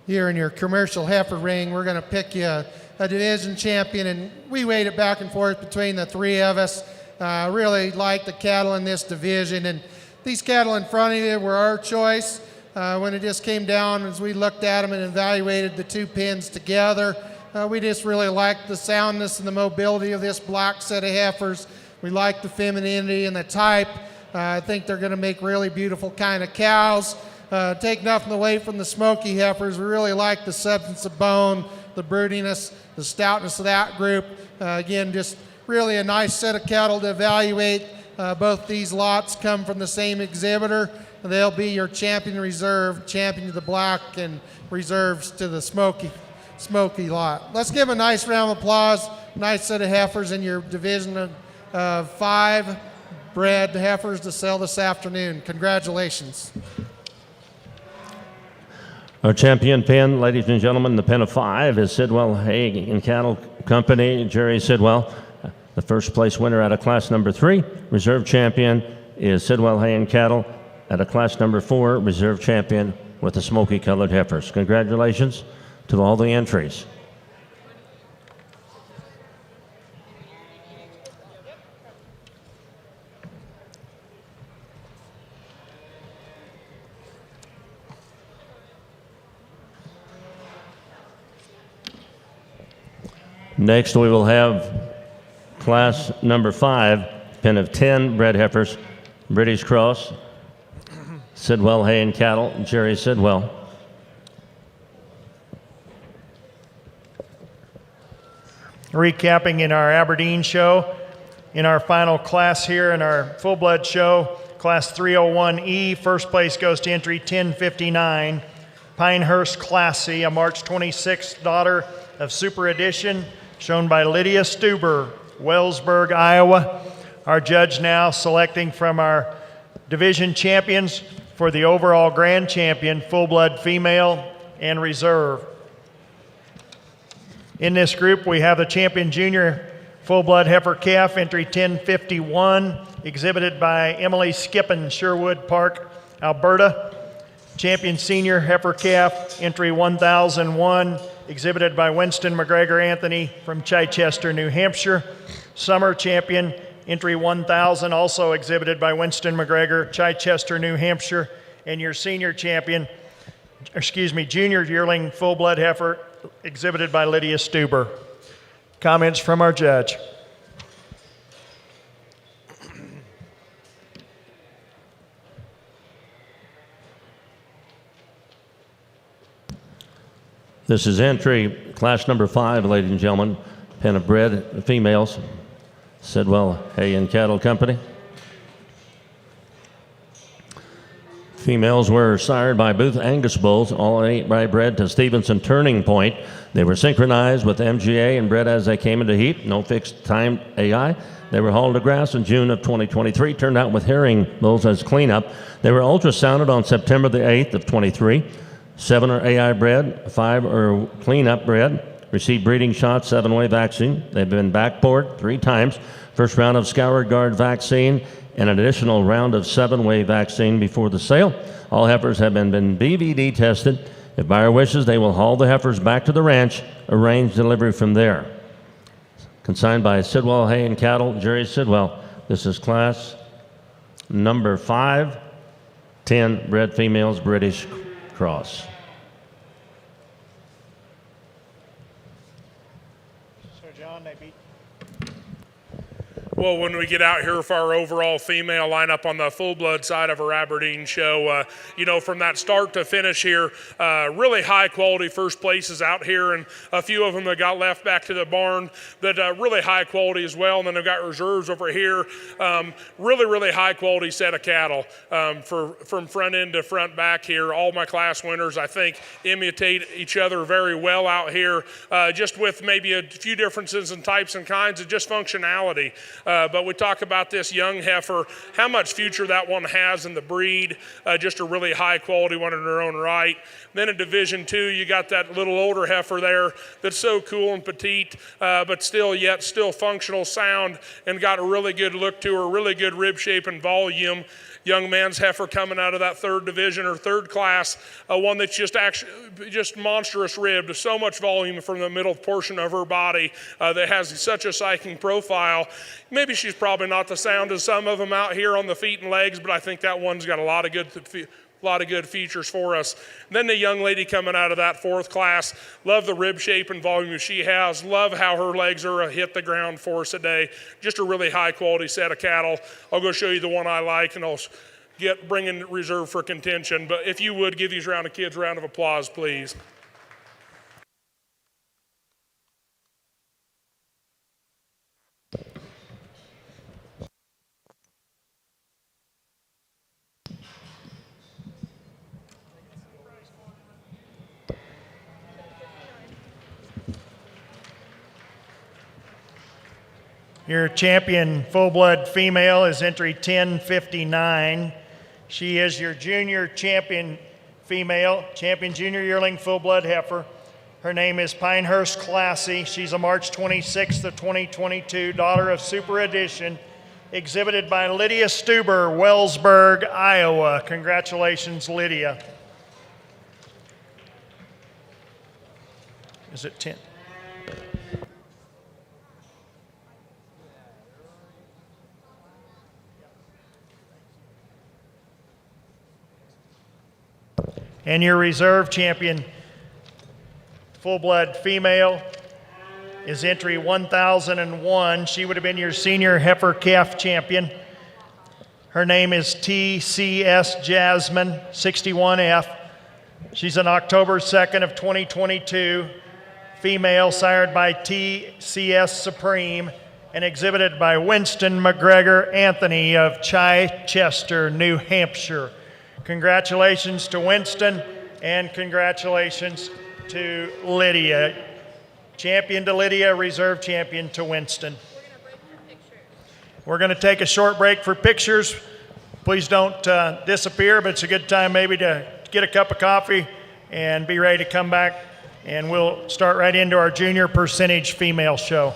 Here in your commercial heifer ring, we're going to pick you a division champion, and we weighed it back and forth between the three of us. Really like the cattle in this division, and these cattle in front of you were our choice. When it just came down, as we looked at them and evaluated the two pins together, we just really liked the soundness and the mobility of this black set of heifers. We like the femininity and the type. I think they're going to make really beautiful kind of cows. Take nothing away from the smoky heifers. We really like the substance of bone, the broodiness, the stoutness of that group. Again, just really a nice set of cattle to evaluate. Both these lots come from the same exhibitor. They'll be your champion reserve, champion to the black, and reserves to the smoky lot. Let's give a nice round of applause. Nice set of heifers in your division of 5 bred heifers to sell this afternoon. Congratulations. Our champion pen, ladies and gentlemen, the pen of 5 is Sidwell Hay and Cattle Company, Jerry Sidwell. The first place winner out of class number 3. Reserve champion is Sidwell Hay and Cattle. At a class number 4, reserve champion with the smoky colored heifers. Congratulations to all the entries. Next, we will have class number 5, pen of 10 bred heifers, British Cross, Sidwell Hay and Cattle, Jerry Sidwell. Recapping in our Aberdeen show, in our final class here in our full-blood show, class 301E, first place goes to entry 1059, Pinehurst Classy, a March 26th daughter of Super Edition, shown by Lydia Stuber, Wellsburg, Iowa. Our judge now selecting from our division champions for the overall grand champion, full-blood female and reserve. In this group, we have the champion junior full-blood heifer calf, entry 1051, exhibited by Emily Skippen, Sherwood Park, Alberta. Champion senior heifer calf, entry 1001, exhibited by Winston McGregor Anthony from Chichester, New Hampshire. Summer champion, entry 1000, also exhibited by Winston McGregor, Chichester, New Hampshire. And your senior champion, junior yearling full-blood heifer, exhibited by Lydia Stuber. Comments from our judge. This is entry class number 5, ladies and gentlemen, pen of bred females, Sidwell Hay and Cattle Company. Females were sired by Booth Angus bulls, all 8 bred to Stevenson Turning Point. They were synchronized with MGA and bred as they came into heat, no fixed time AI. They were hauled to grass in June of 2023, turned out with herring bulls as cleanup. They were ultrasounded on September the 8th of 23. 7 are AI bred, 5 are cleanup bred, received breeding shots, 7-way vaccine. They've been backbored 3 times. First round of Scour Guard vaccine and an additional round of 7-way vaccine before the sale. All heifers have been BVD tested. If buyer wishes, they will haul the heifers back to the ranch, arrange delivery from there. Consigned by Sidwell Hay and Cattle, Jerry Sidwell. This is class number 5, 10 bred females, British Cross. So John, they beat. Well, when we get out here for our overall female lineup on the full-blood side of our Aberdeen show, from that start to finish here, really high-quality first places out here, and a few of them that got left back to the barn that really high quality as well. And then they've got reserves over here. Really, really high-quality set of cattle from front end to front back here. All my class winners, I think, imitate each other very well out here, just with maybe a few differences in types and kinds of just functionality. But we talk about this young heifer, how much future that one has in the breed, just a really high quality one in her own right. Then in Division 2, you got that little older heifer there that's so cool and petite, but still functional, sound, and got a really good look to her, really good rib shape and volume. Young man's heifer coming out of that third division or third class, one that's just monstrous ribbed, so much volume from the middle portion of her body that has such a striking profile. Maybe she's probably not the sound of some of them out here on the feet and legs, but I think that one's got a lot of good features for us. Then the young lady coming out of that fourth class, love the rib shape and volume she has, love how her legs are hit the ground for us today. Just a really high quality set of cattle. I'll go show you the one I like, and I'll bring in reserve for contention. But if you would, give these kids a round of applause, please. Your champion full-blood female is entry 1059. She is your junior champion female, champion junior yearling full-blood heifer. Her name is Pinehurst Classy. She's a March 26th of 2022 daughter of Super Edition, exhibited by Lydia Stuber, Wellsburg, Iowa. Congratulations, Lydia. Is it 10? And your reserve champion, full-blood female, is entry 1001. She would have been your senior heifer calf champion. Her name is TCS Jasmine, 61F. She's an October 2nd of 2022 female, sired by TCS Supreme and exhibited by Winston McGregor Anthony of Chichester, New Hampshire. Congratulations to Winston, and congratulations to Lydia. Champion to Lydia, reserve champion to Winston. We're going to take a short break for pictures. Please don't disappear, but it's a good time maybe to get a cup of coffee and be ready to come back, and we'll start right into our junior percentage female show.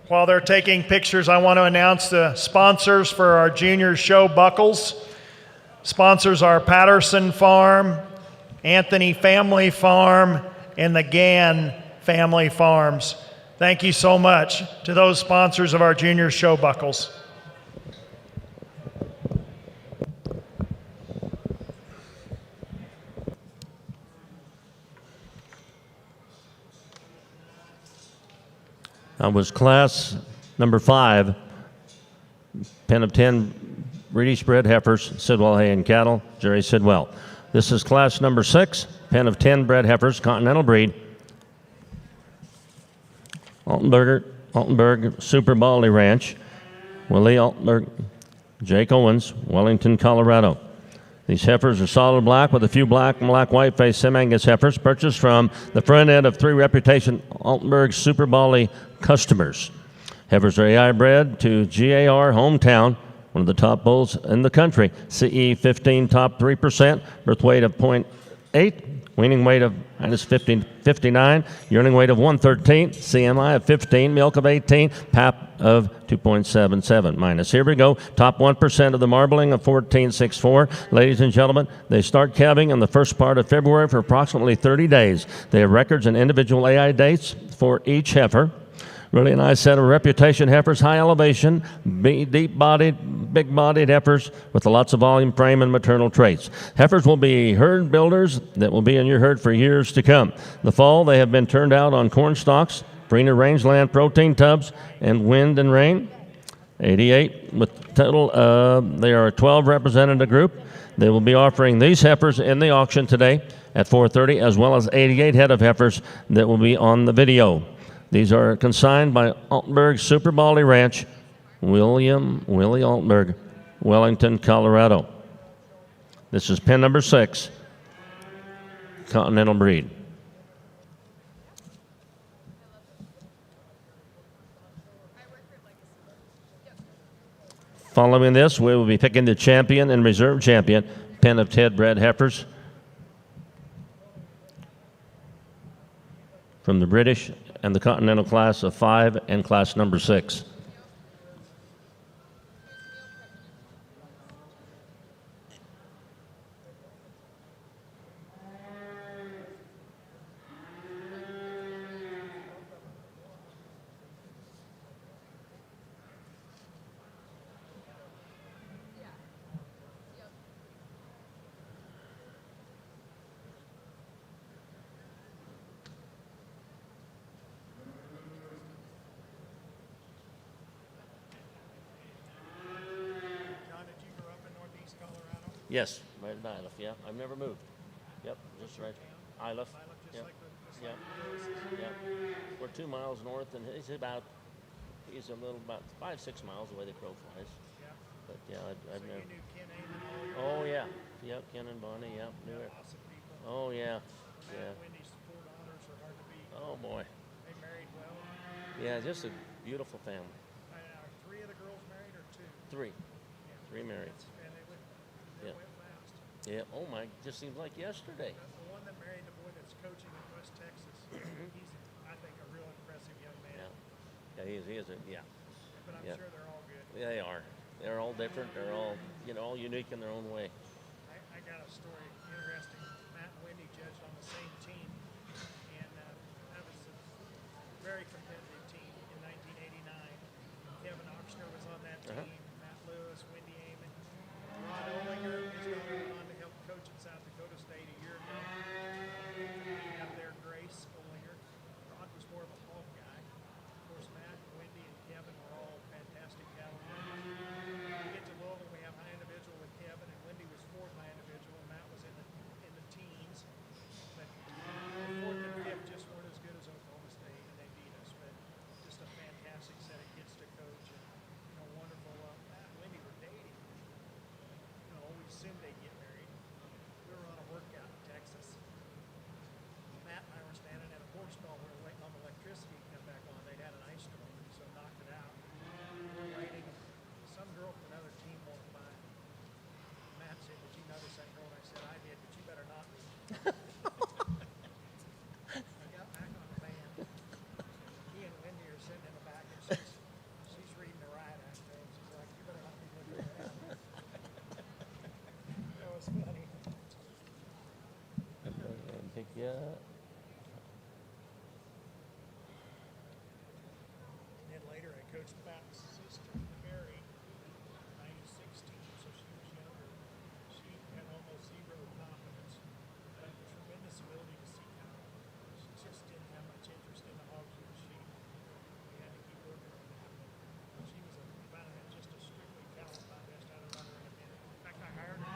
While they're taking pictures, I want to announce the sponsors for our junior show buckles. Sponsors are Patterson Farm, Anthony Family Farm, and the Gann Family Farms. Thank you so much to those sponsors of our junior show buckles. That was class number 5, pen of 10 British bred heifers, Sidwell Hay and cattle, Jerry Sidwell. This is class number 6, pen of 10 bred heifers, continental breed, Altenberg Super Baldy Ranch, Willie Altenberg, Jake Owens, Wellington, Colorado. These heifers are solid black with a few black and black-white face Sem-Angus heifers purchased from the front end of 3 Reputation Altenberg Super Baldy customers. Heifers are AI bred to GAR hometown, one of the top bulls in the country. CE 15, top 3%, birth weight of 0.8, weaning weight of -59, yearling weight of 113, CMI of 15, milk of 18, pap of 2.77 minus. Here we go. Top 1% of the marbling of 14.64. Ladies and gentlemen, they start calving in the first part of February for approximately 30 days. They have records and individual AI dates for each heifer. Really nice set of reputation heifers, high elevation, deep-bodied, big-bodied heifers with lots of volume, frame, and maternal traits. Heifers will be herd builders that will be in your herd for years to come. The fall, they have been turned out on corn stalks, Preener rangeland protein tubs, and wind and rain. 88 with total, they are a 12 representative group. They will be offering these heifers in the auction today at 4:30, as well as 88 head of heifers that will be on the video. These are consigned by Altenberg Super Baldy Ranch, Willie Altenberg, Wellington, Colorado. This is pen number 6, Continental breed. Following this, we will be picking the champion and reserve champion, pen of Ted bred heifers from the British and the Continental class of 5 and class number 6. Yes, right at Iliff. Yeah, I've never moved. Yep, just right. Iliff. Yep. Yep. Yep. We're 2 miles north, and he's a little about 5-6 miles away. The crow flies. But yeah, I've never. You knew Ken Amon all your Oh yeah. Yep, Ken and Bonnie. Yep, knew it. awesome people. Oh yeah. Matt Yeah. and Wendy's 4 daughters are hard to beat. Oh boy. They married well. Yeah, just a beautiful family. Are 3 of the girls married or 2? 3. 3 married. And they Yeah. went fast. Yeah. Oh my, just seems like yesterday. The one that married the boy that's coaching in West Texas, he's, I think, a real impressive young man. Yeah. Yeah, he is. Yeah. But I'm Yeah. sure they're all good. Yeah, they are. They're all different. They're all, all unique in their own way. I got a story, interesting. Matt and Wendy judged on the same team, and that was a very competitive team in 1989. Kevin Oxner was on that team, Matt Lewis, Wendy Amon. Rod Olinger, his daughter went on to help coach at South Dakota State a year ago. Competing up there, Grace Olinger. Rod was more of a hog guy. Of course, Matt, Wendy, and Kevin were all fantastic cattle runners. We get to Louisville, we have high individual with Kevin, and Wendy was 4th high individual, and Matt was in the teens. But 4th and 5th just weren't as good as Oklahoma State, and they beat us. But just a fantastic set of kids to coach, and wonderful. Matt and Wendy were dating. We assumed they'd get married. We were on a workout in Texas. Matt and I were standing at a horse stall. We were waiting on the electricity to come back on. They'd had an ice storm, so knocked it out. We're waiting. Some girl from another team walked by. Matt said, "Did you notice that girl?" And I said, "I did, but you better not." I got back on the van. He and Wendy are sitting in the back, and she's reading the riot act. And she's like, "You better not be looking at that." That was funny. And pick you up. And then later I coached Matt's sister, Mary, 96 team, so she was younger. She had almost 0 confidence, but a tremendous ability to see cattle. She just didn't have much interest in the hogs or the sheep. We had to keep working on that. But she was just a strictly cattle contest. I'd run her in a minute. In fact, I hired her.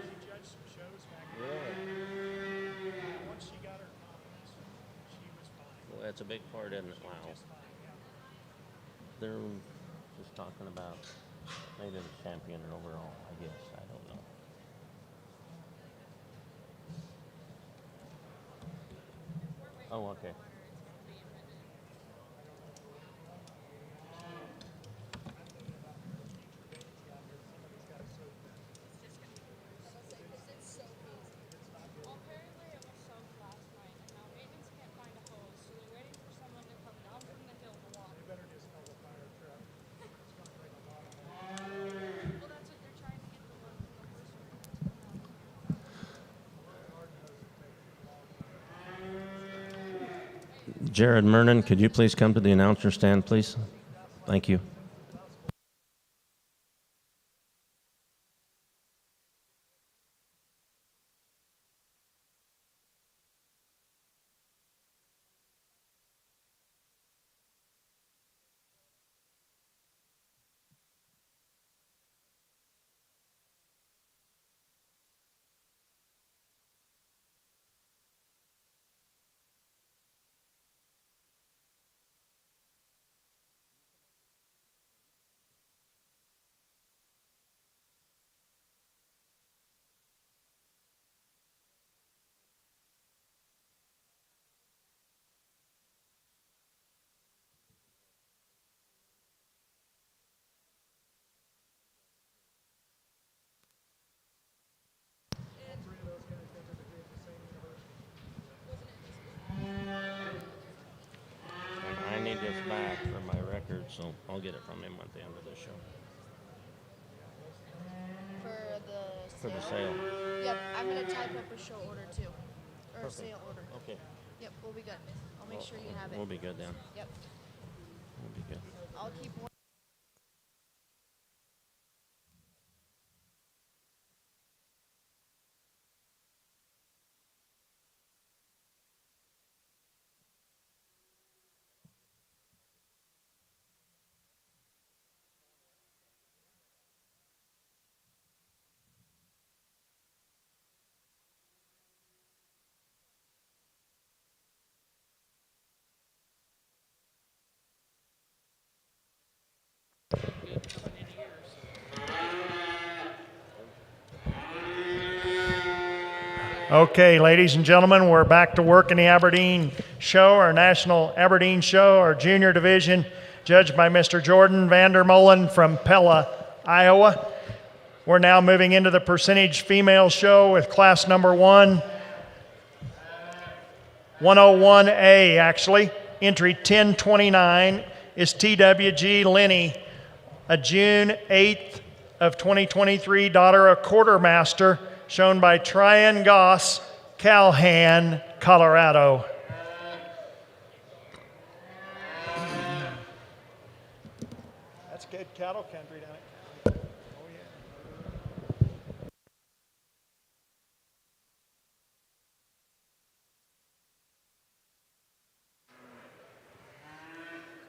She judged some shows back in the day. Once she got her confidence, she was fine. Well, that's a big part, isn't it? Wow. Just fine, yeah. They're just talking about maybe the champion overall, I guess. I don't know. Oh, okay. Apparently it was soaked last night, and now maintenance can't find a hose, so they're waiting for someone to come down from the hill to water. Better just call the fire truck. It's going to bring a lot of Well, that's what they're trying to get the one from the horse ring to come out. hard nose to take too long. And Jared Mernon, could you please come to the announcer stand, please? Thank you. I need this back for my record, so I'll get it from him at the end of the show. For the sale. Yep, I'm gonna type up a show order too, or a sale order. Okay. Yep, we'll be good. I'll make sure you have it. We'll be good then. Yep, We'll be good. I'll keep one. Okay, ladies and gentlemen, we're back to work in the Aberdeen show, our national Aberdeen show, our junior division, judged by Mr. Jordan Vandermolen from Pella, Iowa. We're now moving into the percentage female show with class number 101A actually. Entry 1029 is TWG Lenny, a June 8th of 2023 daughter of quartermaster, shown by Tryon Goss, Calhan, Colorado. That's good cattle country down there. Oh, yeah.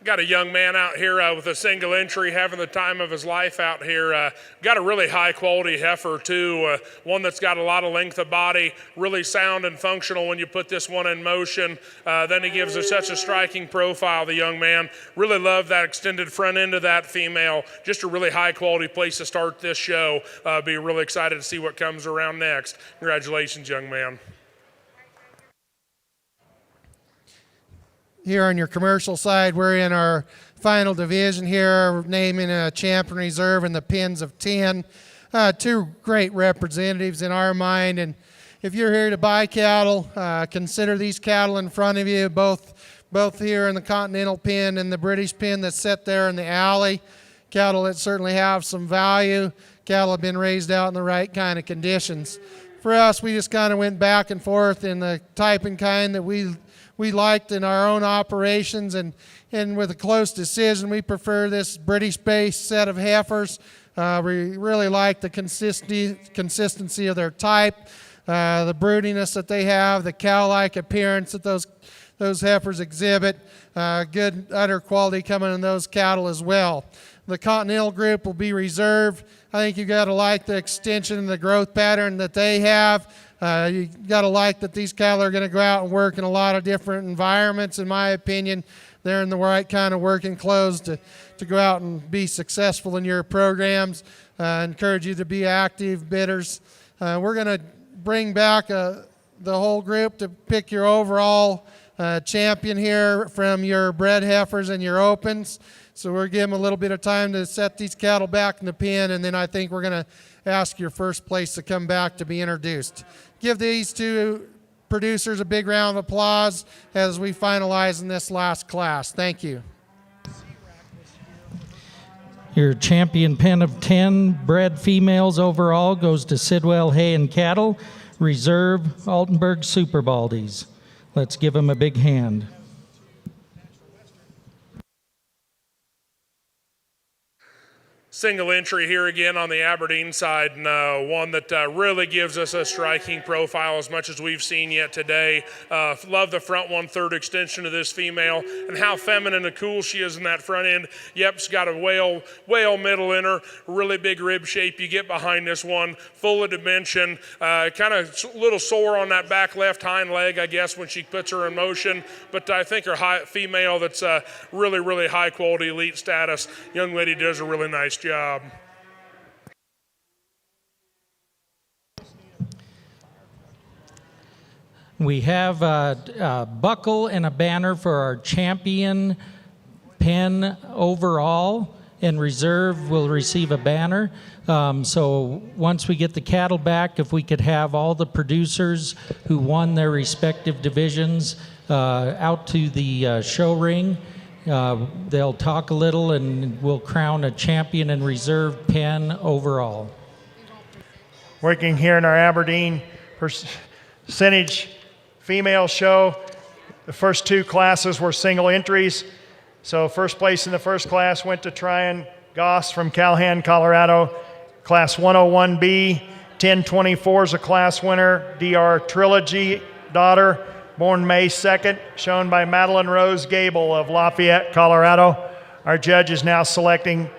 Got a young man out here with a single entry having the time of his life out here. Got a really high quality heifer too, one that's got a lot of length of body, really sound and functional when you put this one in motion. Then he gives us such a striking profile, the young man. Really love that extended front end of that female. Just a really high quality place to start this show. Be really excited to see what comes around next. Congratulations, young man. Here on your commercial side, we're in our final division here, naming a champion reserve in the pins of 10. Two great representatives in our mind, and if you're here to buy cattle, consider these cattle in front of you, both here in the Continental pin and the British pin that's set there in the alley. Cattle that certainly have some value. Cattle have been raised out in the right kind of conditions. For us, we just kind of went back and forth in the type and kind that we liked in our own operations, and with a close decision, we prefer this British-based set of heifers. We really like the consistency of their type, the broodiness that they have, the cow-like appearance that those heifers exhibit, good udder quality coming in those cattle as well. The Continental group will be reserved. I think you got to like the extension and the growth pattern that they have. You got to like that these cattle are going to go out and work in a lot of different environments. In my opinion, they're in the right kind of working clothes to go out and be successful in your programs. Encourage you to be active bidders. We're going to bring back the whole group to pick your overall champion here from your bred heifers and your opens. So we're giving them a little bit of time to set these cattle back in the pen, and then I think we're going to ask your first place to come back to be introduced. Give these two producers a big round of applause as we finalize in this last class. Thank you. Your champion pen of 10 bred females overall goes to Sidwell Hay and Cattle, Reserve Altenburg Super Baldies. Let's give them a big hand. single entry here again on the Aberdeen side, and one that really gives us a striking profile as much as we've seen yet today. Love the front 1/3 extension of this female and how feminine and cool she is in that front end. Yep, she's got a whale middle in her, really big rib shape you get behind this one, full of dimension, kind of a little sore on that back left hind leg, I guess, when she puts her in motion, but I think her female that's really, really high quality elite status. Young lady does a really nice job. We have a buckle and a banner for our champion pen overall, and reserve will receive a banner. So once we get the cattle back, if we could have all the producers who won their respective divisions out to the show ring. They'll talk a little and we'll crown a champion and reserve pen overall. Working here in our Aberdeen percentage female show, the first 2 classes were single entries. So first place in the first class went to Tryon Goss from Calhoun, Colorado. Class 101B, 1024 is a class winner. DR Trilogy daughter, born May 2nd, shown by Madeline Rose Gable of Lafayette, Colorado. Our judge is now selecting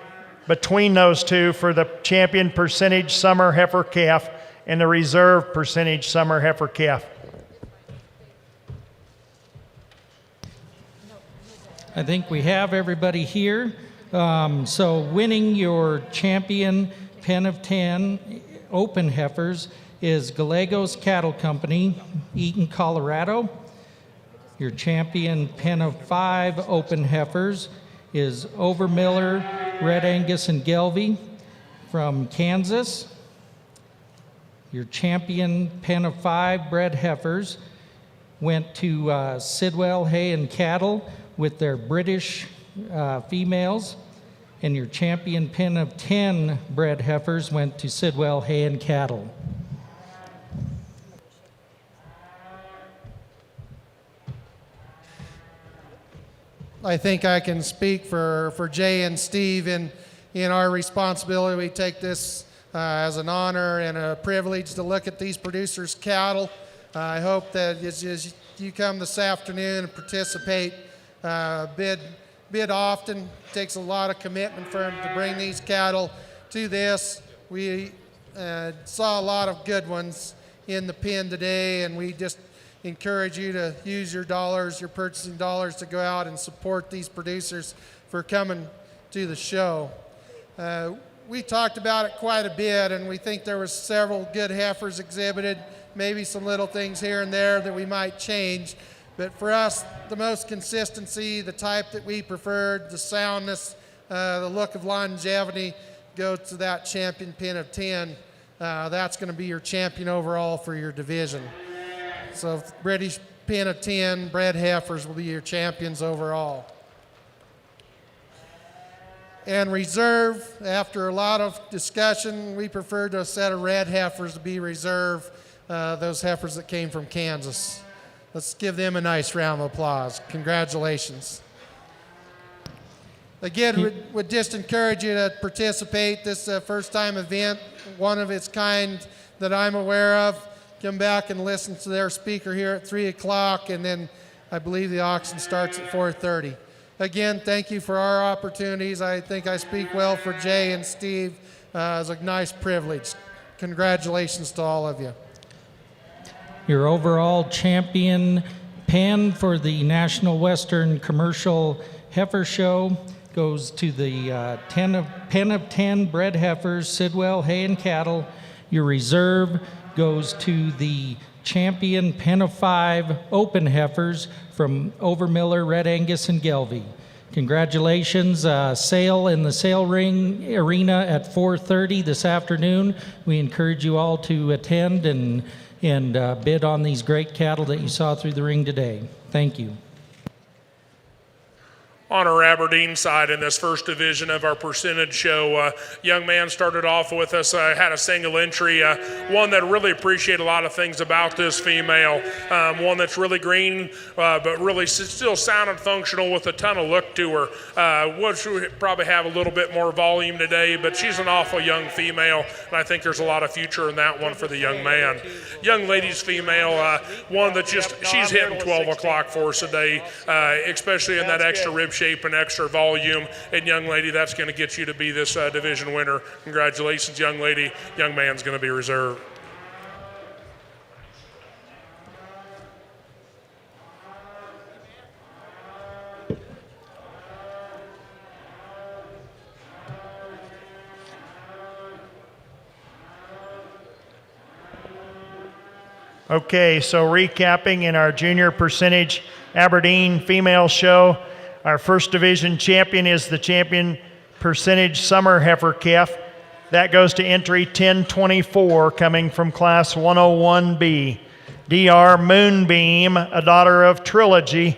between those 2 for the champion percentage summer heifer calf and the reserve percentage summer heifer calf. I think we have everybody here. So winning your champion pen of 10 open heifers is Gallegos Cattle Company, Eaton, Colorado. Your champion pen of 5 open heifers is Overmiller, Red Angus, and Gelby from Kansas. Your champion pen of 5 bred heifers went to Sidwell Hay and Cattle with their British females. And your champion pen of 10 bred heifers went to Sidwell Hay and Cattle. I think I can speak for Jay and Steve in our responsibility. We take this as an honor and a privilege to look at these producers' cattle. I hope that as you come this afternoon and participate, bid often. It takes a lot of commitment for them to bring these cattle to this. We saw a lot of good ones in the pen today, and we just encourage you to use your dollars, your purchasing dollars, to go out and support these producers for coming to the show. We talked about it quite a bit, and we think there was several good heifers exhibited, maybe some little things here and there that we might change. But for us, the most consistency, the type that we preferred, the soundness, the look of longevity, go to that champion pen of 10. That's going to be your champion overall for your division. So British pen of 10 bred heifers will be your champions overall. And reserve, after a lot of discussion, we preferred a set of red heifers to be reserve, those heifers that came from Kansas. Let's give them a nice round of applause. Congratulations. Again, would just encourage you to participate. This is a first-time event, one of its kind that I'm aware of. Come back and listen to their speaker here at 3 o'clock, and then I believe the auction starts at 4:30. Again, thank you for our opportunities. I think I speak well for Jay and Steve. It's a nice privilege. Congratulations to all of you. Your overall champion pen for the National Western Commercial Heifer Show goes to the pen of 10 bred heifers, Sidwell Hay and Cattle. Your reserve goes to the champion pen of 5 open heifers from Overmiller, Red Angus, and Gelby. Congratulations. Sale in the sale ring arena at 4:30 this afternoon. We encourage you all to attend and bid on these great cattle that you saw through the ring today. Thank you. on our Aberdeen side in this first division of our percentage show. Young man started off with us, had a single entry, one that really appreciated a lot of things about this female, one that's really green, but really still sound and functional with a ton of look to her. Which we probably have a little bit more volume today, but she's an awful young female, and I think there's a lot of future in that one for the young man. Young lady's female, one that she's hitting 12 o'clock for us today, especially in that extra rib shape and extra volume. And young lady, that's going to get you to be this division winner. Congratulations, young lady. Young man's going to be reserved. Okay, so recapping in our junior percentage Aberdeen female show, our first division champion is the champion percentage summer heifer calf. That goes to entry 1024 coming from class 101B. DR Moonbeam, a daughter of Trilogy,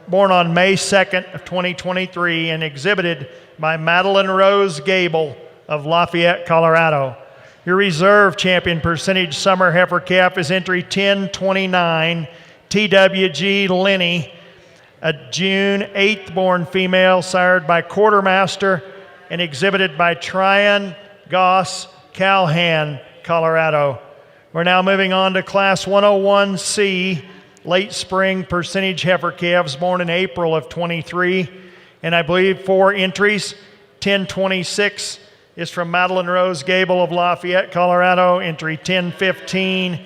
born on May 2nd of 2023 and exhibited by Madeline Rose Gable of Lafayette, Colorado. Your reserve champion percentage summer heifer calf is entry 1029, TWG Lenny, a June 8th born female sired by Quartermaster and exhibited by Tryon Goss, Calhan, Colorado. We're now moving on to class 101C, late spring percentage heifer calves born in April of 23, and I believe 4 entries. 1026 is from Madeline Rose Gable of Lafayette, Colorado. Entry 1015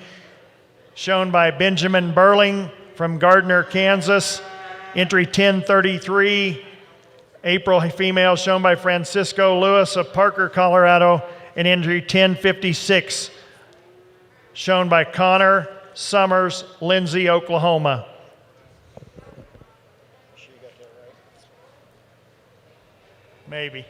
shown by Benjamin Burling from Gardner, Kansas. Entry 1033, April female, shown by Francisco Lewis of Parker, Colorado. And entry 1056 shown by Connor Summers, Lindsay, Oklahoma. Maybe.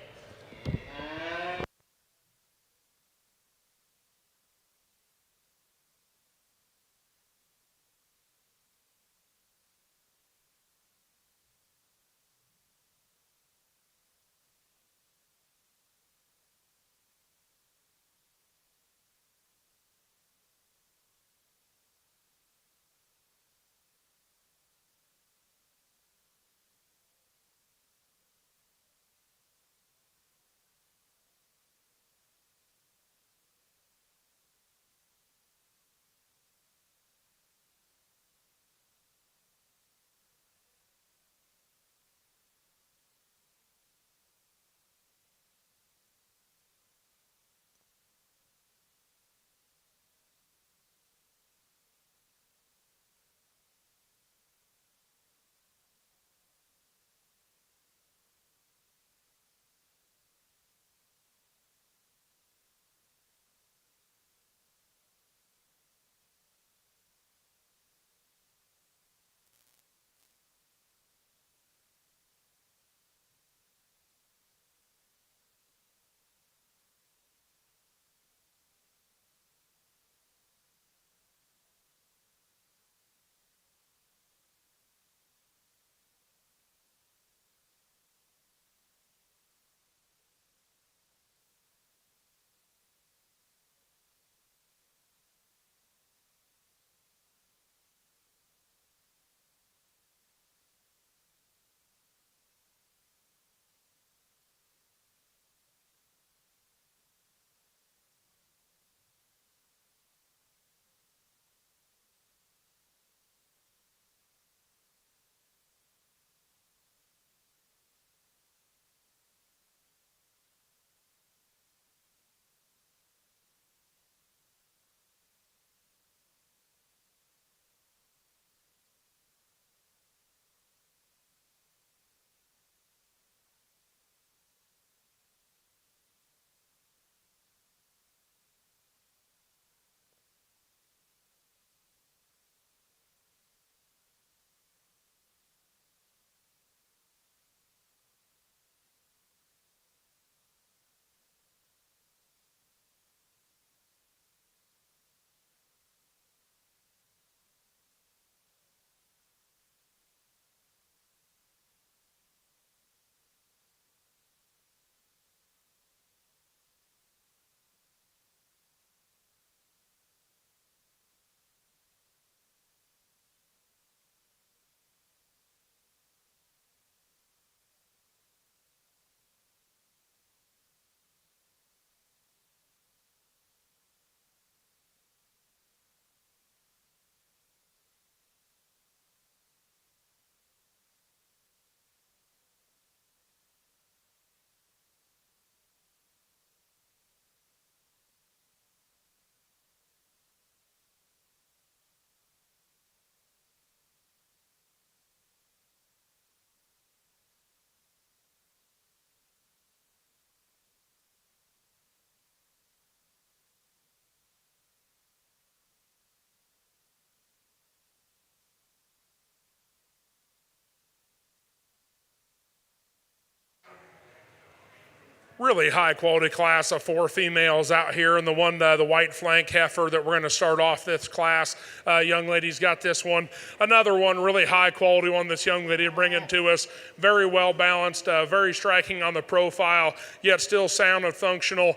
really high quality class of 4 females out here, and the white flank heifer that we're going to start off this class. Young lady's got this one. Another one, really high quality one this young lady bringing to us. Very well balanced, very striking on the profile, yet still sound and functional.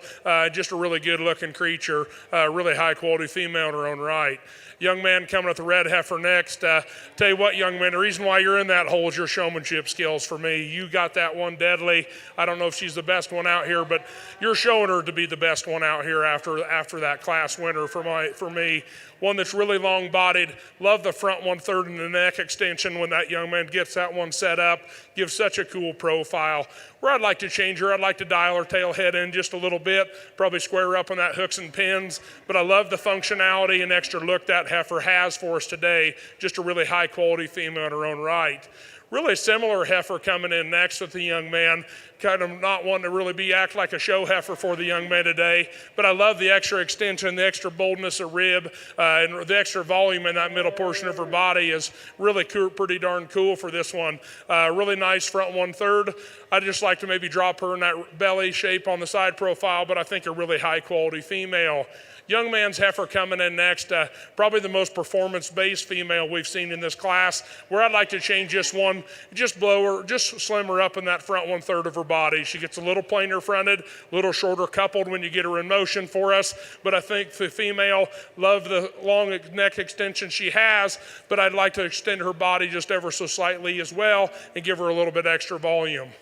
Just a really good looking creature. Really high quality female in her own right. Young man coming with the red heifer next. Tell you what, young man, the reason why you're in that hole is your showmanship skills for me. You got that one deadly. I don't know if she's the best one out here, but you're showing her to be the best one out here after that class winner for me. One that's really long-bodied. Love the front 1/3 and the neck extension when that young man gets that one set up. Gives such a cool profile. Where I'd like to change her, I'd like to dial her tail head in just a little bit, probably square her up on that hooks and pins, but I love the functionality and extra look that heifer has for us today. Just a really high-quality female in her own right. Really similar heifer coming in next with the young man. Kind of not wanting to really act like a show heifer for the young man today, but I love the extra extension, the extra boldness of rib, and the extra volume in that middle portion of her body is really cool, pretty darn cool for this one. Really nice front 1/3. I'd just like to maybe drop her in that belly shape on the side profile, but I think a really high quality female. Young man's heifer coming in next, probably the most performance-based female we've seen in this class, where I'd like to change just one, just slim her up in that front 1/3 of her body. She gets a little plainer fronted, a little shorter coupled when you get her in motion for us, but I think the female, love the long neck extension she has, but I'd like to extend her body just ever so slightly as well and give her a little bit extra volume.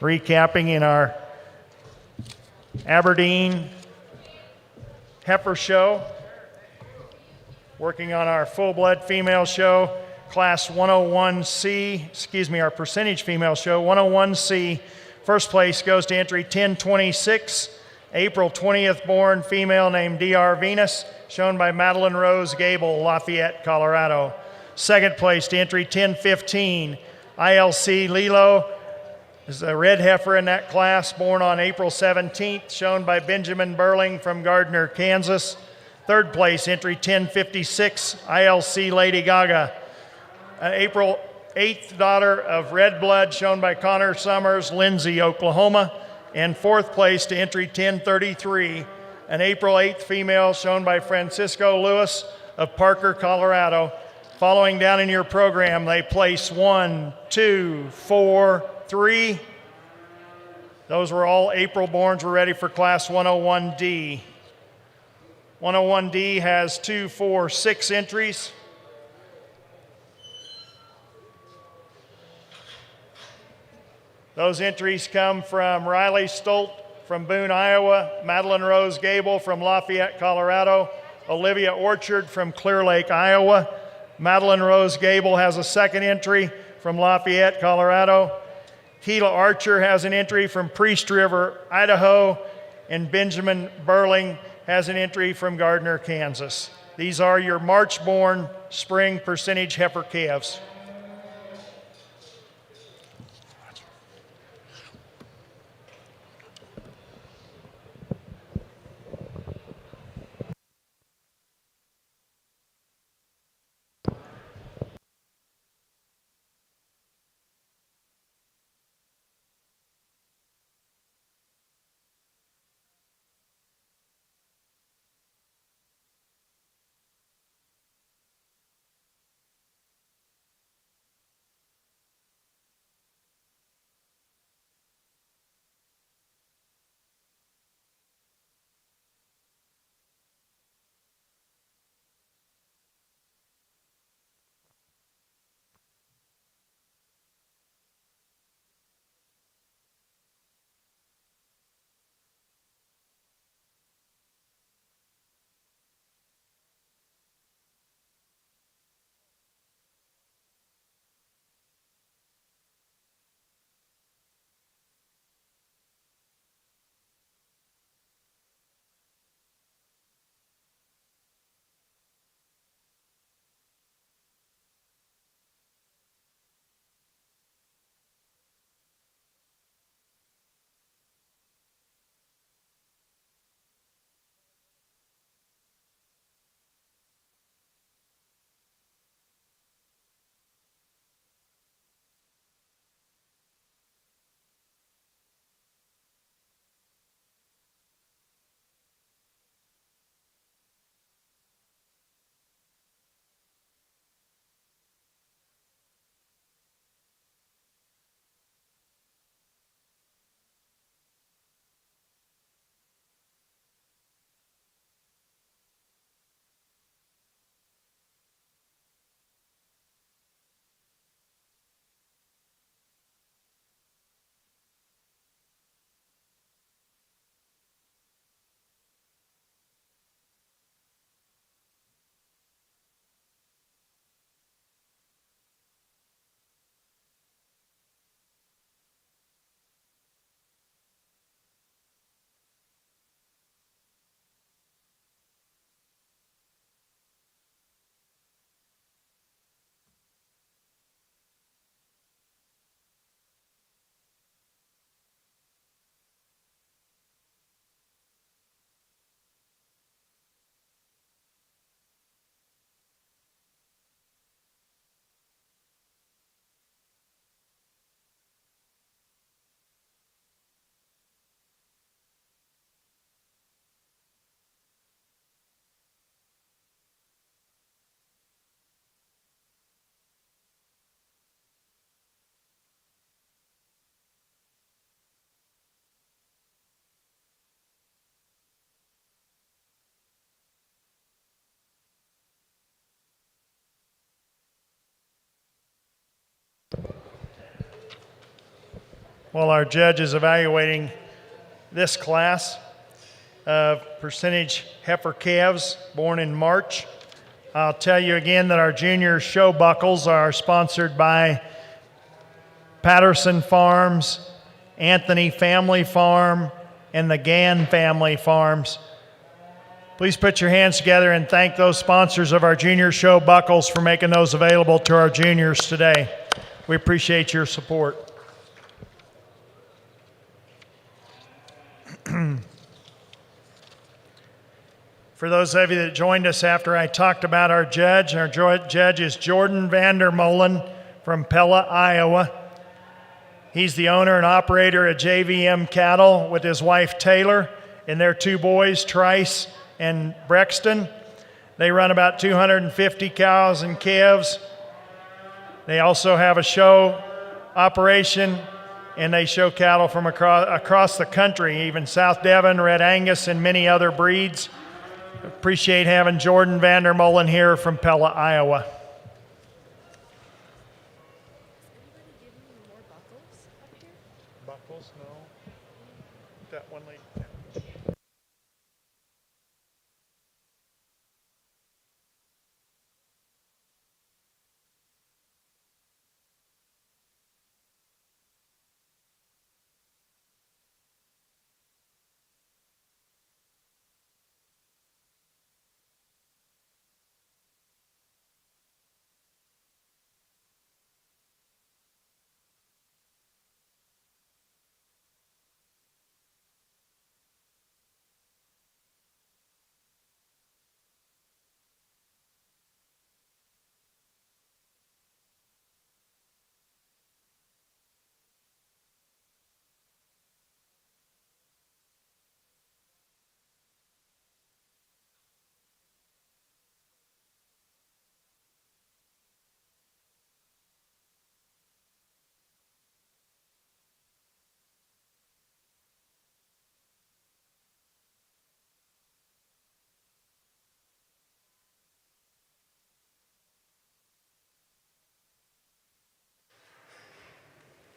Recapping in our Aberdeen heifer show, working on our full-blood female show, class 101C, our percentage female show, 101C. First place goes to entry 1026, April 20th born female named DR Venus, shown by Madeline Rose Gable, Lafayette, Colorado. Second place to entry 1015, ILC Lilo, is a red heifer in that class, born on April 17th, shown by Benjamin Burling from Gardner, Kansas. Third place, entry 1056, ILC Lady Gaga. An April 8th daughter of red blood, shown by Connor Summers, Lindsay, Oklahoma. And fourth place to entry 1033, an April 8th female, shown by Francisco Lewis of Parker, Colorado. Following down in your program, they place 1, 2, 4, 3. Those were all April borns. We're ready for class 101D. 101D has 2, 4, 6 entries. Those entries come from Riley Stolt from Boone, Iowa, Madeline Rose Gable from Lafayette, Colorado, Olivia Orchard from Clear Lake, Iowa. Madeline Rose Gable has a second entry from Lafayette, Colorado. Keela Archer has an entry from Priest River, Idaho, and Benjamin Burling has an entry from Gardner, Kansas. These are your March-born spring percentage heifer calves. while our judge is evaluating this class of percentage heifer calves born in March. I'll tell you again that our junior show buckles are sponsored by Patterson Farms, Anthony Family Farm, and the Gann Family Farms. Please put your hands together and thank those sponsors of our junior show buckles for making those available to our juniors today. We appreciate your support. For those of you that joined us after I talked about our judge is Jordan Vandermolen from Pella, Iowa. He's the owner and operator of JVM Cattle with his wife Taylor and their two boys, Trice and Brexton. They run about 250 cows and calves. They also have a show operation, and they show cattle from across the country, even South Devon, Red Angus, and many other breeds. Appreciate having Jordan Vandermolen here from Pella, Iowa. Buckles, no. That one lady.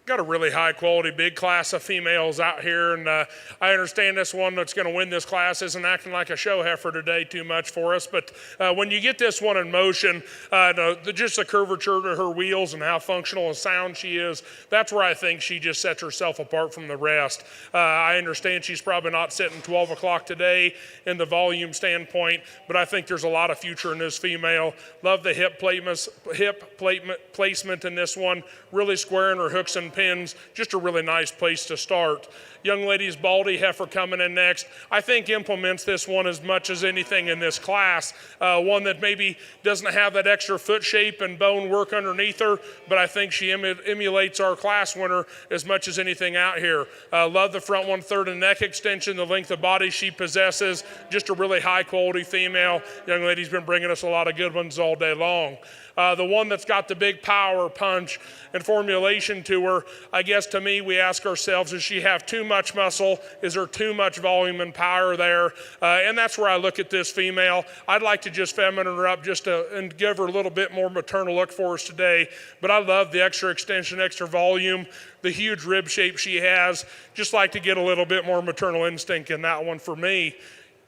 Got a really high quality big class of females out here, and I understand this one that's going to win this class isn't acting like a show heifer today too much for us, but when you get this one in motion, just the curvature to her wheels and how functional and sound she is, that's where I think she just sets herself apart from the rest. I understand she's probably not sitting 12 o'clock today in the volume standpoint, but I think there's a lot of future in this female. Love the hip placement in this one, really squaring her hooks and pins, just a really nice place to start. Young lady's Baldy heifer coming in next. I think implements this one as much as anything in this class. One that maybe doesn't have that extra foot shape and bone work underneath her, but I think she emulates our class winner as much as anything out here. Love the front 1/3 and neck extension, the length of body she possesses, just a really high quality female. Young lady's been bringing us a lot of good ones all day long. The one that's got the big power, punch, and formulation to her, I guess to me, we ask ourselves, does she have too much muscle? Is there too much volume and power there? And that's where I look at this female. I'd like to just feminine her up and give her a little bit more maternal look for us today. But I love the extra extension, extra volume, the huge rib shape she has. Just like to get a little bit more maternal instinct in that one for me.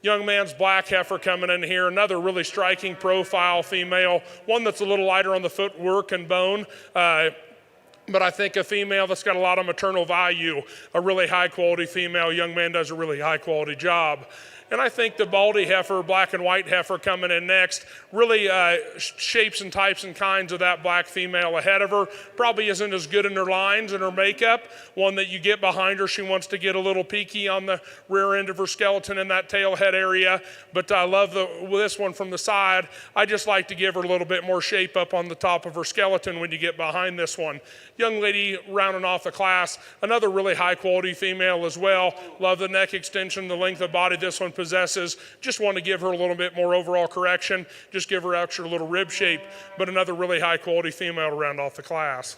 Young man's black heifer coming in here, another really striking profile female, one that's a little lighter on the footwork and bone, but I think a female that's got a lot of maternal value, a really high quality female. Young man does a really high quality job. And I think the Baldy heifer, black and white heifer coming in next, really shapes and types and kinds of that black female ahead of her. Probably isn't as good in her lines and her makeup. One that you get behind her, she wants to get a little peaky on the rear end of her skeleton in that tail head area. But I love this one from the side. I just like to give her a little bit more shape up on the top of her skeleton when you get behind this one. Young lady rounding off the class, another really high quality female as well. Love the neck extension, the length of body this one possesses. Just want to give her a little bit more overall correction. Just give her extra little rib shape, but another really high quality female to round off the class.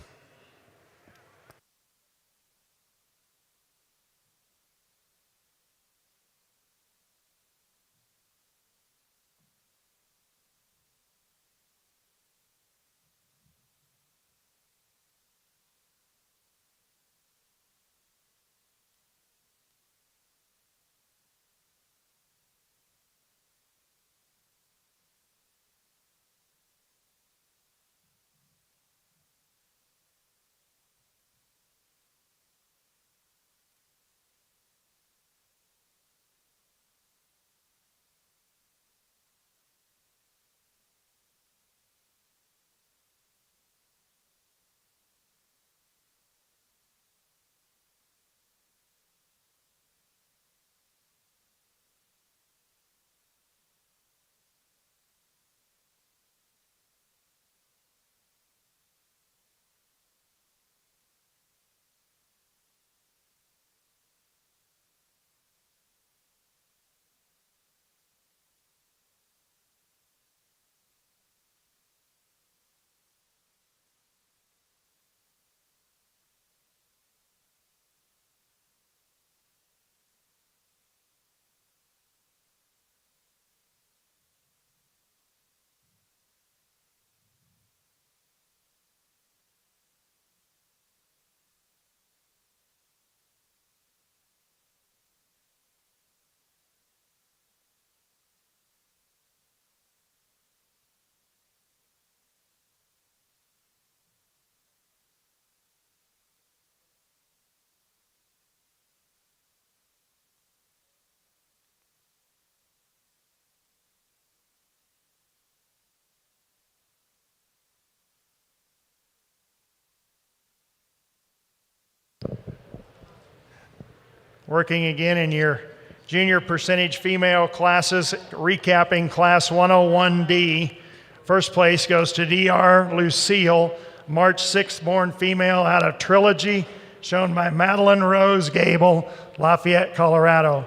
Working again in your junior percentage female classes, recapping Class 101D. First place goes to DR Lucille, March 6th born female out of Trilogy, shown by Madeline Rose Gable, Lafayette, Colorado.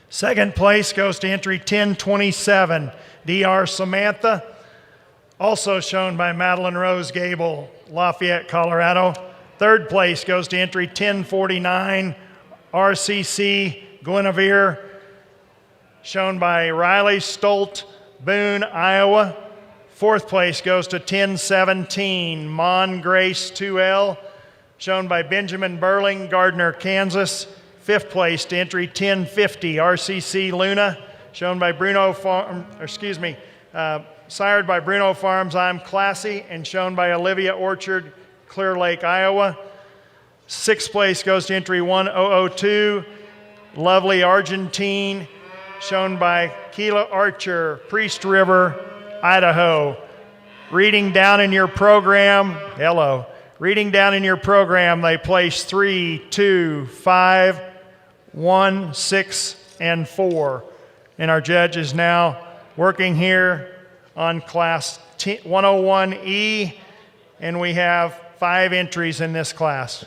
Second place goes to entry 1027, DR Samantha, also shown by Madeline Rose Gable, Lafayette, Colorado. Third place goes to entry 1049, RCC Guinevere, shown by Riley Stolt, Boone, Iowa. Fourth place goes to 1017, Mon Grace 2L, shown by Benjamin Burling, Gardner, Kansas. Fifth place to entry 1050, RCC Luna, shown by sired by Bruno Farms, I'm Classy, and shown by Olivia Orchard, Clear Lake, Iowa. Sixth place goes to entry 1002, Lovely Argentine, shown by Keela Archer, Priest River, Idaho. Reading down in your program, reading down in your program, they place 3, 2, 5, 1, 6, and 4. And our judge is now working here on Class 101E, and we have 5 entries in this class.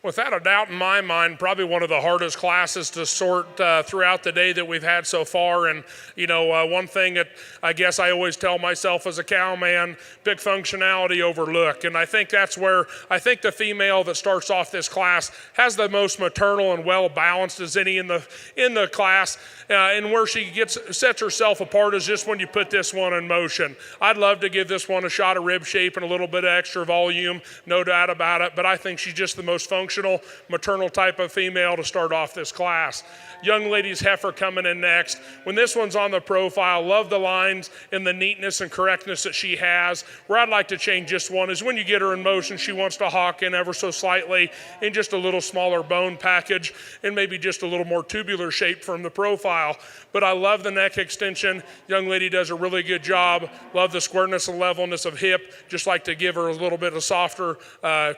Without a doubt in my mind, probably one of the hardest classes to sort throughout the day that we've had so far. And, one thing that I guess I always tell myself as a cowman, big functionality over look. And I think that's where I think the female that starts off this class has the most maternal and well-balanced as any in the class. And where she sets herself apart is just when you put this one in motion. I'd love to give this one a shot of rib shape and a little bit of extra volume, no doubt about it. But I think she's just the most functional functional, maternal type of female to start off this class. Young ladies heifer coming in next. When this one's on the profile, love the lines and the neatness and correctness that she has. Where I'd like to change just one is when you get her in motion, she wants to hawk in ever so slightly in just a little smaller bone package and maybe just a little more tubular shape from the profile. But I love the neck extension. Young lady does a really good job. Love the squareness and levelness of hip. Just like to give her a little bit of softer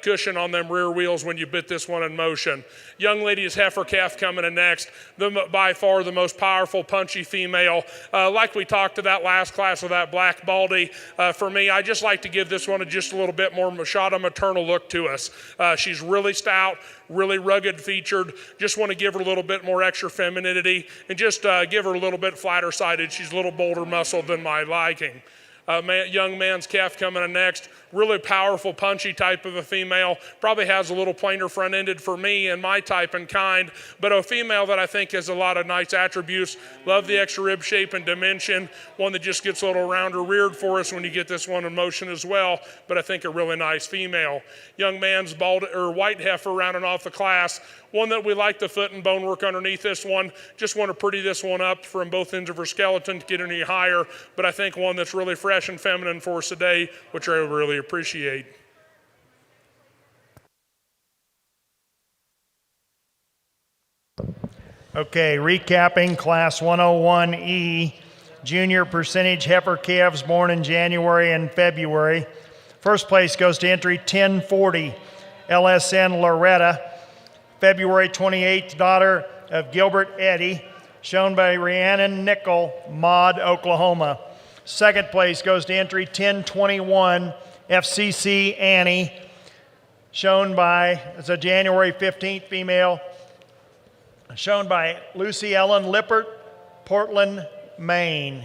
cushion on them rear wheels when you bit this one in motion. Young lady's heifer calf coming in next. By far the most powerful, punchy female. Like we talked to that last class with that black baldy, for me, I just like to give this one just a little bit more Machado maternal look to us. She's really stout, really rugged featured. Just want to give her a little bit more extra femininity and just give her a little bit flatter sided. She's a little bolder muscled than my liking. Young man's calf coming in next. Really powerful, punchy type of a female. Probably has a little plainer front ended for me and my type and kind, but a female that I think has a lot of nice attributes. Love the extra rib shape and dimension. One that just gets a little rounder reared for us when you get this one in motion as well, but I think a really nice female. Young man's bald or white heifer rounding off the class. One that we like the foot and bone work underneath this one. Just want to pretty this one up from both ends of her skeleton to get any higher, but I think one that's really fresh and feminine for us today, which I really appreciate. Okay, recapping Class 101E, junior percentage heifer calves born in January and February. First place goes to entry 1040, LSN Loretta, February 28th, daughter of Gilbert Eddy, shown by Rhiannon Nickel, Maud, Oklahoma. Second place goes to entry 1021, FCC Annie, shown by, it's a January 15th female, shown by Lucy Ellen Lippert, Portland, Maine.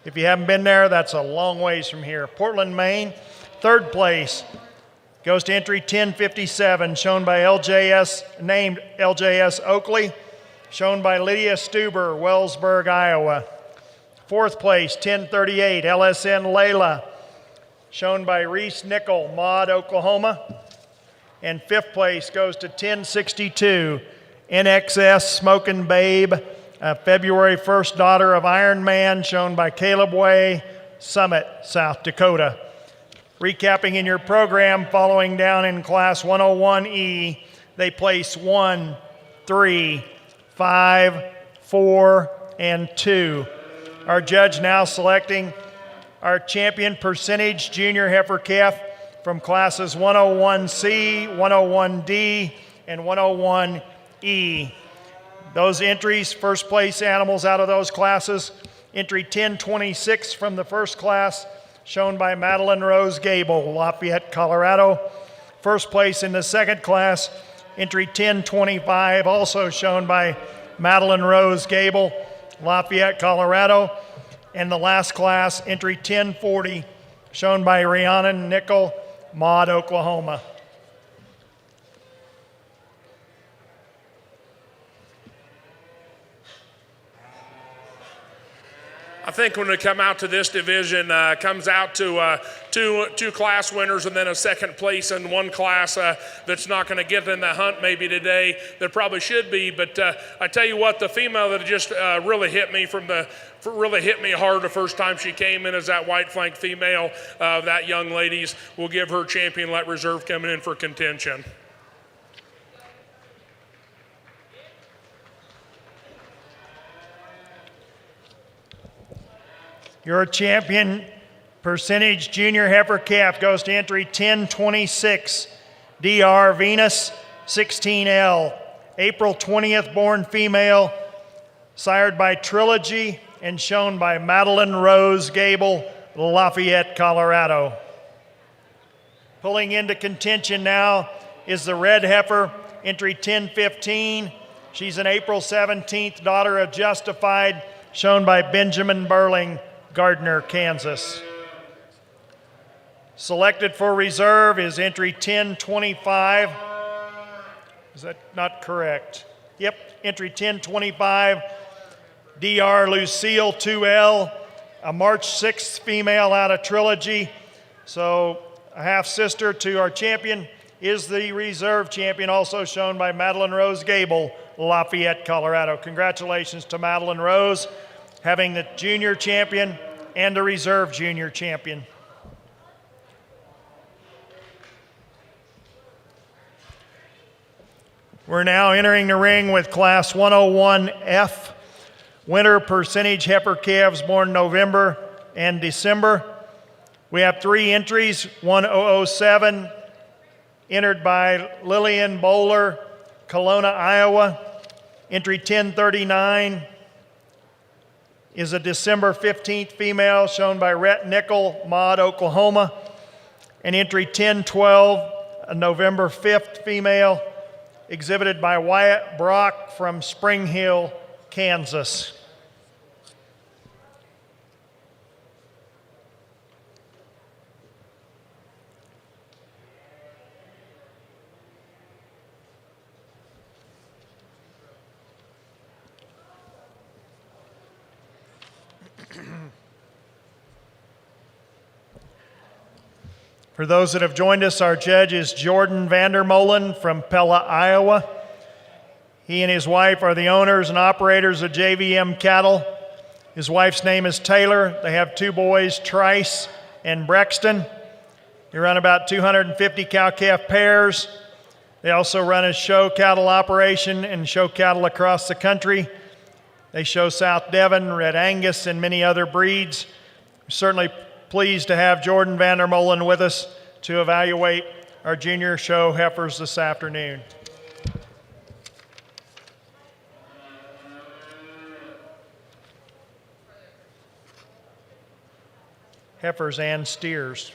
If you haven't been there, that's a long ways from here. Portland, Maine. Third place goes to entry 1057, shown by named LJS Oakley, shown by Lydia Stuber, Wellsburg, Iowa. Fourth place, 1038, LSN Layla, shown by Reese Nickel, Maud, Oklahoma. And fifth place goes to 1062, NXS Smokin' Babe, February 1st, daughter of Iron Man, shown by Caleb Way, Summit, South Dakota. Recapping in your program, following down in Class 101E, they place 1, 3, 5, 4, and 2. Our judge now selecting our champion percentage junior heifer calf from classes 101C, 101D, and 101E. Those entries, first place animals out of those classes, entry 1026 from the first class, shown by Madeline Rose Gable, Lafayette, Colorado. First place in the second class, entry 1025, also shown by Madeline Rose Gable, Lafayette, Colorado. And the last class, entry 1040, shown by Rhiannon Nickel, Maud, Oklahoma. I think when we come out to this division, comes out to two class winners and then a second place in one class that's not going to get in the hunt maybe today that probably should be. But I tell you what, the female that just really hit me hard the first time she came in is that white flank female of that young lady's. We'll give her champion let reserve coming in for contention. Your champion percentage junior heifer calf goes to entry 1026, DR Venus 16L, April 20th born female, sired by Trilogy and shown by Madeline Rose Gable, Lafayette, Colorado. Pulling into contention now is the red heifer, entry 1015. She's an April 17th daughter of Justified, shown by Benjamin Burling, Gardner, Kansas. Selected for reserve is entry 1025. Is that not correct? Yep, entry 1025, DR Lucille 2L, a March 6th female out of Trilogy. So a half sister to our champion, is the reserve champion, also shown by Madeline Rose Gable, Lafayette, Colorado. Congratulations to Madeline Rose, having the junior champion and the reserve junior champion. We're now entering the ring with Class 101F, winter percentage heifer calves born November and December. We have 3 entries, 1007, entered by Lillian Bowler, Kelowna, Iowa. Entry 1039 is a December 15th female shown by Rhett Nickel, Maud, Oklahoma. And entry 1012, a November 5th female, exhibited by Wyatt Brock from Spring Hill, Kansas. For those that have joined us, our judge is Jordan Vandermolen from Pella, Iowa. He and his wife are the owners and operators of JVM Cattle. His wife's name is Taylor. They have 2 boys, Trice and Brexton. They run about 250 cow-calf pairs. They also run a show cattle operation and show cattle across the country. They show South Devon, Red Angus, and many other breeds. We're certainly pleased to have Jordan Vandermolen with us to evaluate our junior show heifers this afternoon. Heifers and steers.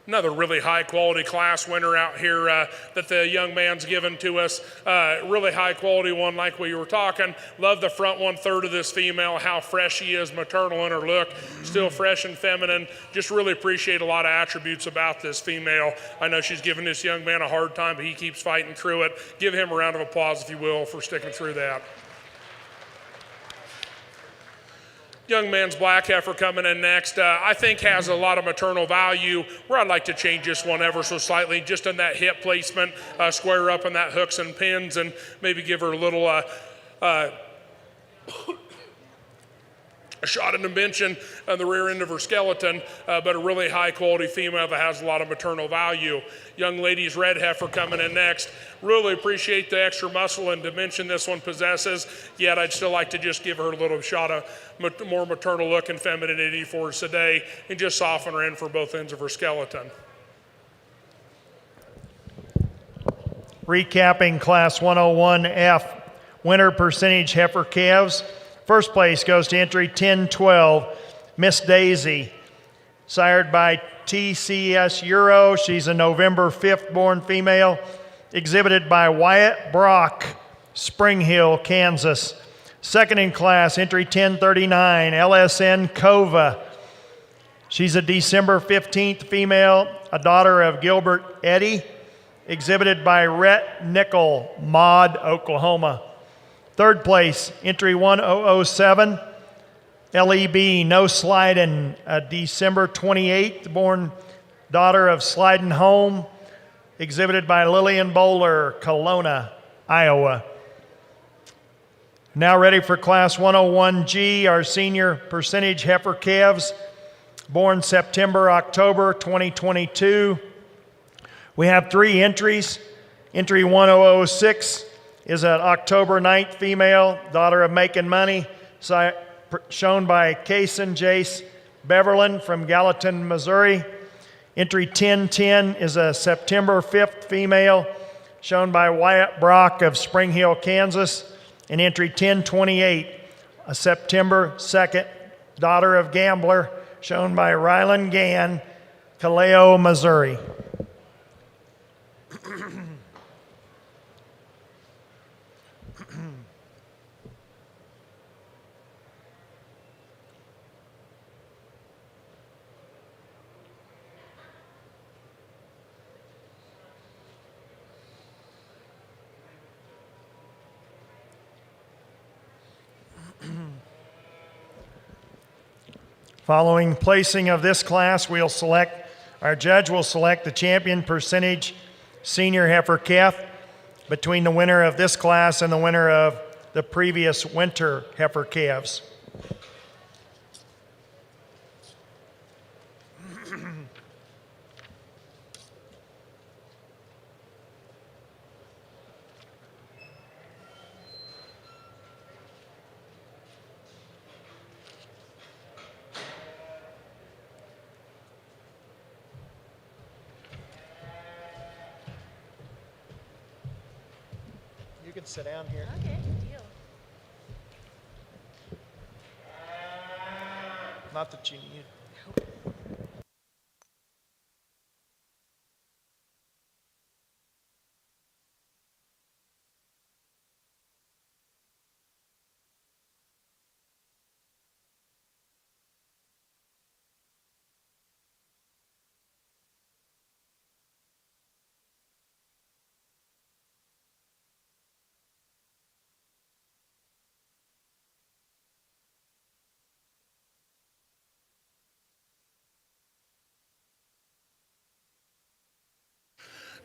Another really high quality class winner out here that the young man's given to us. Really high quality one like we were talking. Love the front 1/3 of this female, how fresh she is, maternal in her look, still fresh and feminine. Just really appreciate a lot of attributes about this female. I know she's giving this young man a hard time, but he keeps fighting through it. Give him a round of applause, if you will, for sticking through that. Young man's black heifer coming in next, I think has a lot of maternal value, where I'd like to change this one ever so slightly, just in that hip placement, square up in that hooks and pins, and maybe give her a little a shot in the dimension on the rear end of her skeleton, but a really high quality female that has a lot of maternal value. Young lady's red heifer coming in next. Really appreciate the extra muscle and dimension this one possesses, yet I'd still like to just give her a little shot of more maternal look and femininity for us today, and just soften her in for both ends of her skeleton. Recapping Class 101F winter percentage heifer calves. First place goes to entry 1012, Miss Daisy, sired by TCS Euro. She's a November 5th born female, exhibited by Wyatt Brock, Spring Hill, Kansas. Second in class, entry 1039, LSN Kova. She's a December 15th female, a daughter of Gilbert Eddy, exhibited by Rhett Nickel, Maud, Oklahoma. Third place, entry 1007, LEB No Slidin', a December 28th born daughter of Slidin' Home, exhibited by Lillian Bowler, Kelowna, Iowa. Now ready for Class 101G, our senior percentage heifer calves, born September, October 2022. We have 3 entries. Entry 1006 is an October 9th female, daughter of Making Money, shown by Kaysen Jace Beverland from Gallatin, Missouri. Entry 1010 is a September 5th female, shown by Wyatt Brock of Spring Hill, Kansas. And entry 1028, a September 2nd, daughter of Gambler, shown by Rylan Gann, Kaleo, Missouri. Following placing of this class, our judge will select the champion percentage senior heifer calf between the winner of this class and the winner of the previous winter heifer calves. You can sit down here. Okay, deal. Not that you need.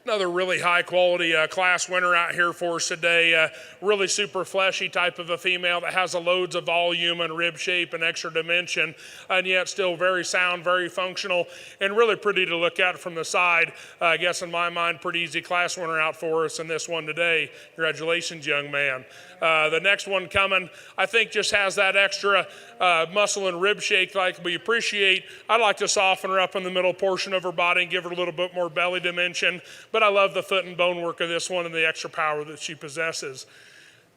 Another really high quality class winner out here for us today. Really super fleshy type of a female that has loads of volume and rib shape and extra dimension, and yet still very sound, very functional, and really pretty to look at from the side. I guess in my mind, pretty easy class winner out for us in this one today. Congratulations, young man. The next one coming, I think just has that extra muscle and rib shake like we appreciate. I'd like to soften her up in the middle portion of her body and give her a little bit more belly dimension, but I love the foot and bone work of this one and the extra power that she possesses.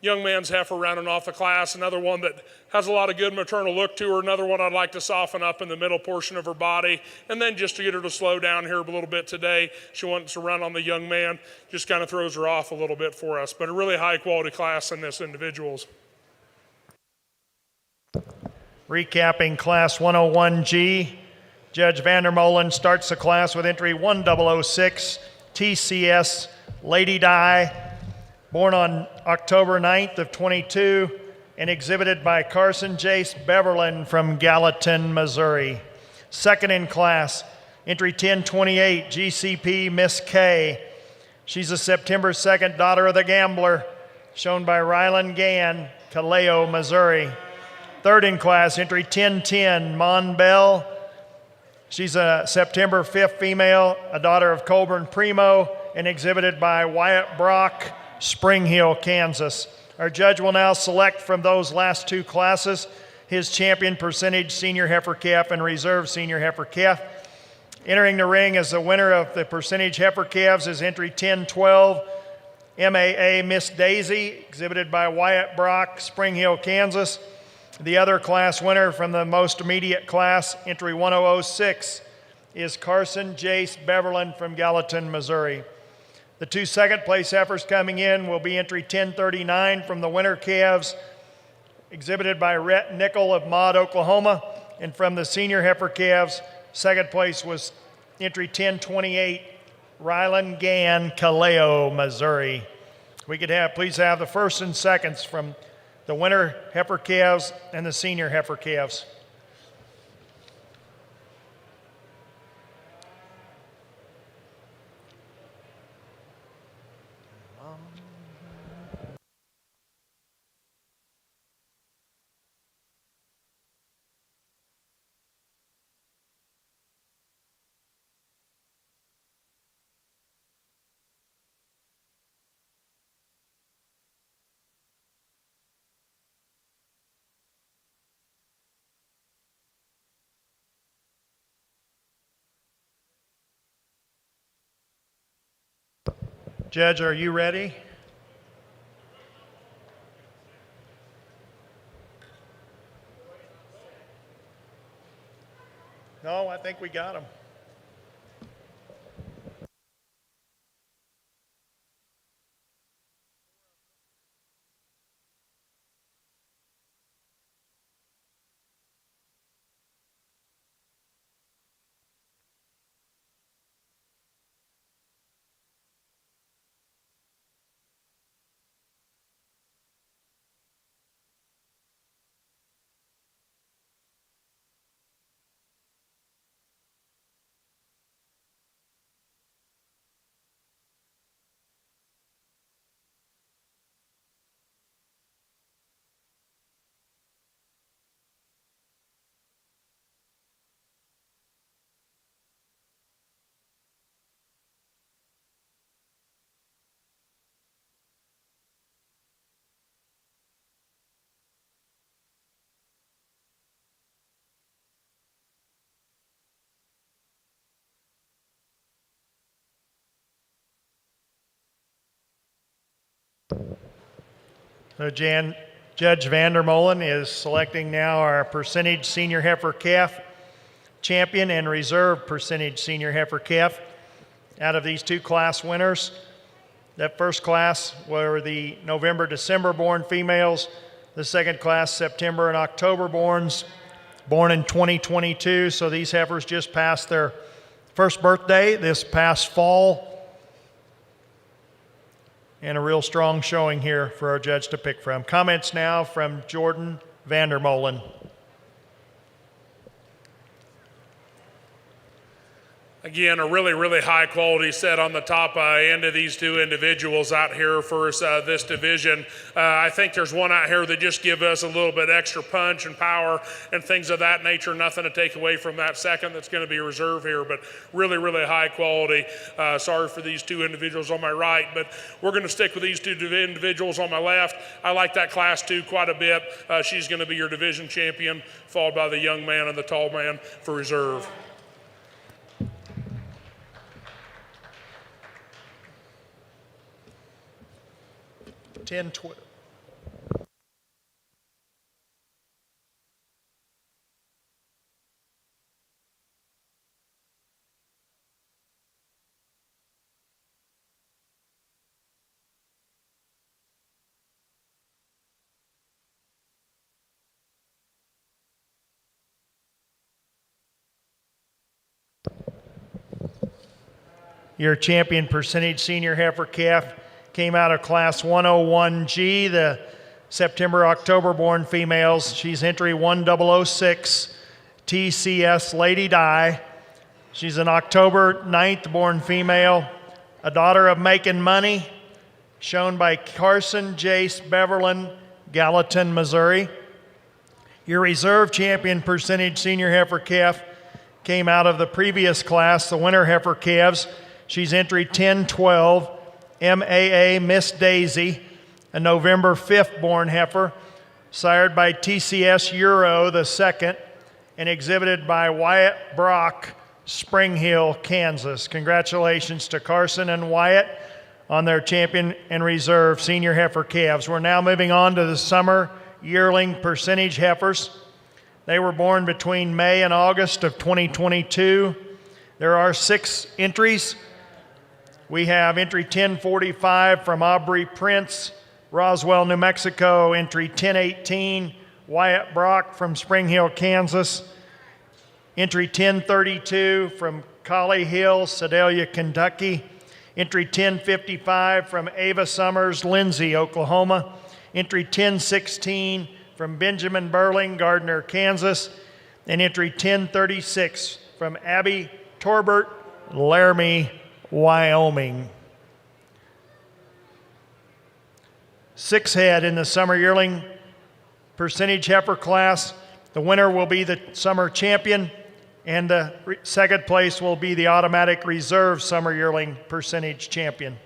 Young man's heifer rounding off the class, another one that has a lot of good maternal look to her, another one I'd like to soften up in the middle portion of her body, and then just to get her to slow down here a little bit today. She wants to run on the young man, just kind of throws her off a little bit for us, but a really high quality class in this individuals. Recapping Class 101G, Judge Vandermolen starts the class with entry 1006, TCS Lady Di, born on October 9th of 22 and exhibited by Carson Jace Beverland from Gallatin, Missouri. Second in class, entry 1028, GCP Miss K. She's a September 2nd daughter of the Gambler, shown by Rylan Gann, Kaleo, Missouri. Third in class, entry 1010, Mon Bell. She's a September 5th female, a daughter of Colburn Primo, and exhibited by Wyatt Brock, Spring Hill, Kansas. Our judge will now select from those last two classes his champion percentage senior heifer calf and reserve senior heifer calf. Entering the ring as the winner of the percentage heifer calves is entry 1012, MAA Miss Daisy, exhibited by Wyatt Brock, Spring Hill, Kansas. The other class winner from the most immediate class, entry 1006, is Carson Jace Beverland from Gallatin, Missouri. The two second place heifers coming in will be entry 1039 from the winter calves, exhibited by Rhett Nickel of Maud, Oklahoma. And from the senior heifer calves, second place was entry 1028, Rylan Gann, Kaleo, Missouri. We could please have the first and seconds from the winter heifer calves and the senior heifer calves. Judge, are you ready? No, I think we got him. So Judge Vandermolen is selecting now our percentage senior heifer calf champion and reserve percentage senior heifer calf out of these two class winners. That first class were the November, December born females. The second class, September and October borns, born in 2022. So these heifers just passed their first birthday this past fall. And a real strong showing here for our judge to pick from. Comments now from Jordan Vandermolen. Again, a really, really high quality set on the top end of these two individuals out here for this division. I think there's one out here that just give us a little bit extra punch and power and things of that nature. Nothing to take away from that second that's going to be reserved here, but really, really high quality. Sorry for these two individuals on my right, but we're going to stick with these two individuals on my left. I like that class 2 quite a bit. She's going to be your division champion, followed by the young man and the tall man for reserve. 10-12. Your champion percentage senior heifer calf came out of class 101G, the September, October born females. She's entry 1006, TCS Lady Di. She's an October 9th born female, a daughter of making money, shown by Carson Jace Beverland, Gallatin, Missouri. Your reserve champion percentage senior heifer calf came out of the previous class, the winter heifer calves. She's entry 1012, MAA Miss Daisy, a November 5th born heifer, sired by TCS Euro the second, and exhibited by Wyatt Brock, Spring Hill, Kansas. Congratulations to Carson and Wyatt on their champion and reserve senior heifer calves. We're now moving on to the summer yearling percentage heifers. They were born between May and August of 2022. There are 6 entries. We have entry 1045 from Aubrey Prince, Roswell, New Mexico. Entry 1018, Wyatt Brock from Spring Hill, Kansas. Entry 1032 from Collie Hill, Sedalia, Kentucky. Entry 1055 from Ava Summers, Lindsay, Oklahoma. Entry 1016 from Benjamin Burling, Gardner, Kansas. And entry 1036 from Abby Torbert, Laramie, Wyoming. 6 head in the summer yearling percentage heifer class. The winner will be the summer champion, and the second place will be the automatic reserve summer yearling percentage champion.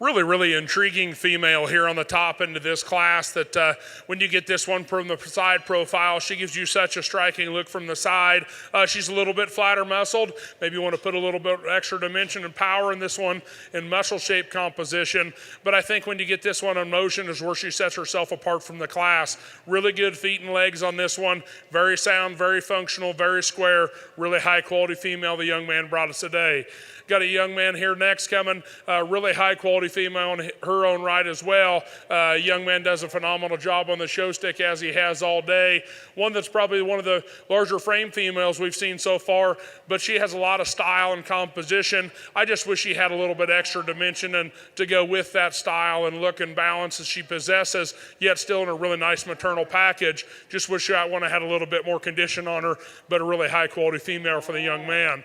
really intriguing female here on the top end of this class that when you get this one from the side profile, she gives you such a striking look from the side. She's a little bit flatter muscled. Maybe you want to put a little bit extra dimension and power in this one in muscle shape composition. But I think when you get this one in motion is where she sets herself apart from the class. Really good feet and legs on this one. Very sound, very functional, very square, really high quality female the young man brought us today. Got a young man here next coming, really high quality female in her own right as well. Young man does a phenomenal job on the show stick as he has all day. One that's probably one of the larger frame females we've seen so far, but she has a lot of style and composition. I just wish she had a little bit extra dimension and to go with that style and look and balance that she possesses, yet still in a really nice maternal package. Just wish I would have had a little bit more condition on her, but a really high quality female for the young man.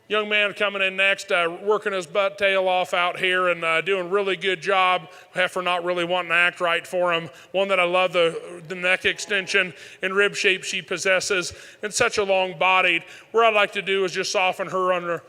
Young man coming in next, working his butt tail off out here and doing a really good job. Heifer not really wanting to act right for him. One that I love, the neck extension and rib shape she possesses, and such a long bodied. What I'd like to do is just soften her under.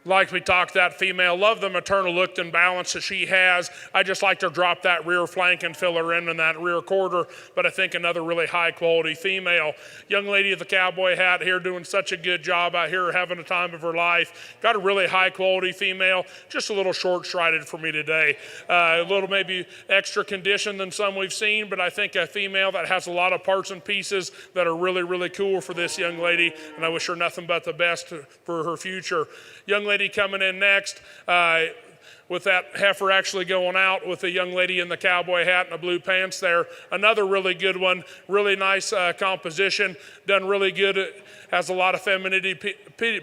Like we talked, that female, love the maternal look and balance that she has. I just like to drop that rear flank and fill her in that rear quarter, but I think another really high quality female. Young lady with the cowboy hat here doing such a good job out here having the time of her life. Got a really high quality female, just a little short-strided for me today. A little maybe extra condition than some we've seen, but I think a female that has a lot of parts and pieces that are really cool for this young lady, and I wish her nothing but the best for her future. Young lady coming in next with that heifer actually going out with a young lady in the cowboy hat and the blue pants there. Another really good one, really nice composition, done really good. Has a lot of femininity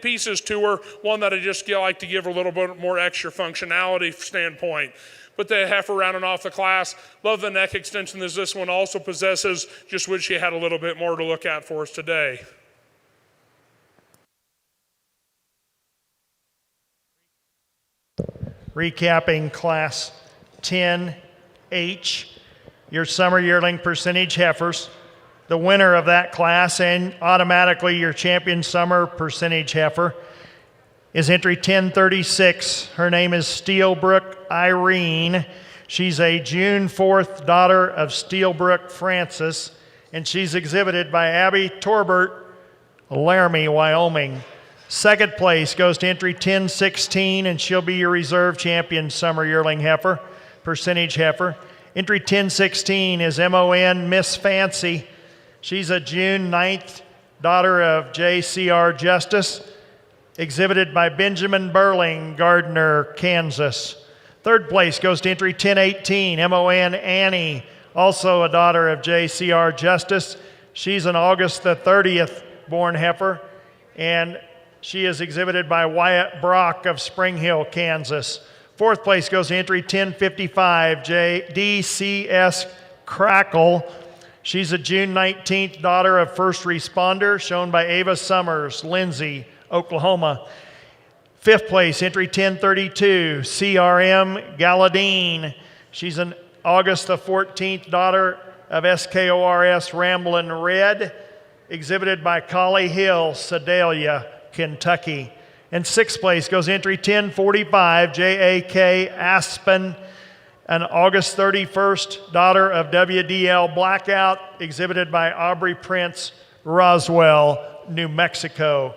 pieces to her. One that I just like to give her a little bit more extra functionality standpoint. But the heifer rounding off the class. Love the neck extension as this one also possesses. Just wish she had a little bit more to look at for us today. Recapping Class 10H, your summer yearling percentage heifers. The winner of that class and automatically your champion summer percentage heifer is entry 1036. Her name is Steelbrook Irene. She's a June 4th daughter of Steelbrook Francis, and she's exhibited by Abby Torbert, Laramie, Wyoming. Second place goes to entry 1016, and she'll be your reserve champion summer yearling heifer, percentage heifer. Entry 1016 is MON Miss Fancy. She's a June 9th daughter of J.C.R. Justice, exhibited by Benjamin Burling, Gardner, Kansas. Third place goes to entry 1018, MON Annie, also a daughter of J.C.R. Justice. She's an August the 30th born heifer, and she is exhibited by Wyatt Brock of Spring Hill, Kansas. Fourth place goes to entry 1055, DCS Crackle. She's a June 19th daughter of first responder, shown by Ava Summers, Lindsay, Oklahoma. Fifth place, entry 1032, CRM Galadine. She's an August the 14th daughter of SKORS Ramblin' Red, exhibited by Collie Hill, Sedalia, Kentucky. And sixth place goes entry 1045, JAK Aspen, an August 31st daughter of WDL Blackout, exhibited by Aubrey Prince, Roswell, New Mexico.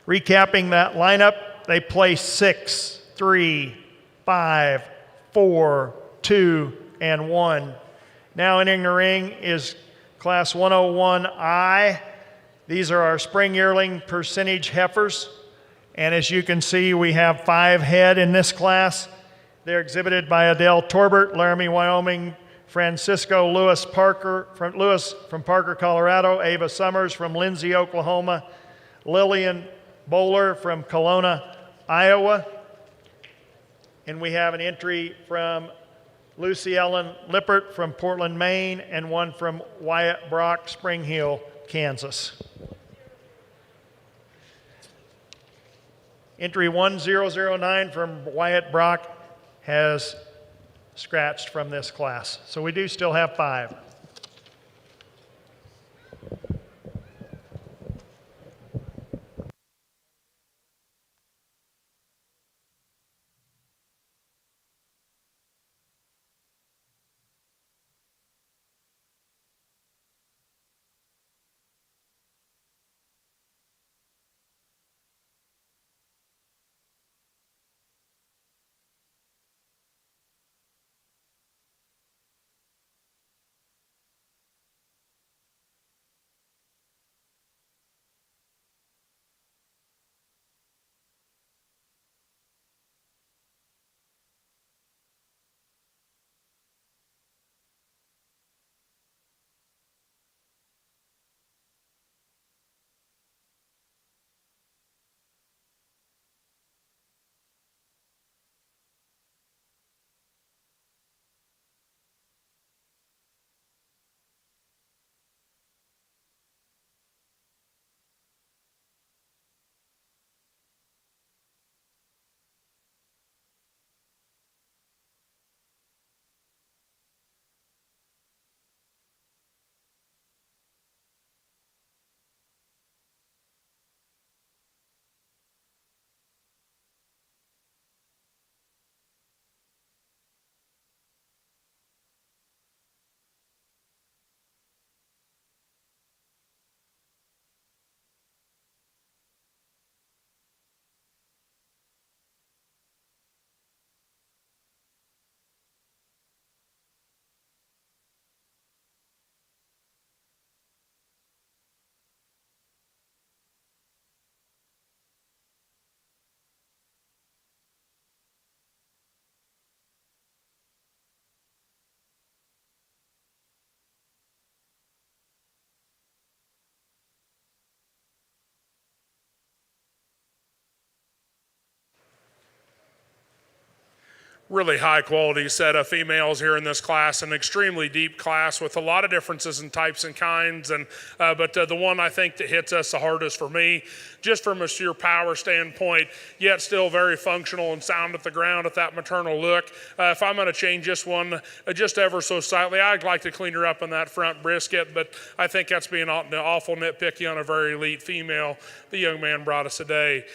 Recapping that lineup, they place 6, 3, 5, 4, 2, and 1. Now entering the ring is Class 101I. These are our spring yearling percentage heifers. And as you can see, we have 5 head in this class. They're exhibited by Adele Torbert, Laramie, Wyoming, Francisco Lewis from Parker, Colorado, Ava Summers from Lindsay, Oklahoma, Lillian Bowler from Kelowna, Iowa, and we have an entry from Lucy Ellen Lippert from Portland, Maine, and one from Wyatt Brock, Spring Hill, Kansas. Entry 1009 from Wyatt Brock has scratched from this class. So we do still have 5. Really high quality set of females here in this class, an extremely deep class with a lot of differences in types and kinds. And but the one I think that hits us the hardest for me, just from a sheer power standpoint, yet still very functional and sound at the ground at that maternal look. If I'm going to change this one just ever so slightly, I'd like to clean her up in that front brisket, but I think that's being awful nitpicky on a very elite female the young man brought us today.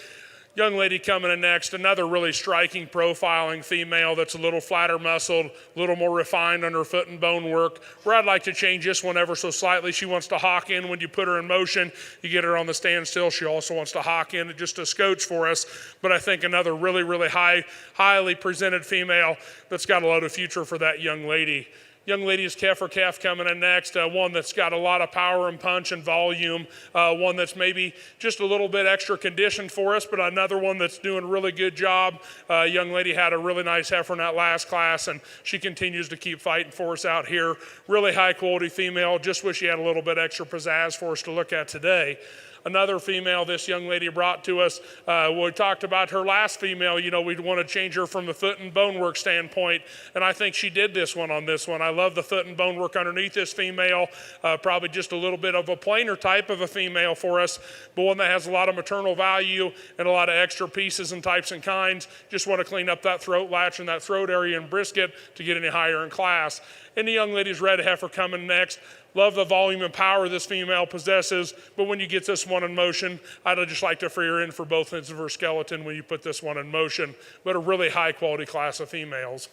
Young lady coming in next, another really striking profiling female that's a little flatter muscled, a little more refined on her foot and bone work. Where I'd like to change this one ever so slightly, she wants to hawk in when you put her in motion. You get her on the standstill. She also wants to hawk in just a scotch for us. But I think another really, really highly presented female that's got a lot of future for that young lady. Young lady is Kef coming in next, one that's got a lot of power and punch and volume, one that's maybe just a little bit extra conditioned for us, but another one that's doing a really good job. Young lady had a really nice heifer in that last class, and she continues to keep fighting for us out here. Really high quality female, just wish she had a little bit extra pizzazz for us to look at today. Another female this young lady brought to us. We talked about her last female, we'd want to change her from the foot and bone work standpoint, and I think she did this one on this one. I love the foot and bone work underneath this female, probably just a little bit of a plainer type of a female for us, but one that has a lot of maternal value and a lot of extra pieces and types and kinds. Just want to clean up that throat latch and that throat area and brisket to get any higher in class. And the young lady's red heifer coming next. Love the volume and power this female possesses, but when you get this one in motion, I'd just like to free her in for both ends of her skeleton when you put this one in motion, but a really high quality class of females.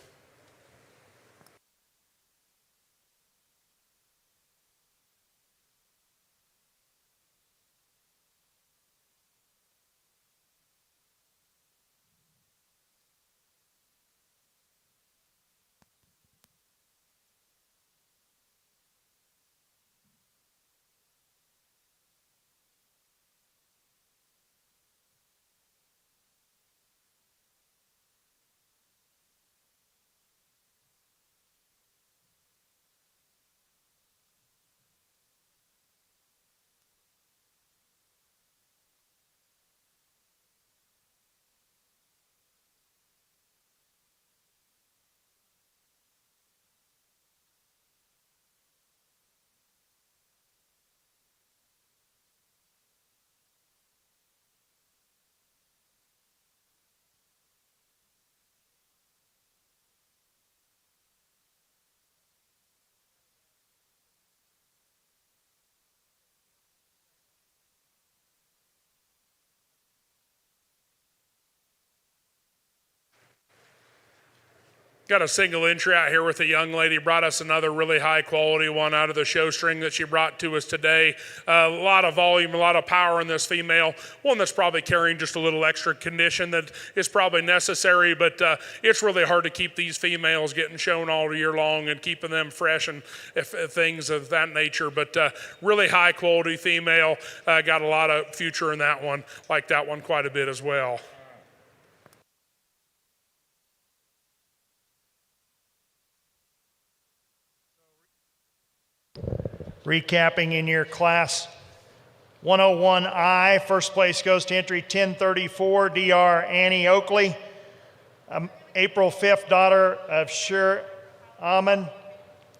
Got a single entry out here with a young lady. Brought us another really high quality one out of the show string that she brought to us today. A lot of volume, a lot of power in this female. One that's probably carrying just a little extra condition that is probably necessary, but it's really hard to keep these females getting shown all year long and keeping them fresh and things of that nature. But really high quality female. Got a lot of future in that one. Like that one quite a bit as well. Recapping in your class 101I, first place goes to entry 1034, Dr. Annie Oakley, April 5th daughter of Shir Aman,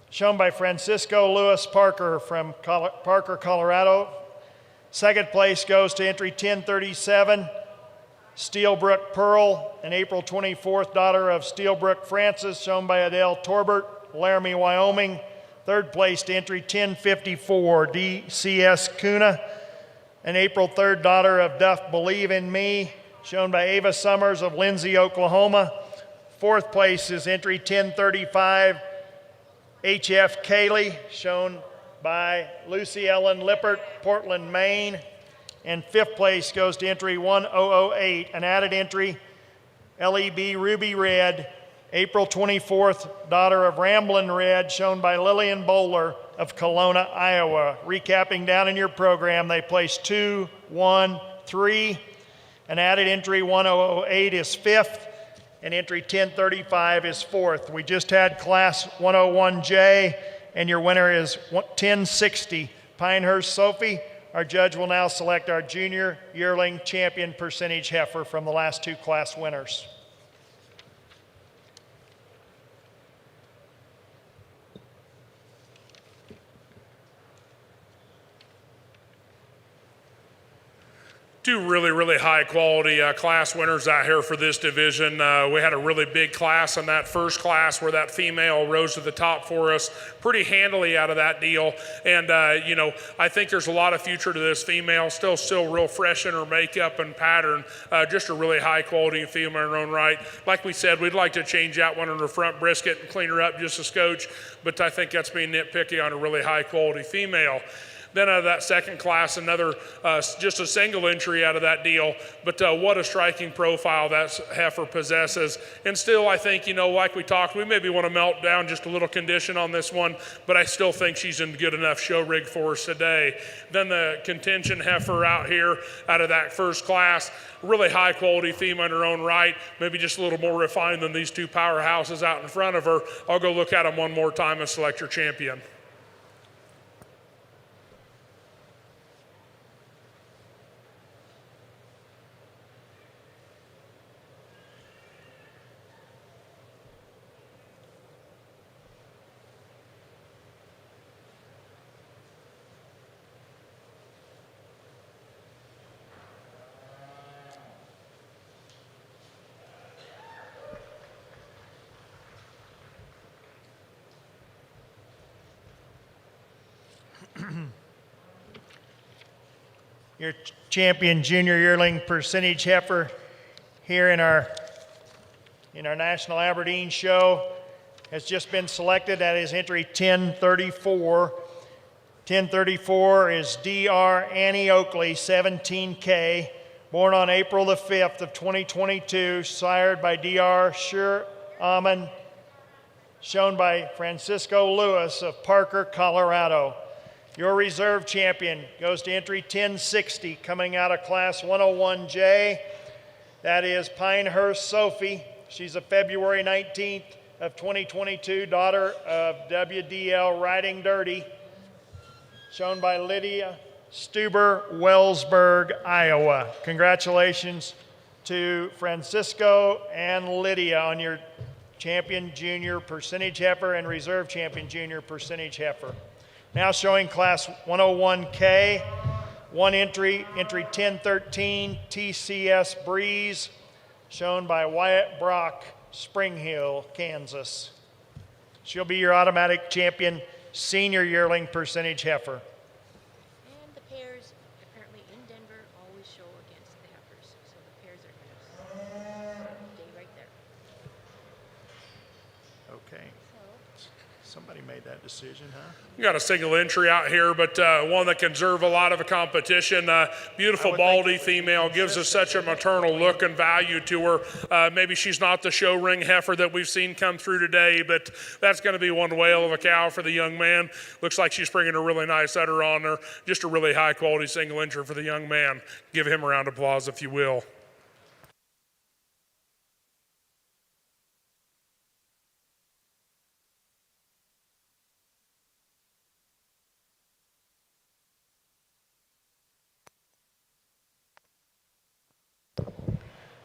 shown by Francisco Lewis Parker from Parker, Colorado. Second place goes to entry 1037, Steelbrook Pearl, an April 24th daughter of Steelbrook Francis, shown by Adele Torbert, Laramie, Wyoming. Third place to entry 1054, DCS Kuna, an April 3rd daughter of Duff Believe in Me, shown by Ava Summers of Lindsay, Oklahoma. Fourth place is entry 1035, HF Cayley, shown by Lucy Ellen Lippert, Portland, Maine. And fifth place goes to entry 1008, an added entry, LEB Ruby Red, April 24th, daughter of Ramblin' Red, shown by Lillian Bowler of Kelowna, Iowa. Recapping down in your program, they placed 2, 1, 3. An added entry 1008 is fifth, and entry 1035 is fourth. We just had class 101J, and your winner is 1060. Pinehurst Sophie. Our judge will now select our junior yearling champion percentage heifer from the last two class winners. Two really high quality class winners out here for this division. We had a really big class in that first class where that female rose to the top for us pretty handily out of that deal. And, you know, I think there's a lot of future to this female, still real fresh in her makeup and pattern. Just a really high quality female in her own right. Like we said, we'd like to change out one on her front brisket and clean her up just a scotch, but I think that's being nitpicky on a really high quality female. Then out of that second class, another just a single entry out of that deal. But what a striking profile that heifer possesses. And still, I think, you know, like we talked, we maybe want to melt down just a little condition on this one, but I still think she's in good enough show rig for us today. Then the contention heifer out here out of that first class, really high quality female in her own right, maybe just a little more refined than these two powerhouses out in front of her. I'll go look at them one more time and select your champion. Your champion junior yearling percentage heifer here in our National Aberdeen show has just been selected. That is entry 1034. 1034 is Dr. Annie Oakley, 17K, born on April the 5th of 2022, sired by Dr. Shir Aman, shown by Francisco Lewis of Parker, Colorado. Your reserve champion goes to entry 1060, coming out of class 101J. That is Pinehurst Sophie. She's a February 19th of 2022 daughter of WDL Riding Dirty, shown by Lydia Stuber, Wellsburg, Iowa. Congratulations to Francisco and Lydia on your champion junior percentage heifer and reserve champion junior percentage heifer. Now showing class 101K, one entry 1013, TCS Breeze, shown by Wyatt Brock, Spring Hill, Kansas. She'll be your automatic champion senior yearling percentage heifer. And the pairs, apparently in Denver, always show against the heifers. So the pairs are going to stay right there. Okay. Somebody made that decision, huh? We got a single entry out here, but one that can deserve a lot of a competition. Beautiful baldy female, gives us such a maternal look and value to her. Maybe she's not the show ring heifer that we've seen come through today, but that's going to be one whale of a cow for the young man. Looks like she's bringing a really nice udder on her. Just a really high quality single entry for the young man. Give him a round of applause if you will.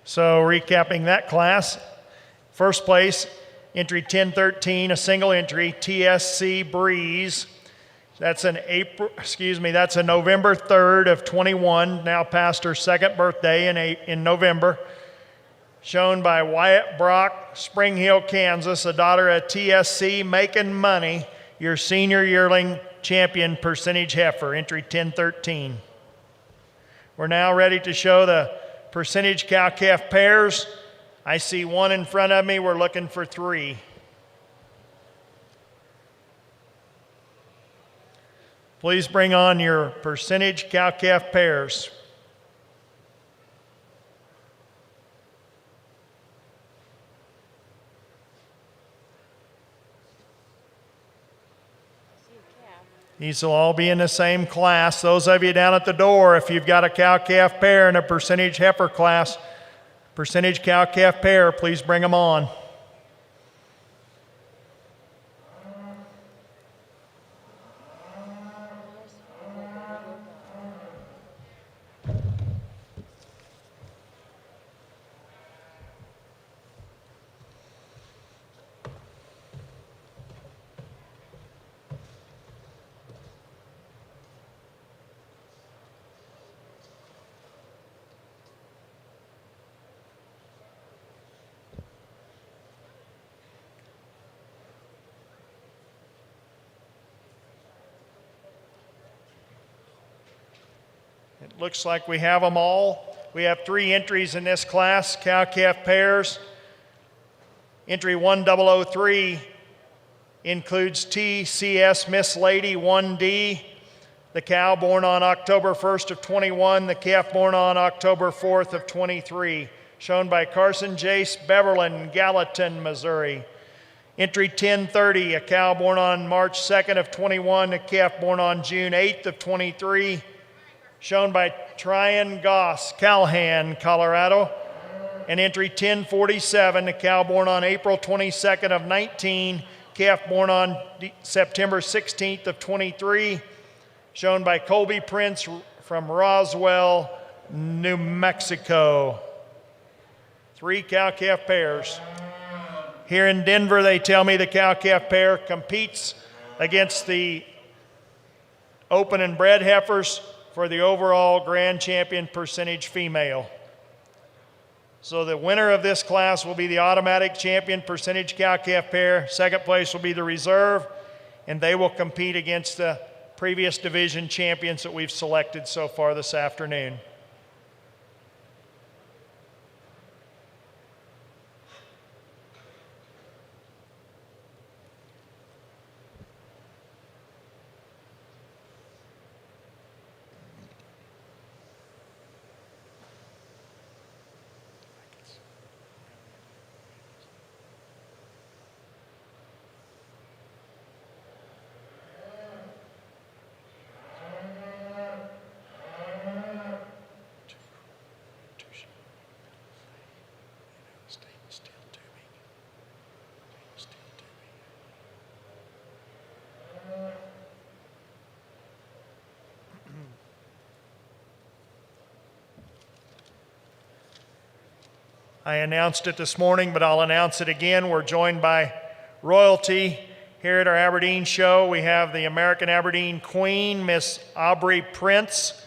So recapping that class, first place, entry 1013, a single entry, TSC Breeze. That's a November 3rd of 21, now past her second birthday in November. Shown by Wyatt Brock, Spring Hill, Kansas, a daughter of TSC, making money, your senior yearling champion percentage heifer, entry 1013. We're now ready to show the percentage cow-calf pairs. I see one in front of me. We're looking for three. Please bring on your percentage cow-calf pairs. These will all be in the same class. Those of you down at the door, if you've got a cow-calf pair in a percentage heifer class, percentage cow-calf pair, please bring them on. It looks like we have them all. We have three entries in this class, cow-calf pairs. Entry 1003 includes TCS Miss Lady 1D, the cow born on October 1st of 21, the calf born on October 4th of 23, shown by Carson Jace Beverland, Gallatin, Missouri. Entry 1030, a cow born on March 2nd of 21, a calf born on June 8th of 23, shown by Tryon Goss, Calhan, Colorado. And entry 1047, a cow born on April 22nd of 19, calf born on September 16th of 23, shown by Colby Prince from Roswell, New Mexico. Three cow-calf pairs. Here in Denver, they tell me the cow-calf pair competes against the open and bred heifers for the overall grand champion percentage female. So the winner of this class will be the automatic champion percentage cow-calf pair. Second place will be the reserve, and they will compete against the previous division champions that we've selected so far this afternoon. I announced it this morning, but I'll announce it again. We're joined by royalty here at our Aberdeen show. We have the American Aberdeen Queen, Miss Aubrey Prince,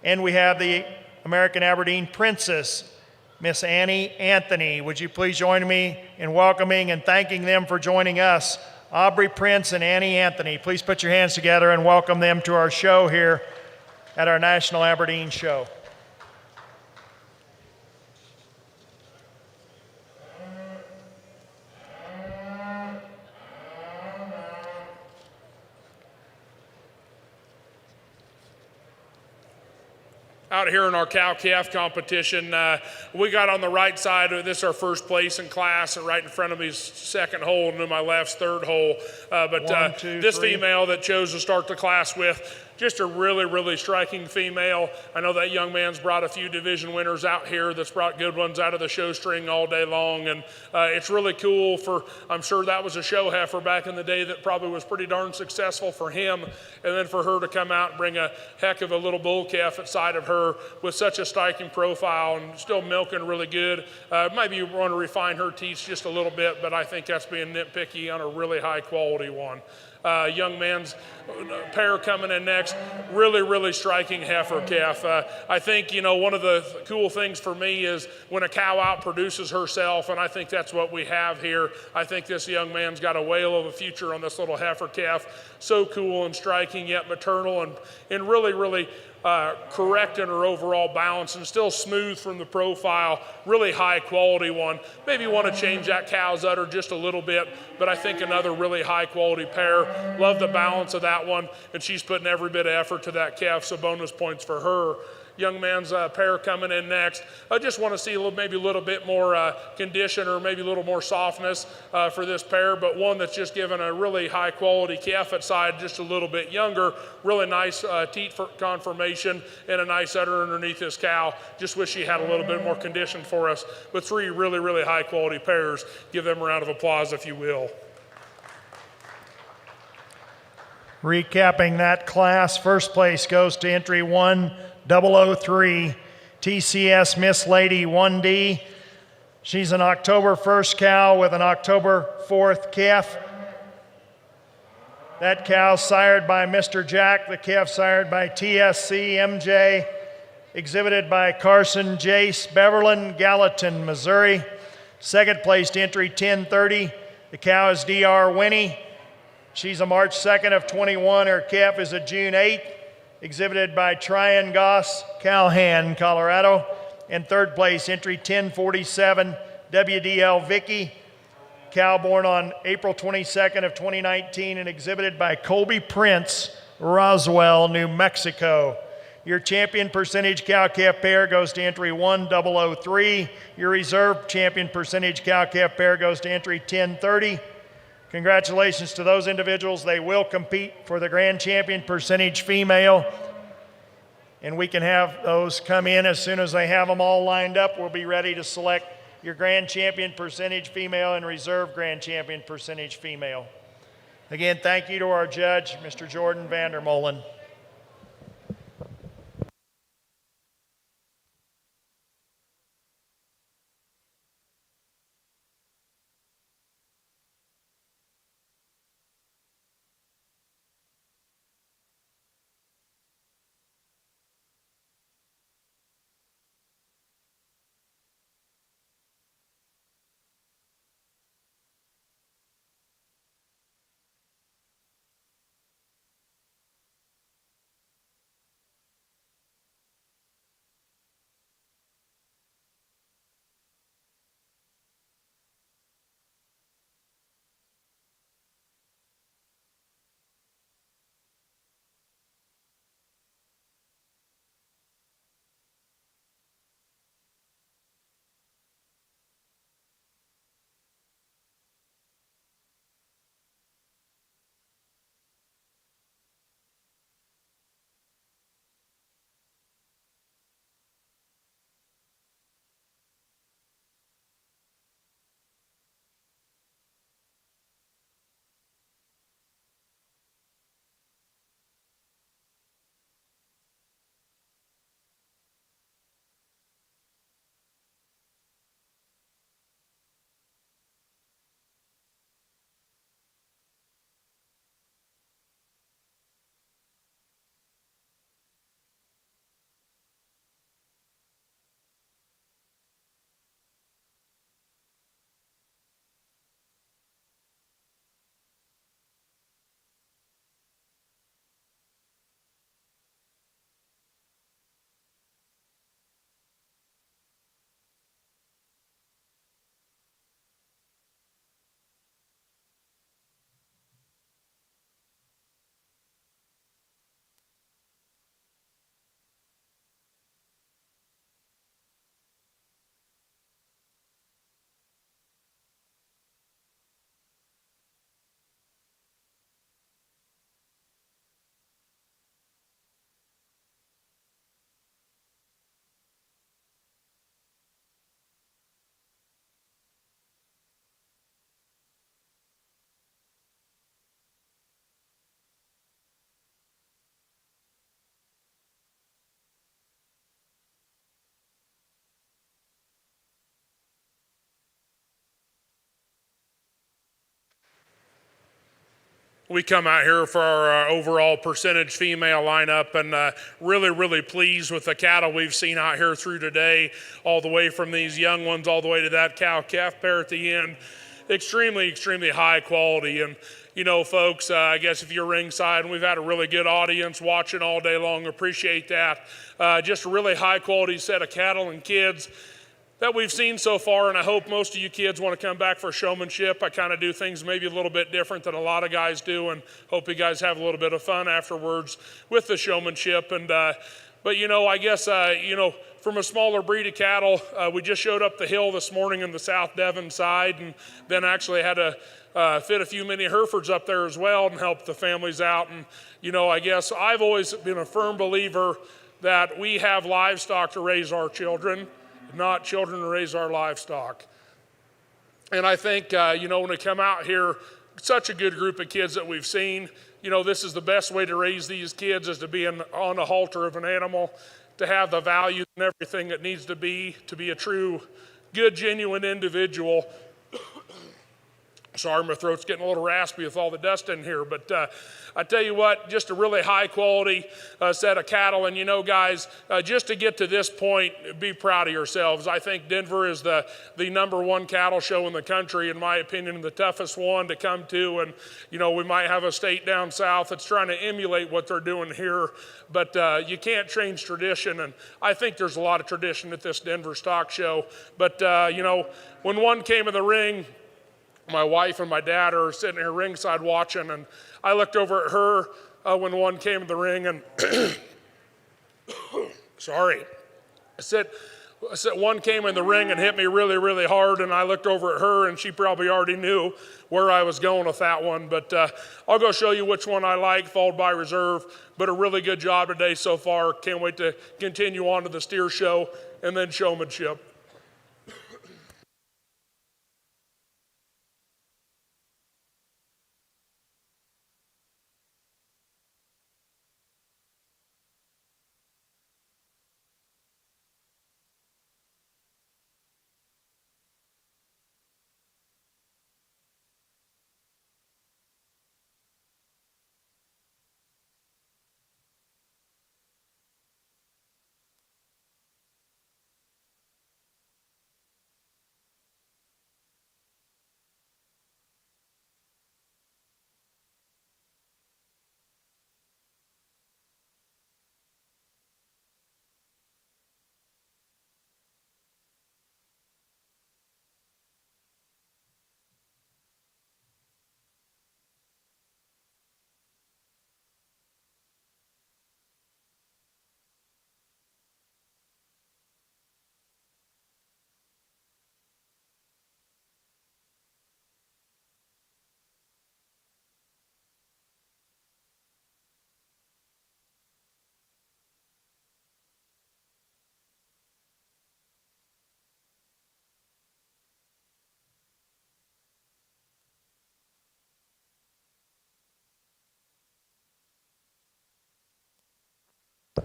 and we have the American Aberdeen Princess, Miss Annie Anthony. Would you please join me in welcoming and thanking them for joining us? Aubrey Prince and Annie Anthony, please put your hands together and welcome them to our show here at our National Aberdeen show. out here in our cow-calf competition. We got on the right side. This is our first place in class, and right in front of me is second hole, and to my left's third hole. This female that chose to start the class with, just a really, really striking female. I know that young man's brought a few division winners out here that's brought good ones out of the show string all day long. And it's really cool I'm sure that was a show heifer back in the day that probably was pretty darn successful for him. And then for her to come out and bring a heck of a little bull calf at side of her with such a striking profile and still milking really good. Maybe you want to refine her teeth just a little bit, but I think that's being nitpicky on a really high quality one. Young man's pair coming in next, really, really striking heifer calf. I think, one of the cool things for me is when a cow outproduces herself, and I think that's what we have here. I think this young man's got a whale of a future on this little heifer calf. So cool and striking, yet maternal, and really, really correct in her overall balance and still smooth from the profile. Really high quality one. Maybe want to change that cow's udder just a little bit, but I think another really high quality pair. Love the balance of that one, and she's putting every bit of effort to that calf, so bonus points for her. Young man's pair coming in next. I just want to see maybe a little bit more condition or maybe a little more softness for this pair, but one that's just given a really high quality calf at side, just a little bit younger. Really nice teat conformation and a nice udder underneath this cow. Just wish she had a little bit more condition for us. But three really, really high quality pairs. Give them a round of applause if you will. Recapping that class, first place goes to entry 1003, TCS Miss Lady 1D. She's an October 1st cow with an October 4th calf. That cow sired by Mr. Jack, the calf sired by TSC MJ, exhibited by Carson Jace, Beverland, Gallatin, Missouri. Second place to entry 1030, the cow is DR Winnie. She's a March 2nd of 21. Her calf is a June 8th, exhibited by Tryon Goss, Calhan, Colorado. And third place, entry 1047, WDL Vicky, cow born on April 22nd of 2019 and exhibited by Colby Prince, Roswell, New Mexico. Your champion percentage cow-calf pair goes to entry 1003. Your reserve champion percentage cow-calf pair goes to entry 1030. Congratulations to those individuals. They will compete for the grand champion percentage female. And we can have those come in as soon as they have them all lined up. We'll be ready to select your grand champion percentage female and reserve grand champion percentage female. Again, thank you to our judge, Mr. Jordan Vandermolen. we come out here for our overall percentage female lineup, and really, really pleased with the cattle we've seen out here through today, all the way from these young ones all the way to that cow-calf pair at the end. Extremely, extremely high quality. And, you know, folks, I guess if you're ringside, and we've had a really good audience watching all day long, appreciate that. Just a really high quality set of cattle and kids that we've seen so far, and I hope most of you kids want to come back for showmanship. I kind of do things maybe a little bit different than a lot of guys do, and hope you guys have a little bit of fun afterwards with the showmanship. And but you know, I guess you know, from a smaller breed of cattle, we just showed up the hill this morning in the South Devon side, and then actually had to fit a few mini Herefords up there as well and help the families out. And you know, I guess I've always been a firm believer that we have livestock to raise our children, not children to raise our livestock. And I think, you know, when we come out here, such a good group of kids that we've seen, you know, this is the best way to raise these kids, is to be on the halter of an animal, to have the values and everything that needs to be a true, good, genuine individual. Sorry, my throat's getting a little raspy with all the dust in here, but I tell you what, just a really high quality set of cattle. And you know, guys, just to get to this point, be proud of yourselves. I think Denver is the #1 cattle show in the country, in my opinion, the toughest one to come to. And you know, we might have a state down south that's trying to emulate what they're doing here, but you can't change tradition. And I think there's a lot of tradition at this Denver stock show. But you know, when one came in the ring, my wife and my dad are sitting here ringside watching, and I looked over at her when one came in the ring, and sorry, I said one came in the ring and hit me really, really hard, and I looked over at her, and she probably already knew where I was going with that one. But I'll go show you which one I like, followed by reserve. But a really good job today so far. Can't wait to continue on to the steer show and then showmanship.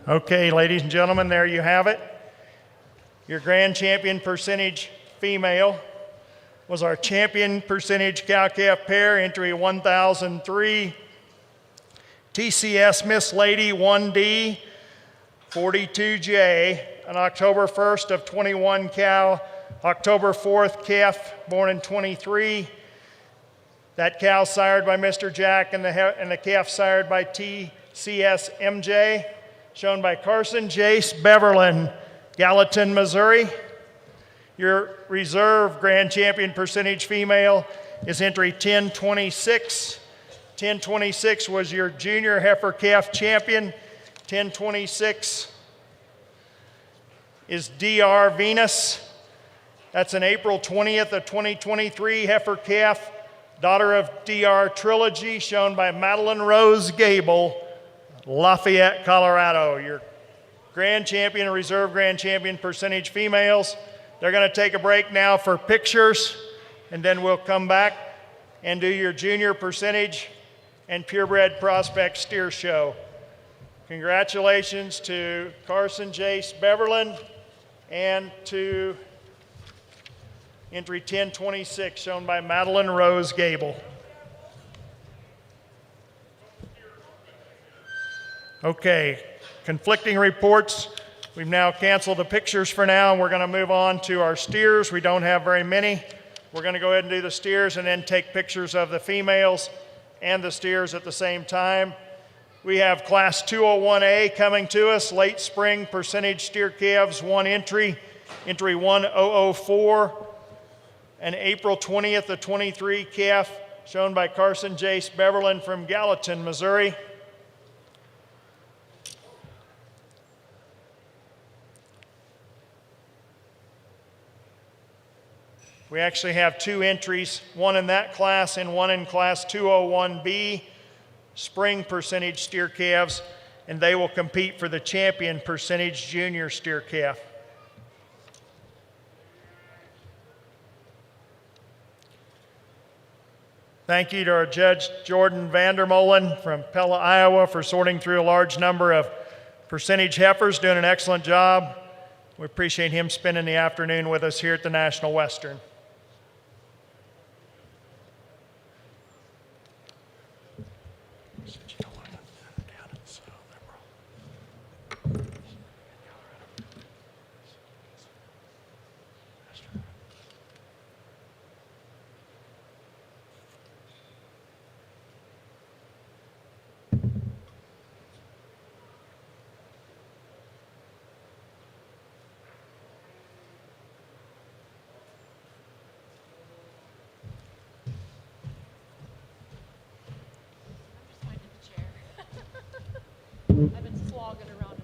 Okay, ladies and gentlemen, there you have it. Your grand champion percentage female was our champion percentage cow-calf pair, entry 1003, TCS Miss Lady 1D 42J, an October 1st of 21 cow, October 4th calf, born in 23. That cow sired by Mr. Jack, and the calf sired by TCS MJ, shown by Carson Jace Beverlin, Gallatin, Missouri. Your reserve grand champion percentage female is entry 1026. 1026 was your junior heifer calf champion. 1026 is DR Venus. That's an April 20th of 2023 heifer calf, daughter of DR Trilogy, shown by Madeline Rose Gable, Lafayette, Colorado. Your grand champion and reserve grand champion percentage females. They're going to take a break now for pictures, and then we'll come back and do your junior percentage and purebred prospect steer show. Congratulations to Carson Jace Beverlin and to entry 1026, shown by Madeline Rose Gable. Okay, conflicting reports. We've now canceled the pictures for now, and we're going to move on to our steers. We don't have very many. We're going to go ahead and do the steers and then take pictures of the females and the steers at the same time. We have Class 201A coming to us, late spring percentage steer calves, one entry 1004, an April 20th of 23 calf shown by Carson Jace Beverland from Gallatin, Missouri. We actually have two entries, one in that class and one in Class 201B, spring percentage steer calves, and they will compete for the champion percentage junior steer calf. Thank you to our judge, Jordan Vandermolen from Pella, Iowa, for sorting through a large number of percentage heifers, doing an excellent job. We appreciate him spending the afternoon with us here at the National Western. I've been slogging around.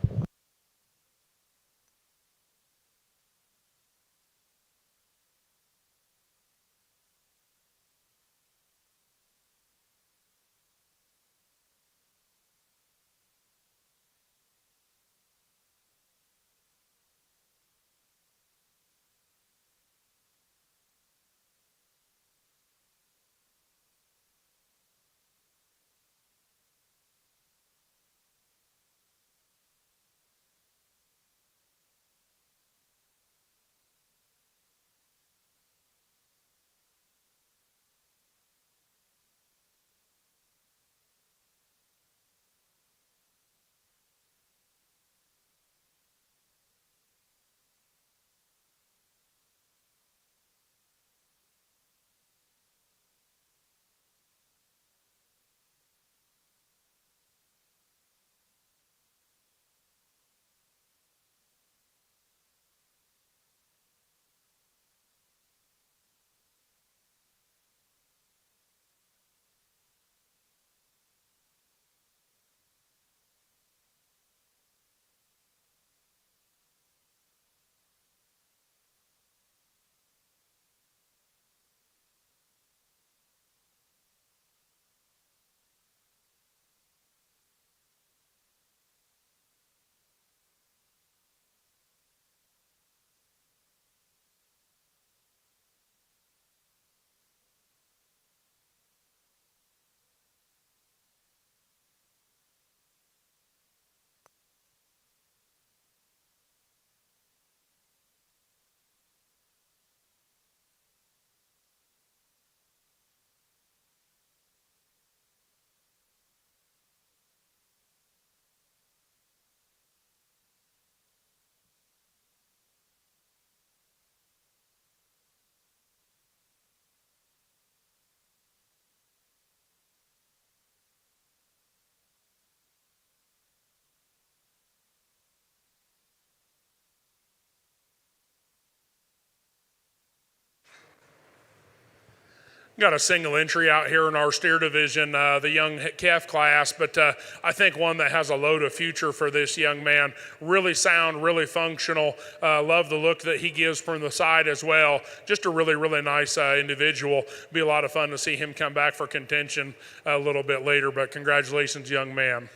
Got a single entry out here in our steer division, the young calf class, but I think one that has a load of future for this young man. Really sound, really functional. Love the look that he gives from the side as well. Just a really, really nice individual. Be a lot of fun to see him come back for contention a little bit later, but congratulations, young man.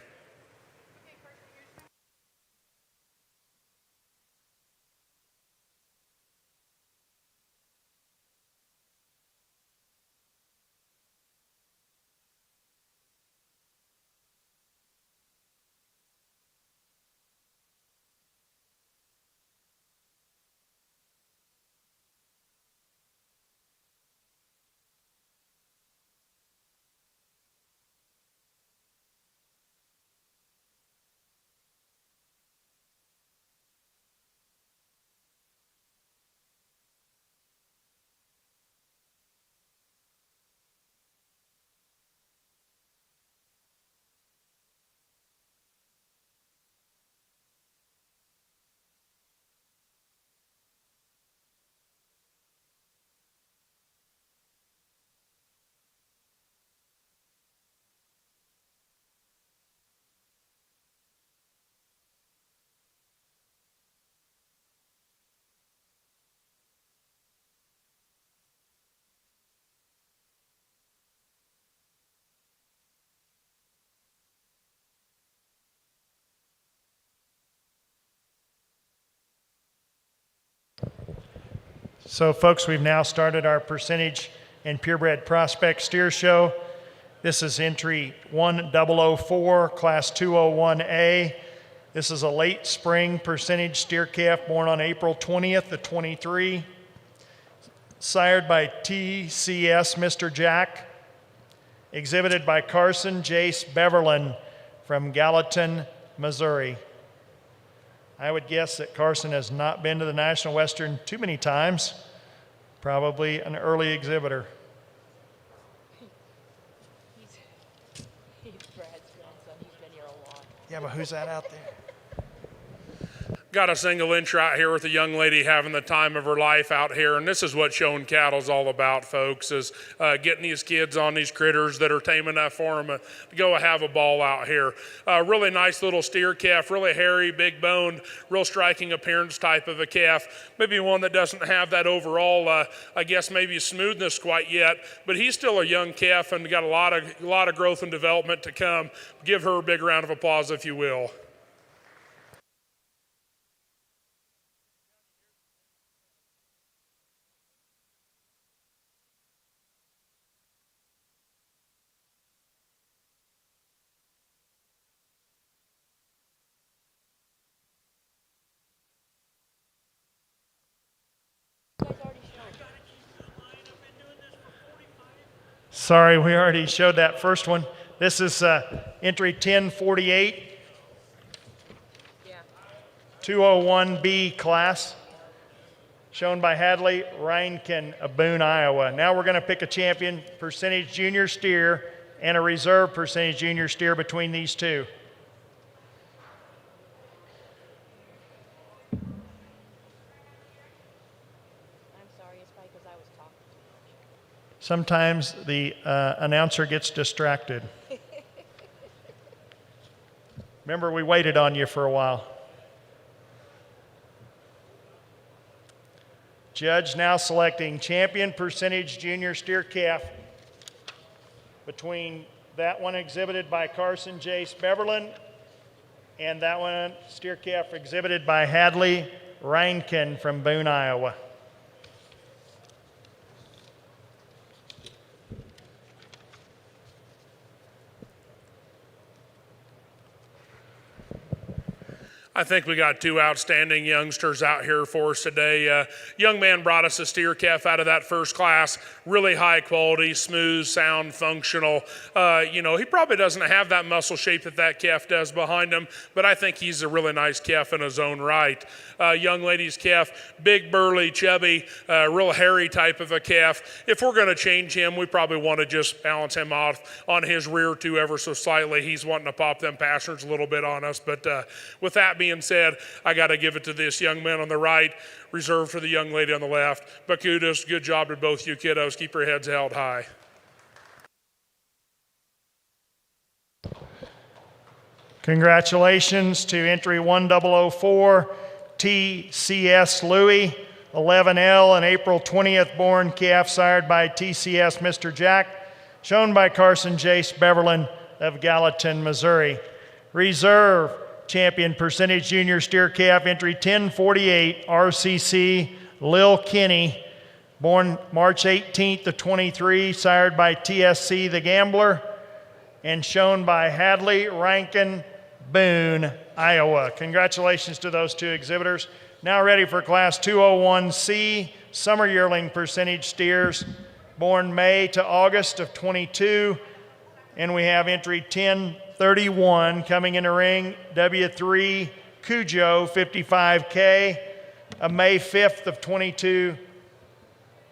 So, folks, we've now started our percentage and purebred prospect steer show. This is entry 1004, class 201A. This is a late spring percentage steer calf born on April 20th of 23. Sired by TCS Mr. Jack. Exhibited by Carson Jace Beverlin from Gallatin, Missouri. I would guess that Carson has not been to the National Western too many times. Probably an early exhibitor. He's Brad's grandson. He's been here a lot. Yeah, but who's that out there? Got a single inch right here with a young lady having the time of her life out here, and this is what showing cattle's all about, folks, is getting these kids on these critters that are tame enough for them to go have a ball out here. Really nice little steer calf, really hairy, big boned, real striking appearance type of a calf. Maybe one that doesn't have that overall, I guess maybe smoothness quite yet, but he's still a young calf and got a lot of growth and development to come. Give her a big round of applause, if you will. Sorry, we already showed that first one. This is entry 1048, 201B class, shown by Hadley Reinken of Boone, Iowa. Now we're going to pick a champion percentage junior steer and a reserve percentage junior steer between these two. Sometimes the announcer gets distracted. Remember, we waited on you for a while. Judge now selecting champion percentage junior steer calf between that one exhibited by Carson Jace Beverlin and that one steer calf exhibited by Hadley Reinken from Boone, Iowa. I think we got two outstanding youngsters out here for us today. Young man brought us a steer calf out of that first class, really high quality, smooth, sound, functional. He probably doesn't have that muscle shape that calf does behind him, but I think he's a really nice calf in his own right. Young lady's calf, big, burly, chubby, real hairy type of a calf. If we're going to change him, we probably want to just balance him off on his rear too ever so slightly. He's wanting to pop them pastures a little bit on us, but with that being said, I got to give it to this young man on the right, reserved for the young lady on the left. But kudos, good job to both you kiddos. Keep your heads held high. Congratulations to entry 1004, TCS Louis, 11L, an April 20th born calf sired by TCS Mr. Jack, shown by Carson Jace Beverlin of Gallatin, Missouri. Reserve champion percentage junior steer calf entry 1048, RCC Lil Kinney, born March 18th of 23, sired by TSC the Gambler, and shown by Hadley Rankin, Boone, Iowa. Congratulations to those two exhibitors. Now ready for class 201C, summer yearling percentage steers, born May to August of 22, and we have entry 1031 coming in the ring, W3 Cujo 55K, a May 5th of 22,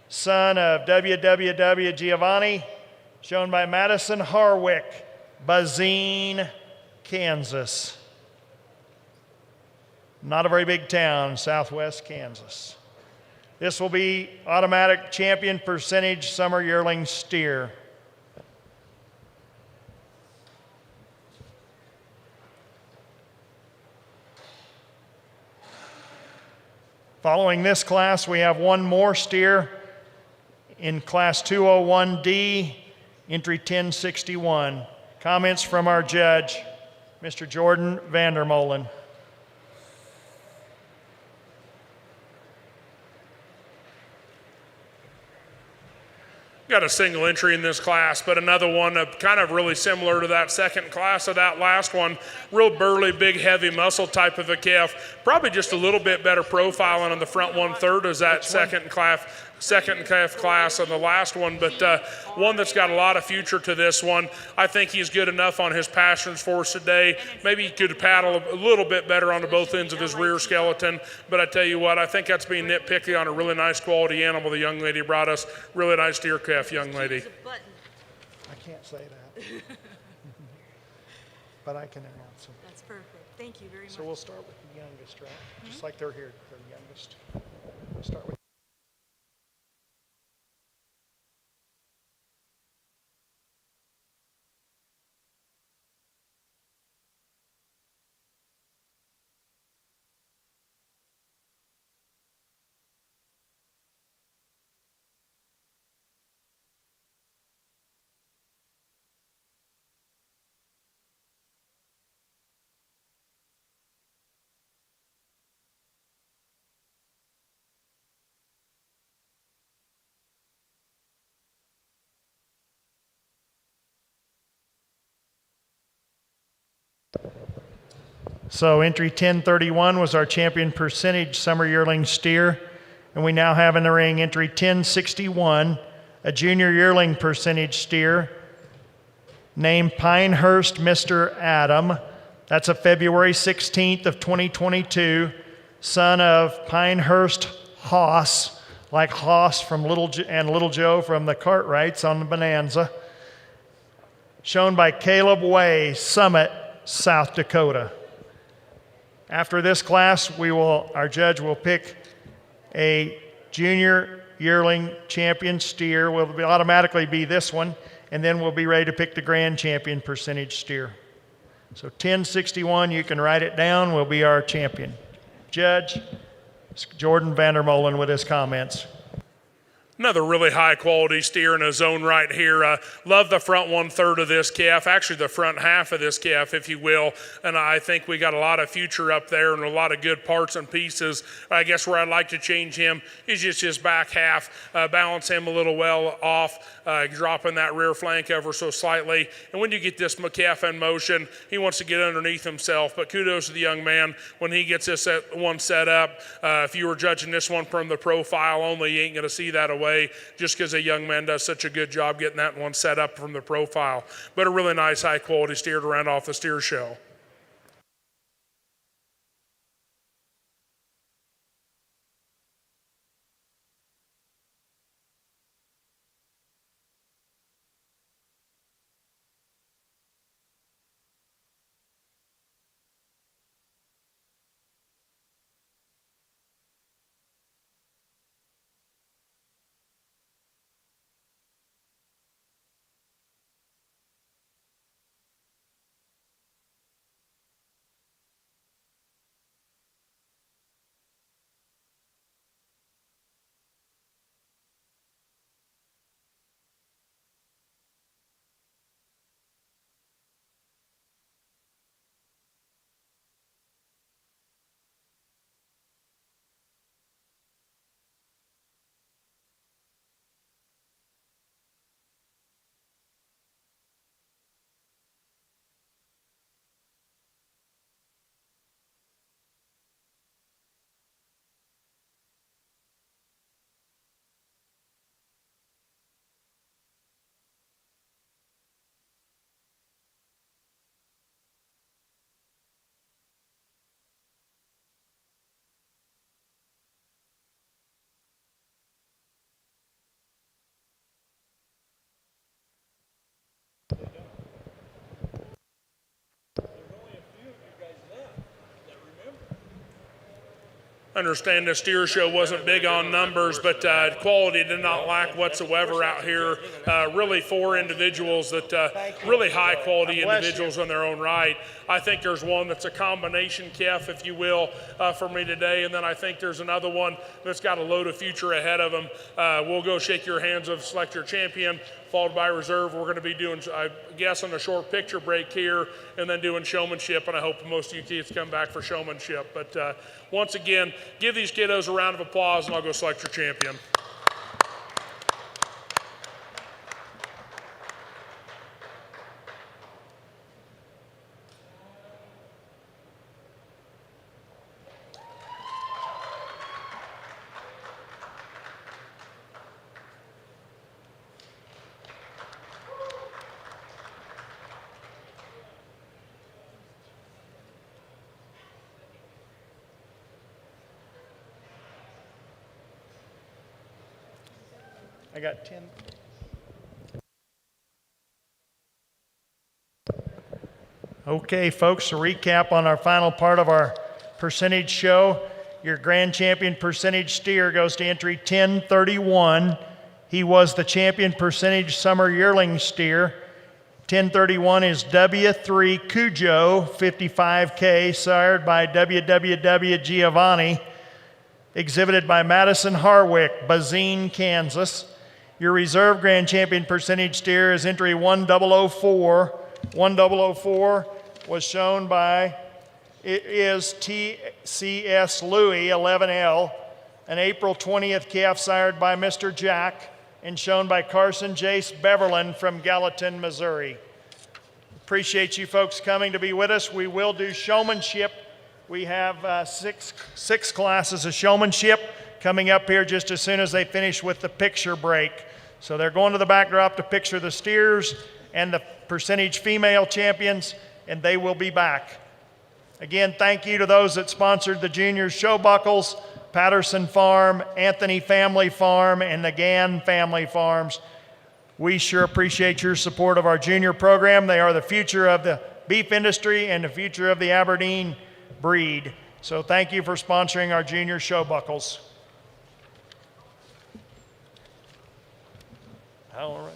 son of WWW Giovanni, shown by Madison Harwick, Bazine, Kansas. Not a very big town, southwest Kansas. This will be automatic champion percentage summer yearling steer. Following this class, we have one more steer in class 201D, entry 1061. Comments from our judge, Mr. Jordan Vandermolen. got a single entry in this class, but another one kind of really similar to that second class of that last one. Real burly, big, heavy muscle type of a calf. Probably just a little bit better profiling on the front 1/3 as that second calf class on the last one, but one that's got a lot of future to this one. I think he's good enough on his passions for us today. Maybe he could paddle a little bit better onto both ends of his rear skeleton, but I tell you what, I think that's being nitpicky on a really nice quality animal the young lady brought us. Really nice steer calf, young lady. I can't say that. But I can announce them. That's perfect. Thank you very much. So we'll start with the youngest, right? Just like they're here, they're the youngest. We'll start with. So entry 1031 was our champion percentage summer yearling steer. And we now have in the ring entry 1061, a junior yearling percentage steer named Pinehurst Mr. Adam. That's a February 16th of 2022, son of Pinehurst Hoss, like Hoss from Little Joe from the Cartwrights on the Bonanza. Shown by Caleb Way, Summit, South Dakota. After this class, our judge will pick a junior yearling champion steer. Will automatically be this one, and then we'll be ready to pick the grand champion percentage steer. So 1061, you can write it down, will be our champion. Judge Jordan Vandermolen with his comments. Another really high quality steer in his own right here. Love the front 1/3 of this calf, actually the front half of this calf, if you will. And I think we got a lot of future up there and a lot of good parts and pieces. I guess where I'd like to change him is just his back half, balance him a little well off, dropping that rear flank ever so slightly. And when you get this calf in motion, he wants to get underneath himself. But kudos to the young man when he gets this one set up. If you were judging this one from the profile only, you ain't going to see that away. Just because a young man does such a good job getting that one set up from the profile. But a really nice high quality steer to round off the steer show. Understand the steer show wasn't big on numbers, but quality did not lack whatsoever out here. Really 4 individuals that really high quality individuals in their own right. I think there's one that's a combination calf, if you will, for me today. And then I think there's another one that's got a load of future ahead of them. We'll go shake your hands of select your champion, followed by reserve. We're going to be doing, I guess, on a short picture break here, and then doing showmanship. And I hope most of you kids come back for showmanship. But once again, give these kiddos a round of applause, and I'll go select your champion. I got 10. Okay, folks, to recap on our final part of our percentage show, your grand champion percentage steer goes to entry 1031. He was the champion percentage summer yearling steer. 1031 is W3 Cujo 55K, sired by WWW Giovanni, exhibited by Madison Harwick, Bazine, Kansas. Your reserve grand champion percentage steer is entry 1004. 1004 was shown by, it is TCS Louis 11L, an April 20th calf sired by Mr. Jack and shown by Carson Jace Beverland from Gallatin, Missouri. Appreciate you folks coming to be with us. We will do showmanship. We have six classes of showmanship coming up here just as soon as they finish with the picture break. So they're going to the backdrop to picture the steers and the percentage female champions, and they will be back. Again, thank you to those that sponsored the junior show buckles, Patterson Farm, Anthony Family Farm, and the Gann Family Farms. We sure appreciate your support of our junior program. They are the future of the beef industry and the future of the Aberdeen breed. So thank you for sponsoring our junior show buckles. All right.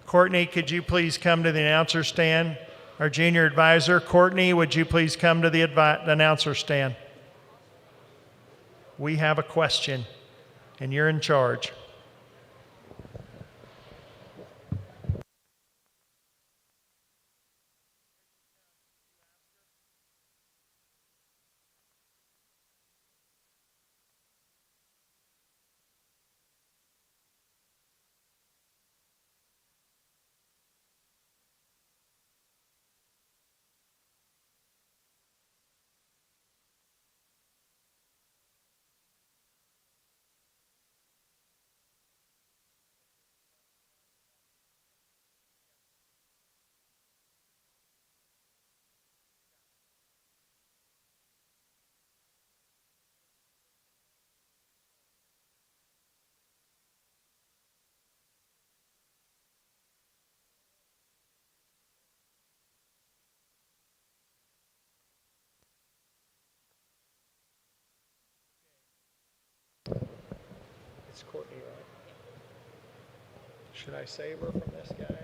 Courtney, could you please come to the announcer stand? Our junior advisor, Courtney, would you please come to the announcer stand? We have a question, and you're in charge. It's Courtney, right? Should I save her from this guy?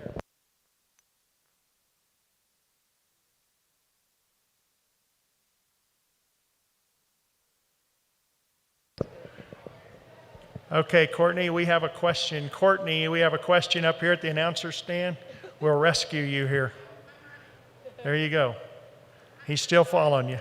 Okay, Courtney, we have a question. Courtney, we have a question up here at the announcer stand. We'll rescue you here. There you go. He's still following you.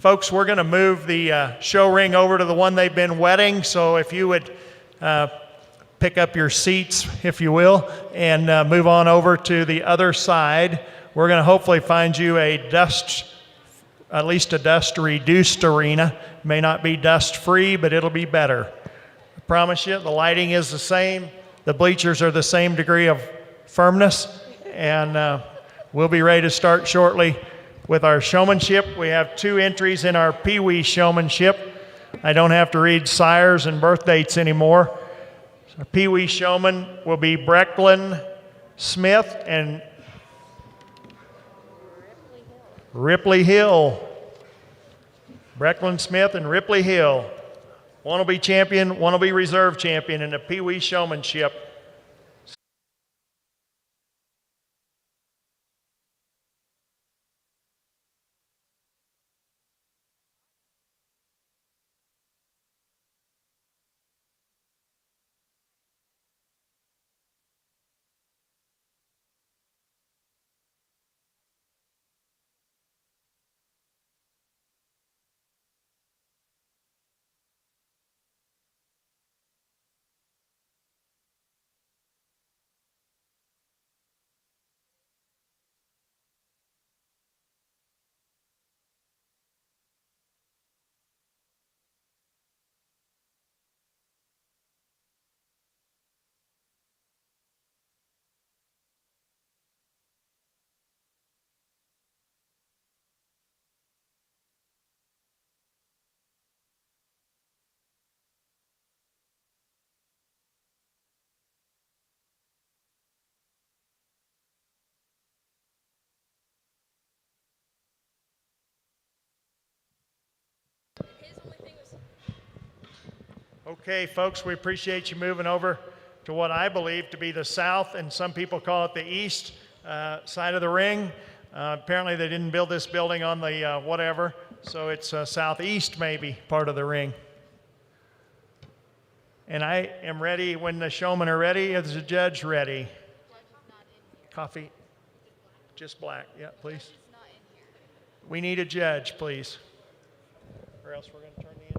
Folks, we're going to move the show ring over to the one they've been wetting, so if you would pick up your seats, if you will, and move on over to the other side. We're going to hopefully find you at least a dust-reduced arena. May not be dust-free, but it'll be better. I promise you, the lighting is the same. The bleachers are the same degree of firmness, and we'll be ready to start shortly with our showmanship. We have 2 entries in our Pee Wee showmanship. I don't have to read sires and birth dates anymore. Our Pee Wee showman will be Brecklin Smith and Ripley Hill. Brecklin Smith and Ripley Hill. One will be champion, one will be reserve champion in the Pee Wee showmanship. Okay, folks, we appreciate you moving over to what I believe to be the south, and some people call it the east side of the ring. Apparently they didn't build this building on the whatever, so it's southeast maybe part of the ring. And I am ready when the showmen are ready. Is the judge ready? Coffee? Just black, yeah, please. We need a judge, please. Or else we're going to turn the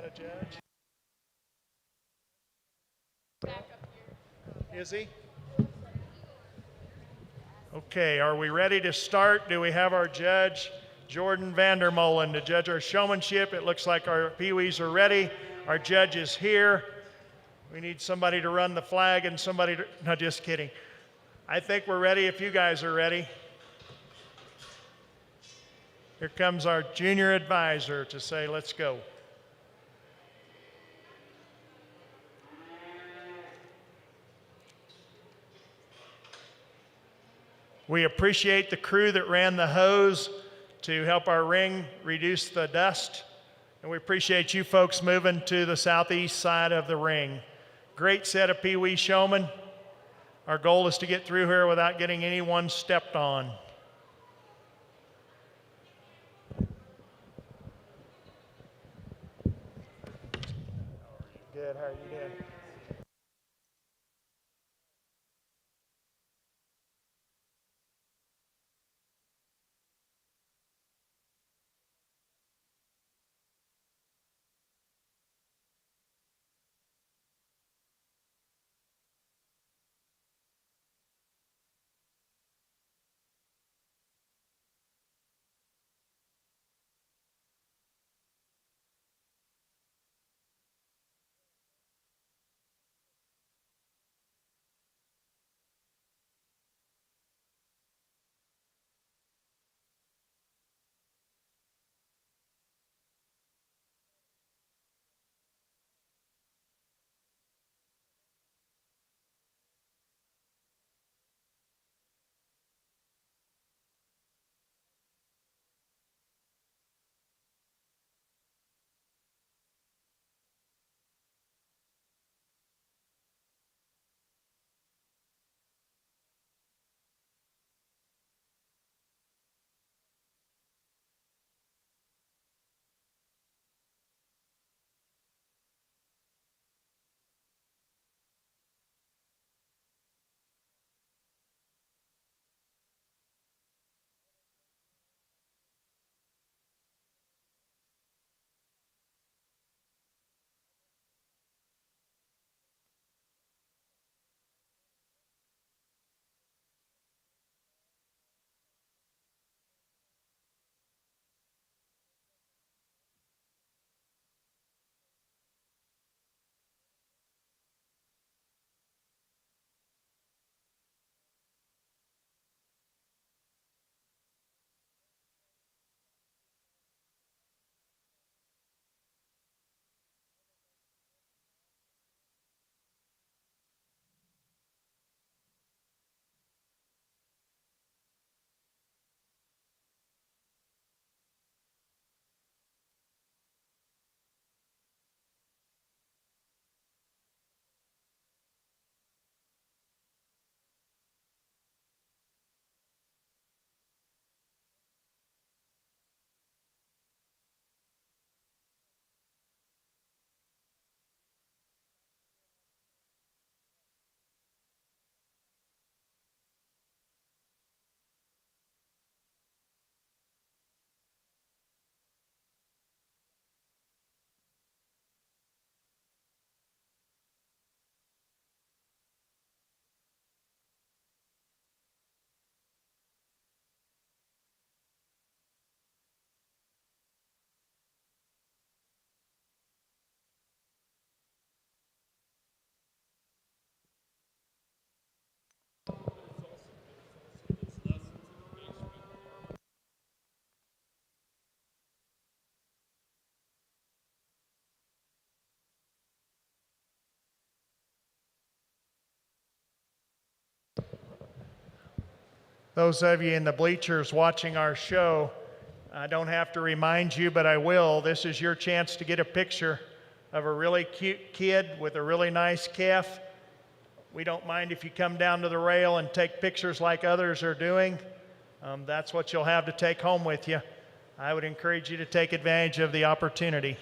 a judge? Is he? Okay, are we ready to start? Do we have our judge, Jordan Vandermolen, to judge our showmanship? It looks like our peewees are ready. Our judge is here. We need somebody to run the flag and somebody to, no, just kidding. I think we're ready if you guys are ready. Here comes our junior advisor to say, let's go. We appreciate the crew that ran the hose to help our ring reduce the dust. And we appreciate you folks moving to the southeast side of the ring. Great set of Pee-wee showmen. Our goal is to get through here without getting anyone stepped on. Good, how are you doing? Those of you in the bleachers watching our show, I don't have to remind you, but I will. This is your chance to get a picture of a really cute kid with a really nice calf. We don't mind if you come down to the rail and take pictures like others are doing. That's what you'll have to take home with you. I would encourage you to take advantage of the opportunity.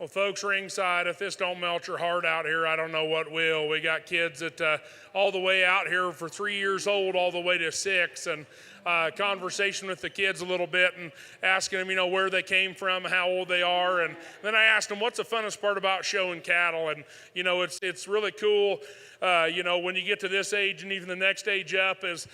Well, folks ringside, if this don't melt your heart out here, I don't know what will. We got kids that all the way out here for 3 years old, all the way to 6, and conversation with the kids a little bit and asking them, where they came from, how old they are, and then I asked them, what's the funnest part about showing cattle? And it's really cool. When you get to this age and even the next age up is,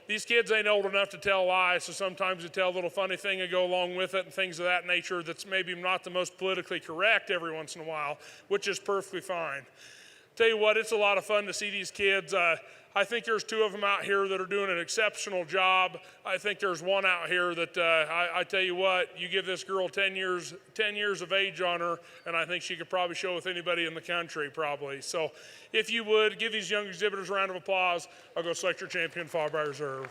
these kids ain't old enough to tell lies, so sometimes they tell a little funny thing and go along with it and things of that nature that's maybe not the most politically correct every once in a while, which is perfectly fine. Tell you what, it's a lot of fun to see these kids. I think there's 2 of them out here that are doing an exceptional job. I think there's one out here that I tell you what, you give this girl 10 years of age on her, and I think she could probably show with anybody in the country, probably. So if you would, give these young exhibitors a round of applause. I'll go select your champion, followed by reserve.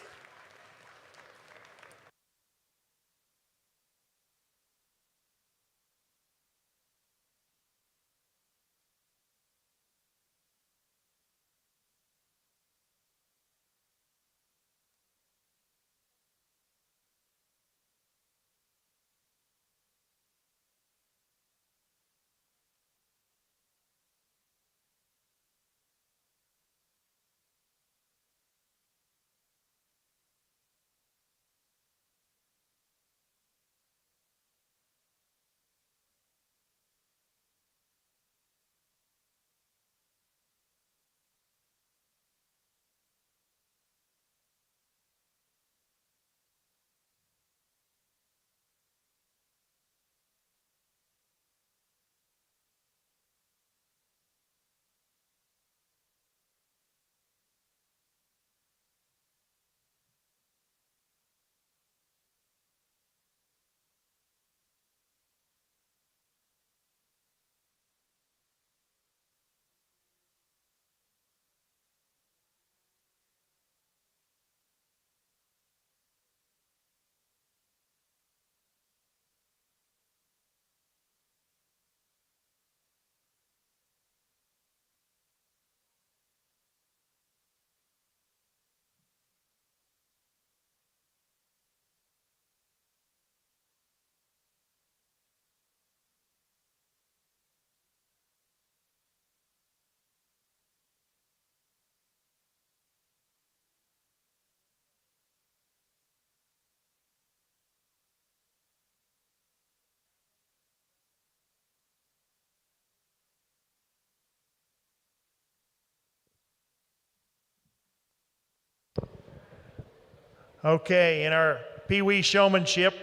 Okay, in our Pee Wee showmanship,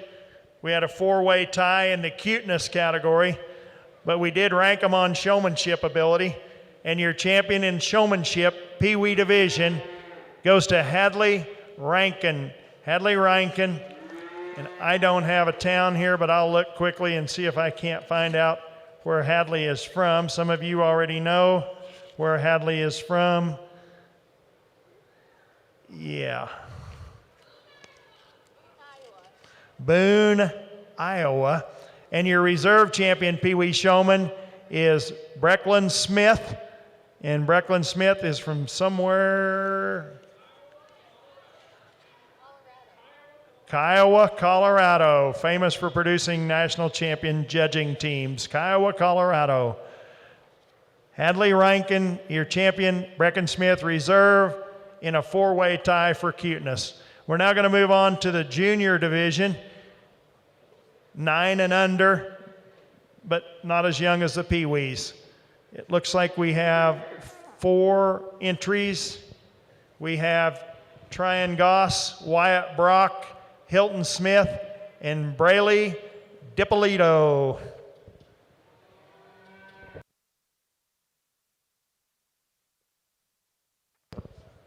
we had a 4-way tie in the cuteness category, but we did rank them on showmanship ability. And your champion in showmanship, Pee Wee division, goes to Hadley Rankin. Hadley Rankin, and I don't have a town here, but I'll look quickly and see if I can't find out where Hadley is from. Some of you already know where Hadley is from. Yeah. Boone, Iowa. And your reserve champion, Pee Wee Showman, is Brecklin Smith. And Brecklin Smith is from somewhere, Kiowa, Colorado, famous for producing national champion judging teams. Kiowa, Colorado. Hadley Rankin, your champion, Brecklin Smith, reserve in a 4-way tie for cuteness. We're now going to move on to the junior division. 9 and under, but not as young as the Pee Wees. It looks like we have 4 entries. We have Tryon Goss, Wyatt Brock, Hilton Smith, and Brayley Dippolito.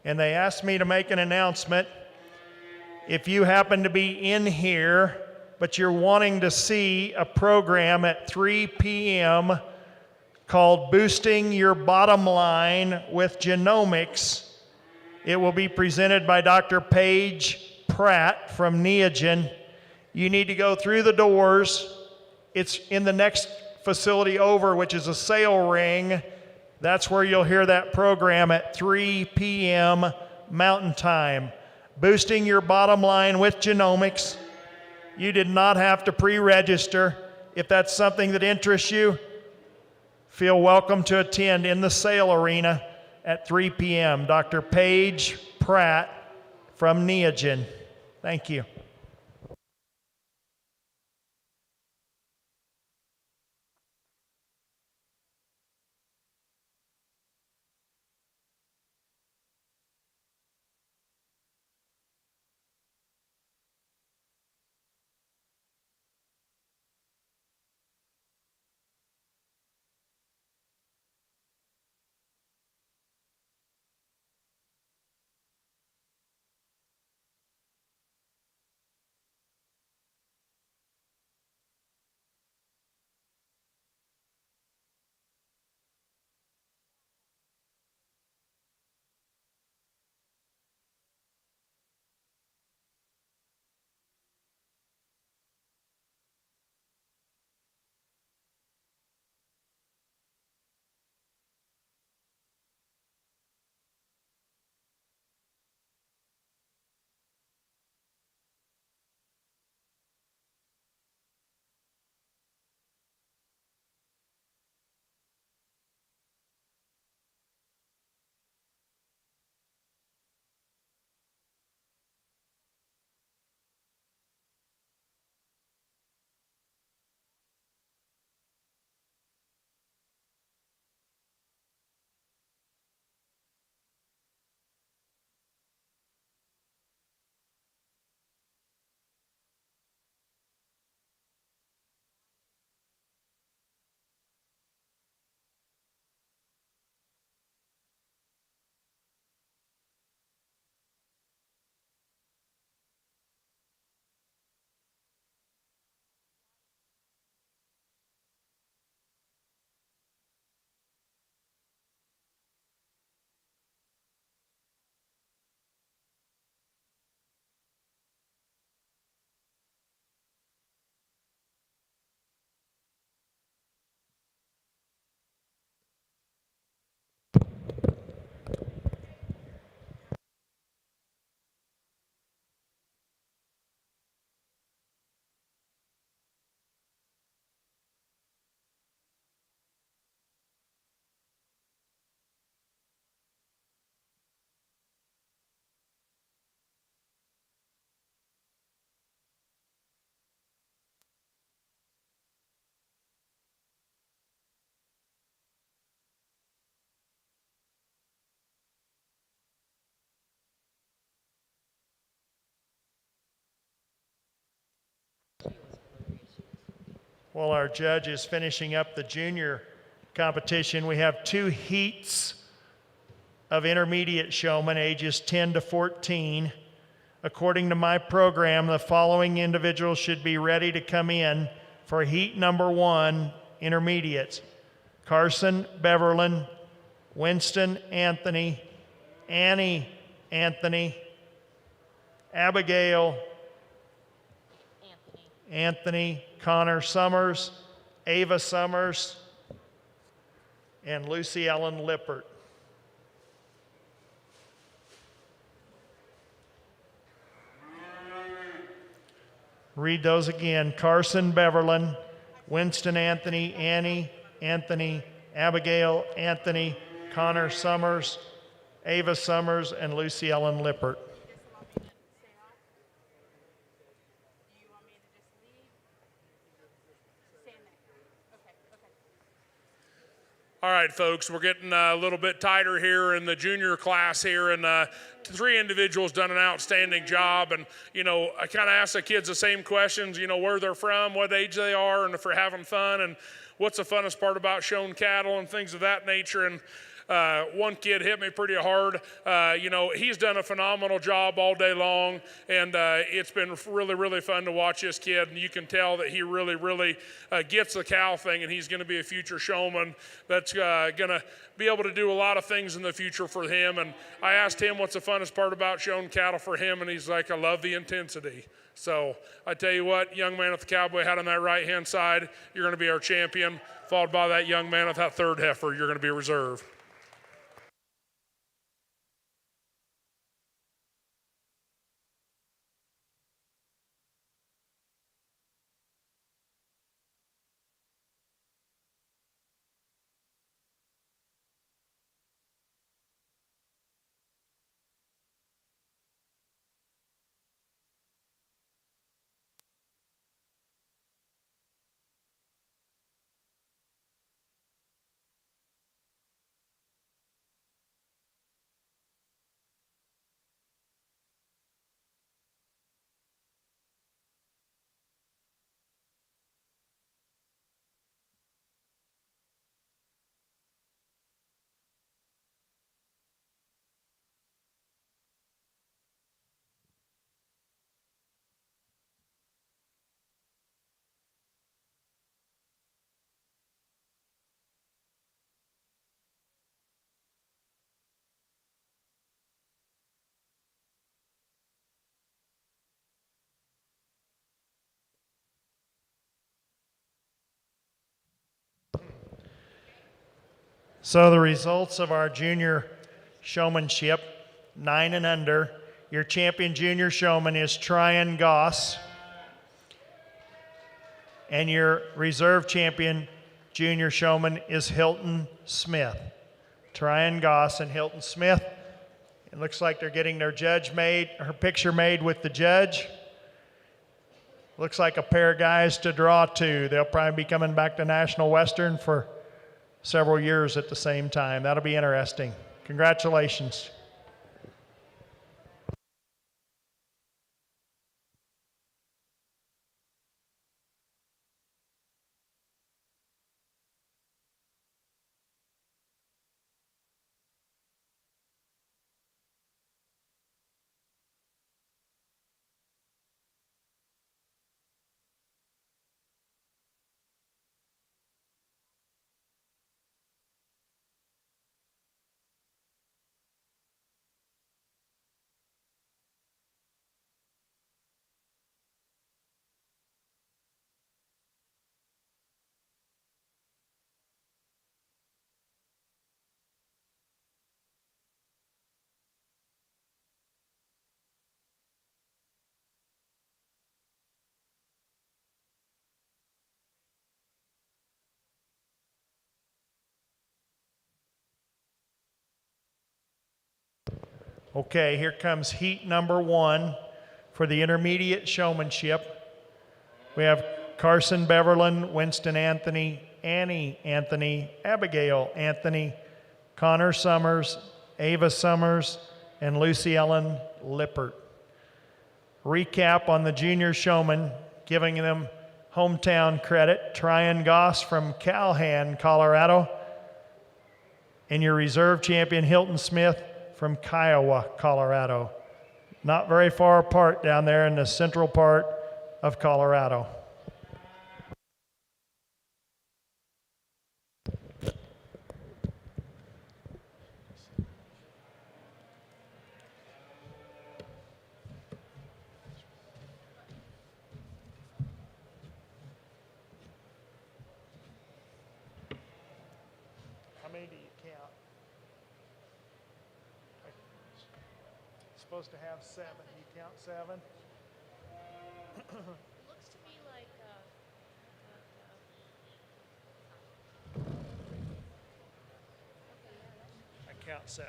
And they asked me to make an announcement. If you happen to be in here, but you're wanting to see a program at 3 p.m. called Boosting Your Bottom Line with Genomics, it will be presented by Dr. Paige Pratt from Neogen. You need to go through the doors. It's in the next facility over, which is a sale ring. That's where you'll hear that program at 3 p.m. Mountain Time. Boosting Your Bottom Line with Genomics. You did not have to pre-register. If that's something that interests you, feel welcome to attend in the sale arena at 3 p.m. Dr. Paige Pratt from Neogen. Thank you. While our judge is finishing up the junior competition, we have 2 heats of intermediate showmen ages 10 to 14. According to my program, the following individuals should be ready to come in for heat number 1, intermediates: Carson Beverland, Winston Anthony, Annie Anthony, Abigail Anthony, Connor Summers, Ava Summers, and Lucy Ellen Lippert. Read those again: Carson Beverland, Winston Anthony, Annie Anthony, Abigail Anthony, Connor Summers, Ava Summers, and Lucy Ellen Lippert. All right, folks, we're getting a little bit tighter here in the junior class here, and 3 individuals done an outstanding job. And, I kind of asked the kids the same questions, where they're from, what age they are, and if they're having fun, and what's the funnest part about showing cattle and things of that nature. And one kid hit me pretty hard. He's done a phenomenal job all day long, and it's been really, really fun to watch this kid. And you can tell that he really, really gets the cow thing, and he's going to be a future showman that's going to be able to do a lot of things in the future for him. And I asked him what's the funnest part about showing cattle for him, and he's like, I love the intensity. So I tell you what, young man with the cowboy hat on that right-hand side, you're going to be our champion, followed by that young man with that third heifer, you're going to be reserve. So the results of our junior showmanship, 9 and under. Your champion junior showman is Tryon Goss. And your reserve champion junior showman is Hilton Smith. Tryon Goss and Hilton Smith. It looks like they're getting their her picture made with the judge. Looks like a pair of guys to draw to. They'll probably be coming back to National Western for several years at the same time. That'll be interesting. Congratulations. Okay, here comes heat number 1 for the intermediate showmanship. We have Carson Beverland, Winston Anthony, Annie Anthony, Abigail Anthony, Connor Summers, Ava Summers, and Lucy Ellen Lippert. Recap on the junior showman, giving them hometown credit. Tryon Goss from Calhan, Colorado, and your reserve champion Hilton Smith from Kiowa, Colorado. Not very far apart down there in the central part of Colorado. How many do you count? Supposed to have 7. You count 7? Looks to me like I count 7.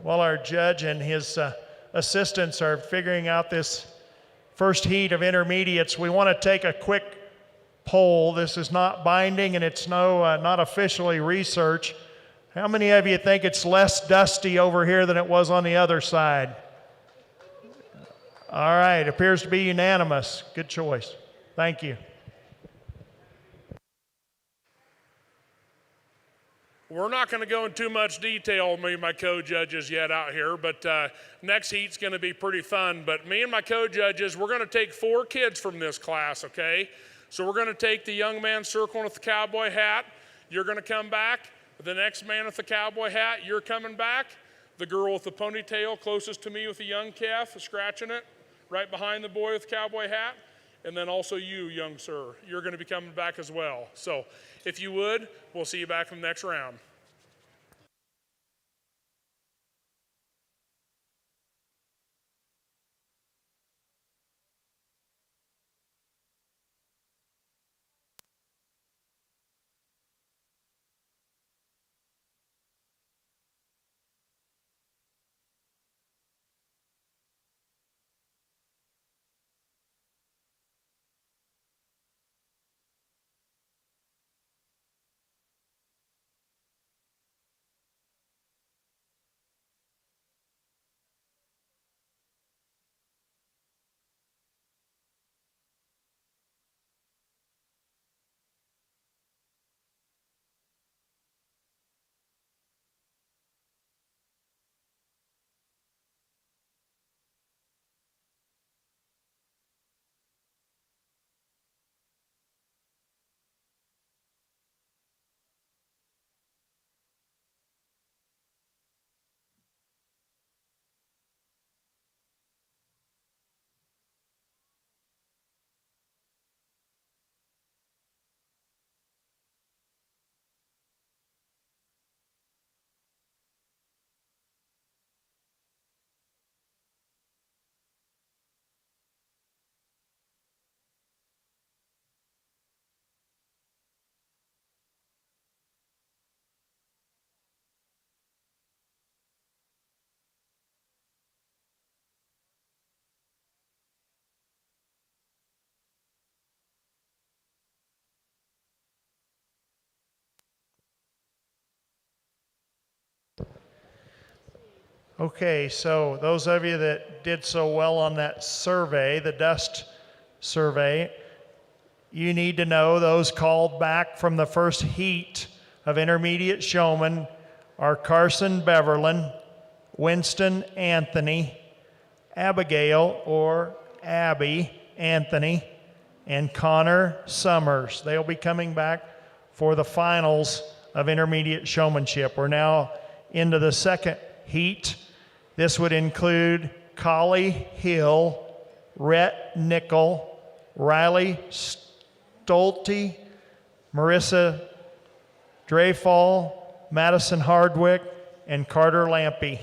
while our judge and his assistants are figuring out this first heat of intermediates, we want to take a quick poll. This is not binding and it's not officially research. How many of you think it's less dusty over here than it was on the other side? All right, appears to be unanimous. Good choice. Thank you. We're not going to go into too much detail, me and my co-judges yet out here, but next heat's going to be pretty fun. But me and my co-judges, we're going to take 4 kids from this class, okay? So we're going to take the young man circling with the cowboy hat. You're going to come back. The next man with the cowboy hat, you're coming back. The girl with the ponytail closest to me with the young calf, scratching it, right behind the boy with the cowboy hat. And then also you, young sir, you're going to be coming back as well. So if you would, we'll see you back from the next round. Okay, so those of you that did so well on that survey, the dust survey, you need to know those called back from the first heat of intermediate showmen are Carson Beverlin, Winston Anthony, Abigail or Abby Anthony, and Connor Summers. They'll be coming back for the finals of intermediate showmanship. We're now into the second heat. This would include Collie Hill, Rhett Nickel, Riley Stolte, Marissa Dreyfall, Madison Hardwick, and Carter Lampy.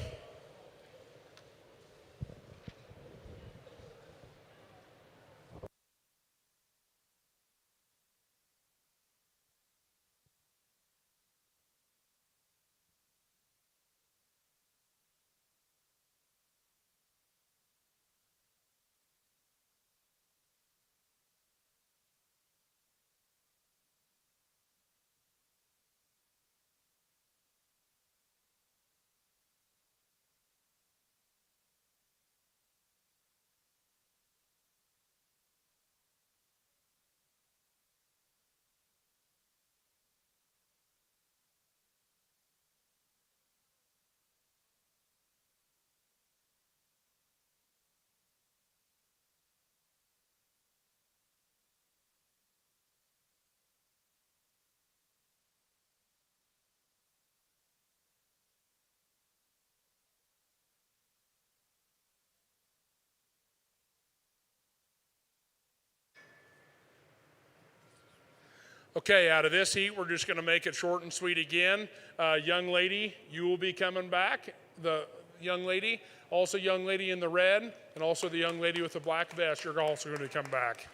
Okay, out of this heat, we're just going to make it short and sweet again. Young lady, you will be coming back. The young lady, also young lady in the red, and also the young lady with the black vest, you're also going to come back.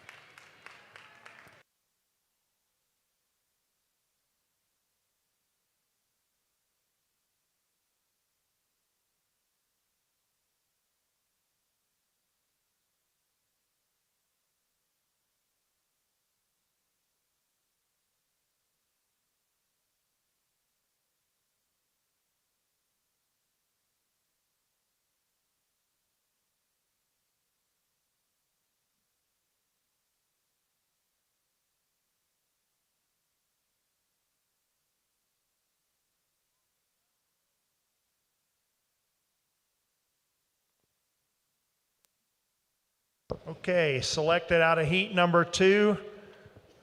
Okay, selected out of heat number 2.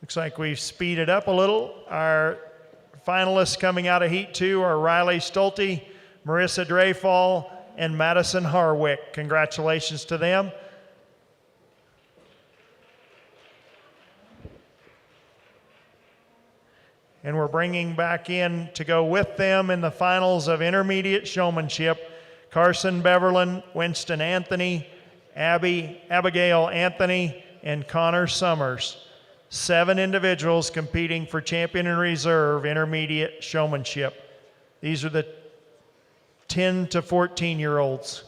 Looks like we've speeded up a little. Our finalists coming out of heat 2 are Riley Stolte, Marissa Dreyfall, and Madison Harwick. Congratulations to them. And we're bringing back in to go with them in the finals of intermediate showmanship, Carson Beverland, Winston Anthony, Abigail Anthony, and Connor Summers. 7 individuals competing for champion and reserve intermediate showmanship. These are the 10 to 14-year-olds.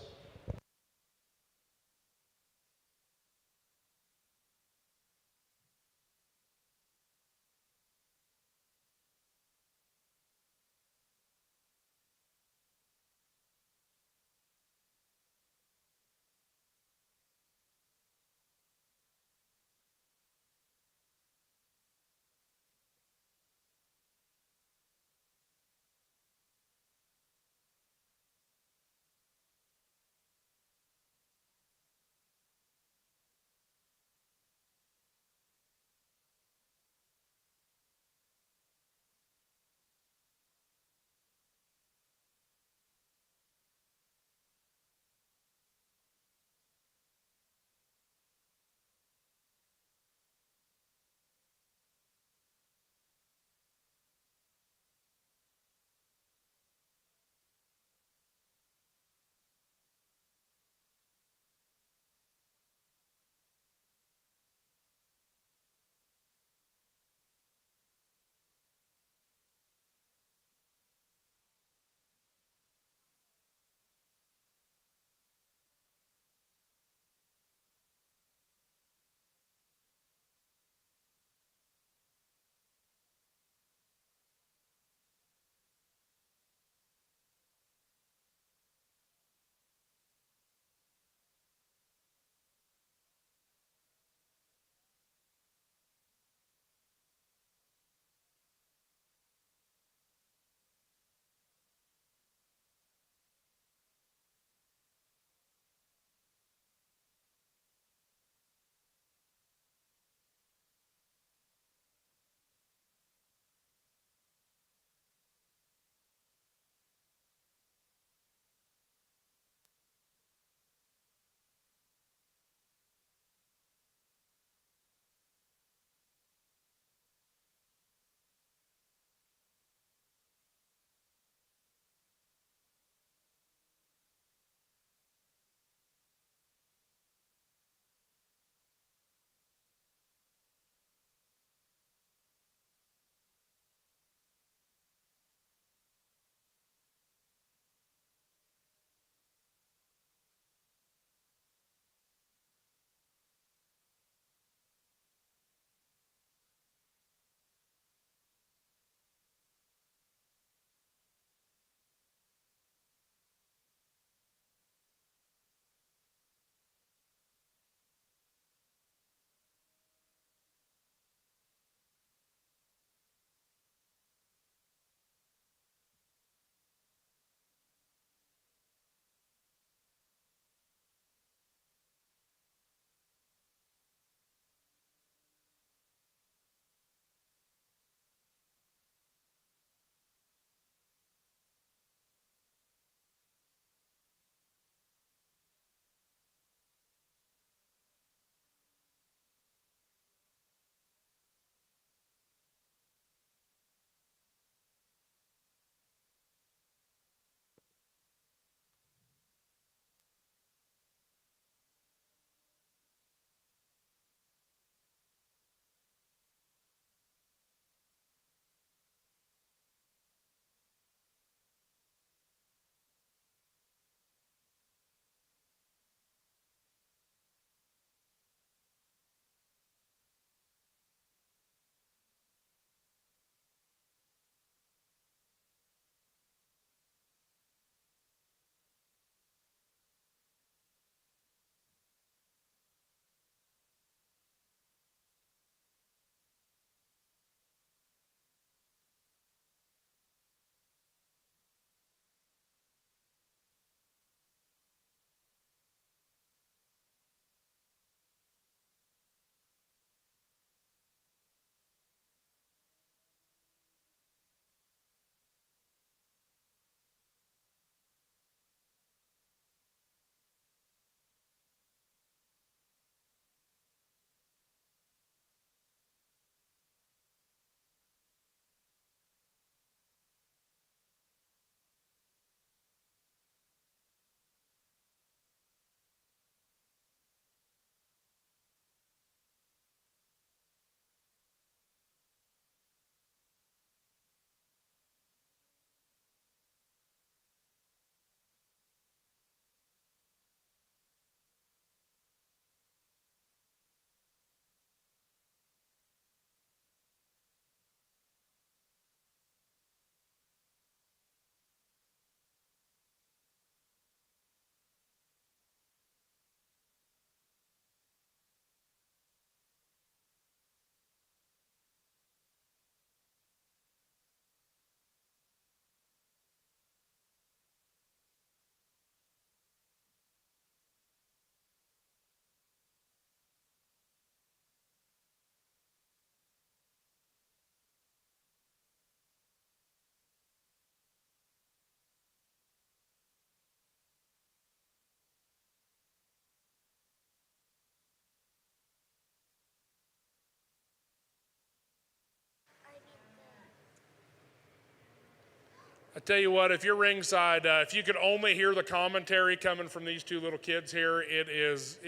tell you what, if you're ringside, if you could only hear the commentary coming from these two little kids here, it's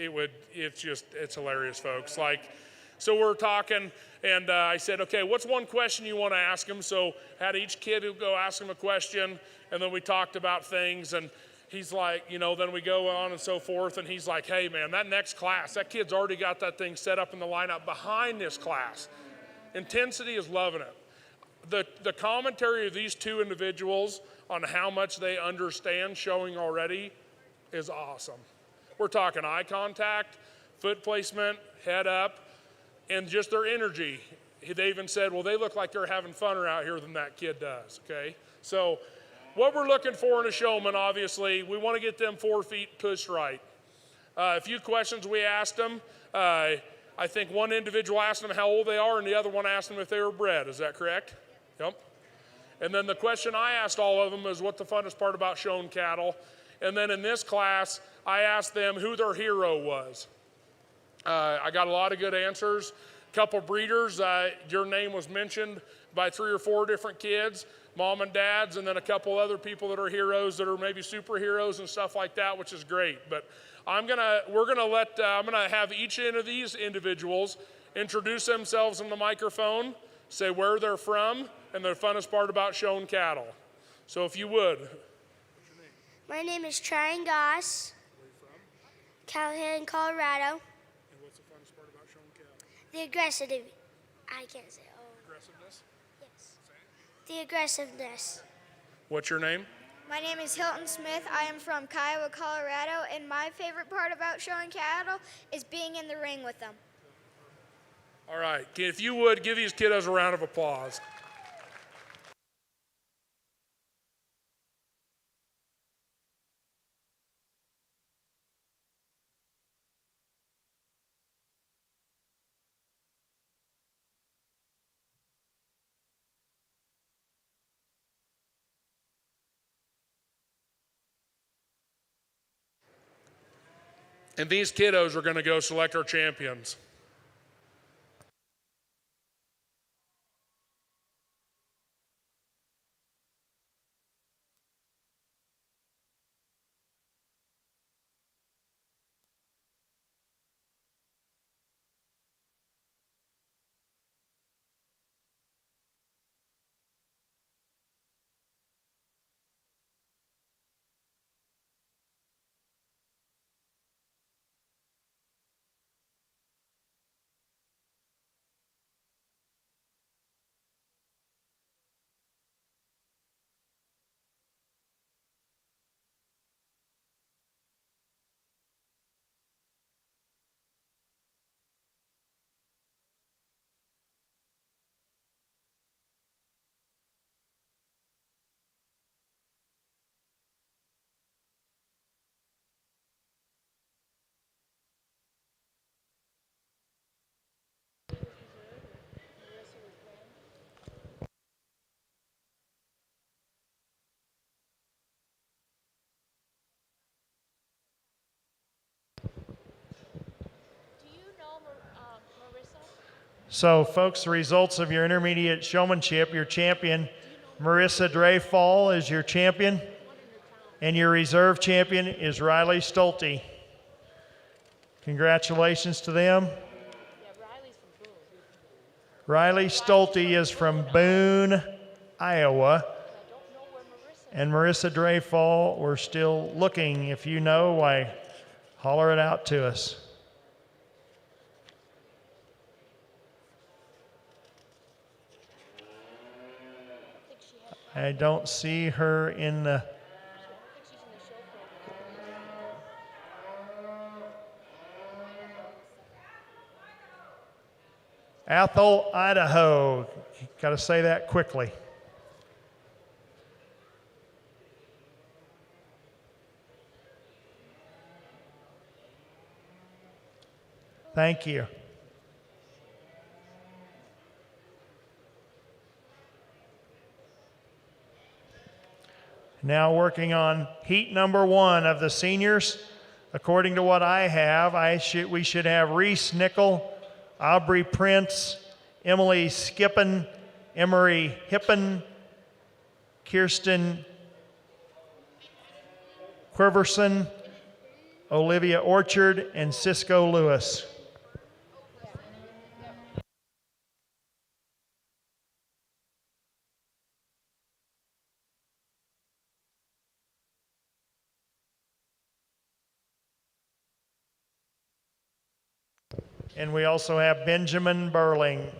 hilarious, folks. Like, so we're talking, and I said, okay, what's one question you want to ask them? So had each kid go ask him a question, and then we talked about things, and he's like, then we go on and so forth, and he's like, hey man, that next class, that kid's already got that thing set up in the lineup behind this class. Intensity is loving it. The commentary of these two individuals on how much they understand showing already is awesome. We're talking eye contact, foot placement, head up, and just their energy. They even said, well, they look like they're having funner out here than that kid does, okay? So what we're looking for in a showman, obviously, we want to get them 4 feet pushed right. A few questions we asked them. I think one individual asked them how old they are, and the other one asked them if they were bred. Is that correct? Yep. And then the question I asked all of them is what the funnest part about showing cattle. And then in this class, I asked them who their hero was. I got a lot of good answers. A couple breeders, your name was mentioned by 3 or 4 different kids, mom and dads, and then a couple other people that are heroes that are maybe superheroes and stuff like that, which is great. But I'm gonna have each one of these individuals introduce themselves on the microphone, say where they're from, and the funnest part about showing cattle. So if you would. What's your name? My name is Tryon Goss. Where are you from? Callahan, Colorado. And what's the funnest part about showing cattle? The aggressiveness. I can't say. Aggressiveness? Yes. The aggressiveness. What's your name? My name is Hilton Smith. I am from Kiowa, Colorado, and my favorite part about showing cattle is being in the ring with them. All right, if you would, give these kiddos a round of applause. And these kiddos are going to go select our champions. So, folks, the results of your intermediate showmanship, your champion, Marissa Dreyfall, is your champion, and your reserve champion is Riley Stolte. Congratulations to them. Riley Stolte is from Boone, Iowa. And Marissa Dreyfall, we're still looking. If you know, why, holler it out to us. I don't see her in the... Athol, Idaho. Got to say that quickly. Thank you. Now working on heat number 1 of the seniors. According to what I have, we should have Reese Nickel, Aubrey Prince, Emily Skippen, Emery Hippen, Kirsten Quiverson, Olivia Orchard, and Cisco Lewis. And we also have Benjamin Burling.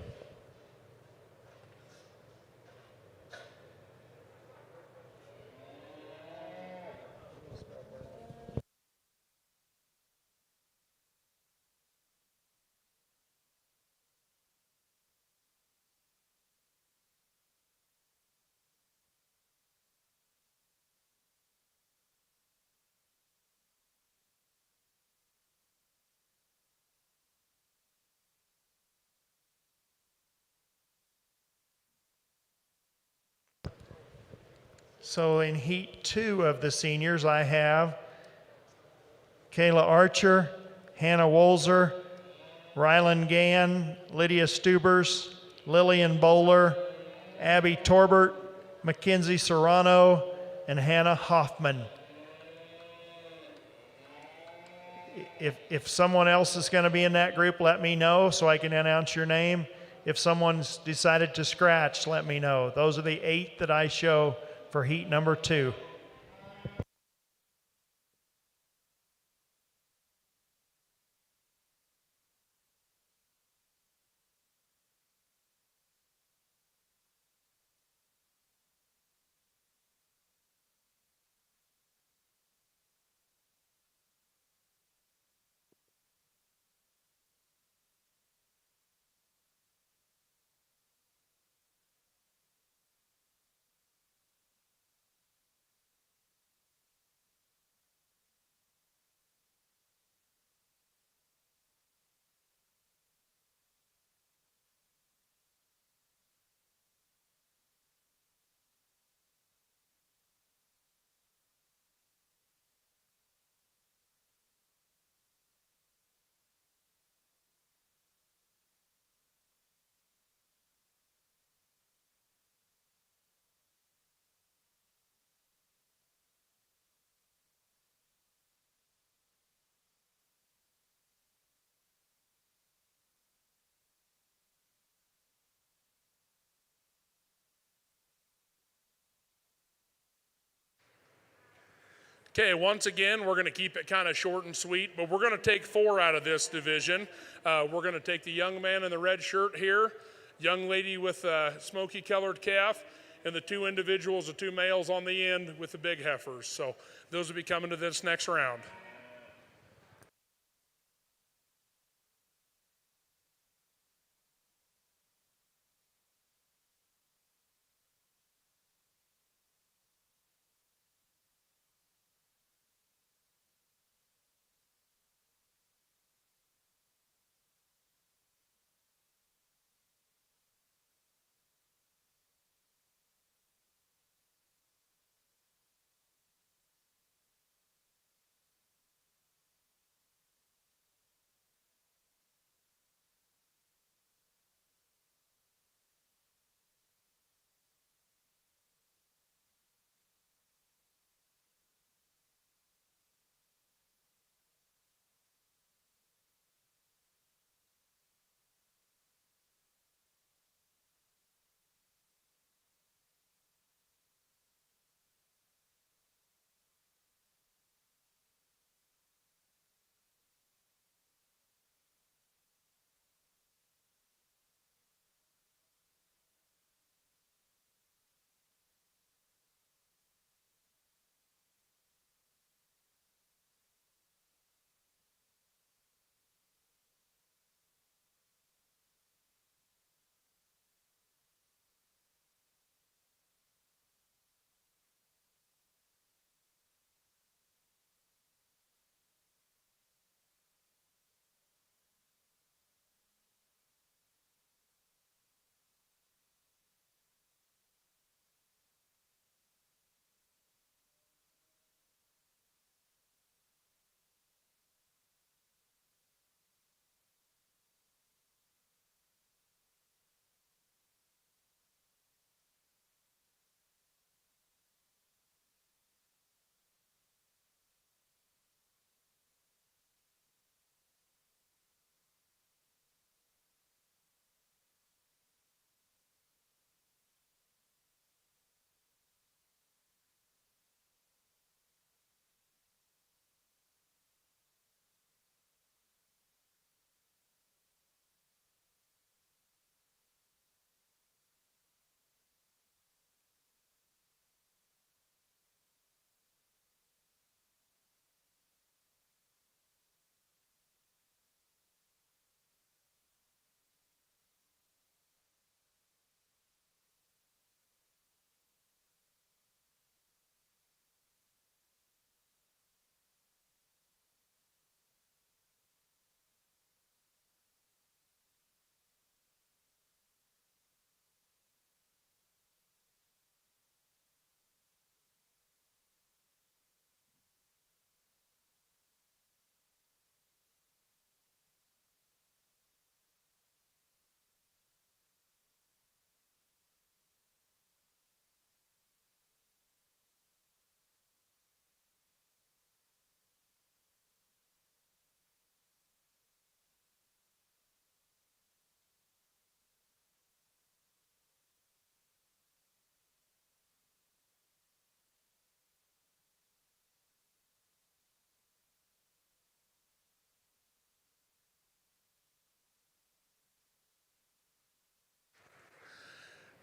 So in Heat 2 of the seniors, I have Kayla Archer, Hannah Wolzer, Rylan Gann, Lydia Stubers, Lillian Bowler, Abby Torbert, Mackenzie Serrano, and Hannah Hoffman. If someone else is going to be in that group, let me know so I can announce your name. If someone's decided to scratch, let me know. Those are the 8 that I show for heat number 2. Okay, once again, we're going to keep it kind of short and sweet, but we're going to take 4 out of this division. We're going to take the young man in the red shirt here, young lady with a smoky colored calf, and the 2 individuals, the 2 males on the end with the big heifers. So those will be coming to this next round.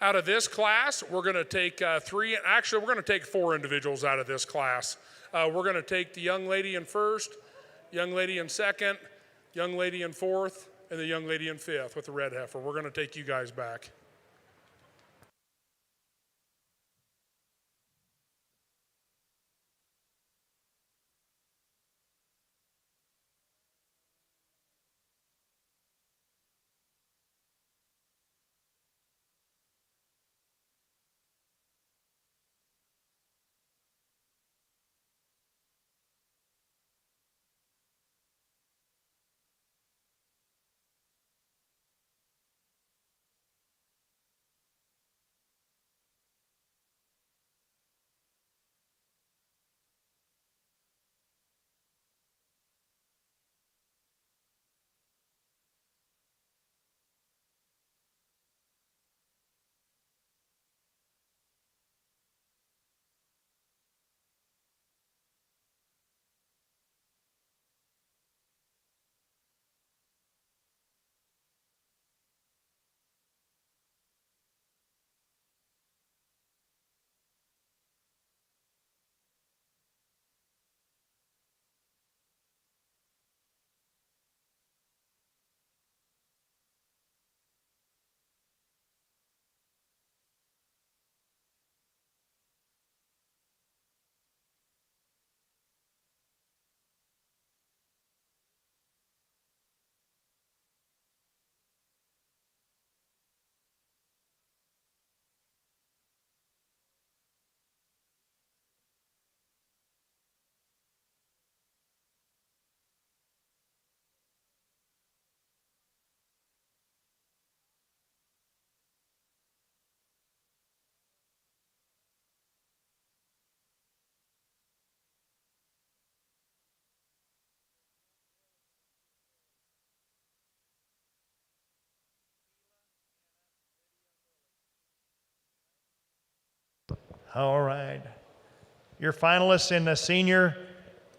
Out of this class, we're going to take we're going to take 4 individuals out of this class. We're going to take the young lady in first, young lady in second, young lady in fourth, and the young lady in fifth with the red heifer. We're going to take you guys back. All right. Your finalists in the senior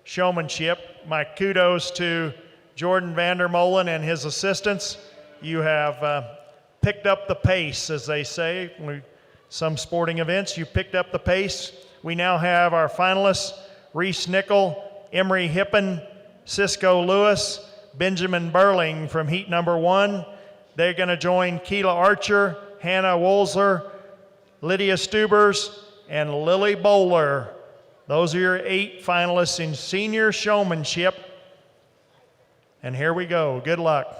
showmanship, my kudos to Jordan Vandermolen and his assistants. You have picked up the pace, as they say. Some sporting events, you picked up the pace. We now have our finalists, Reese Nickel, Emery Hippen, Cisco Lewis, Benjamin Burling from heat number 1. They're going to join Keela Archer, Hannah Wolzer, Lydia Stubers, and Lily Bowler. Those are your 8 finalists in senior showmanship. And here we go. Good luck.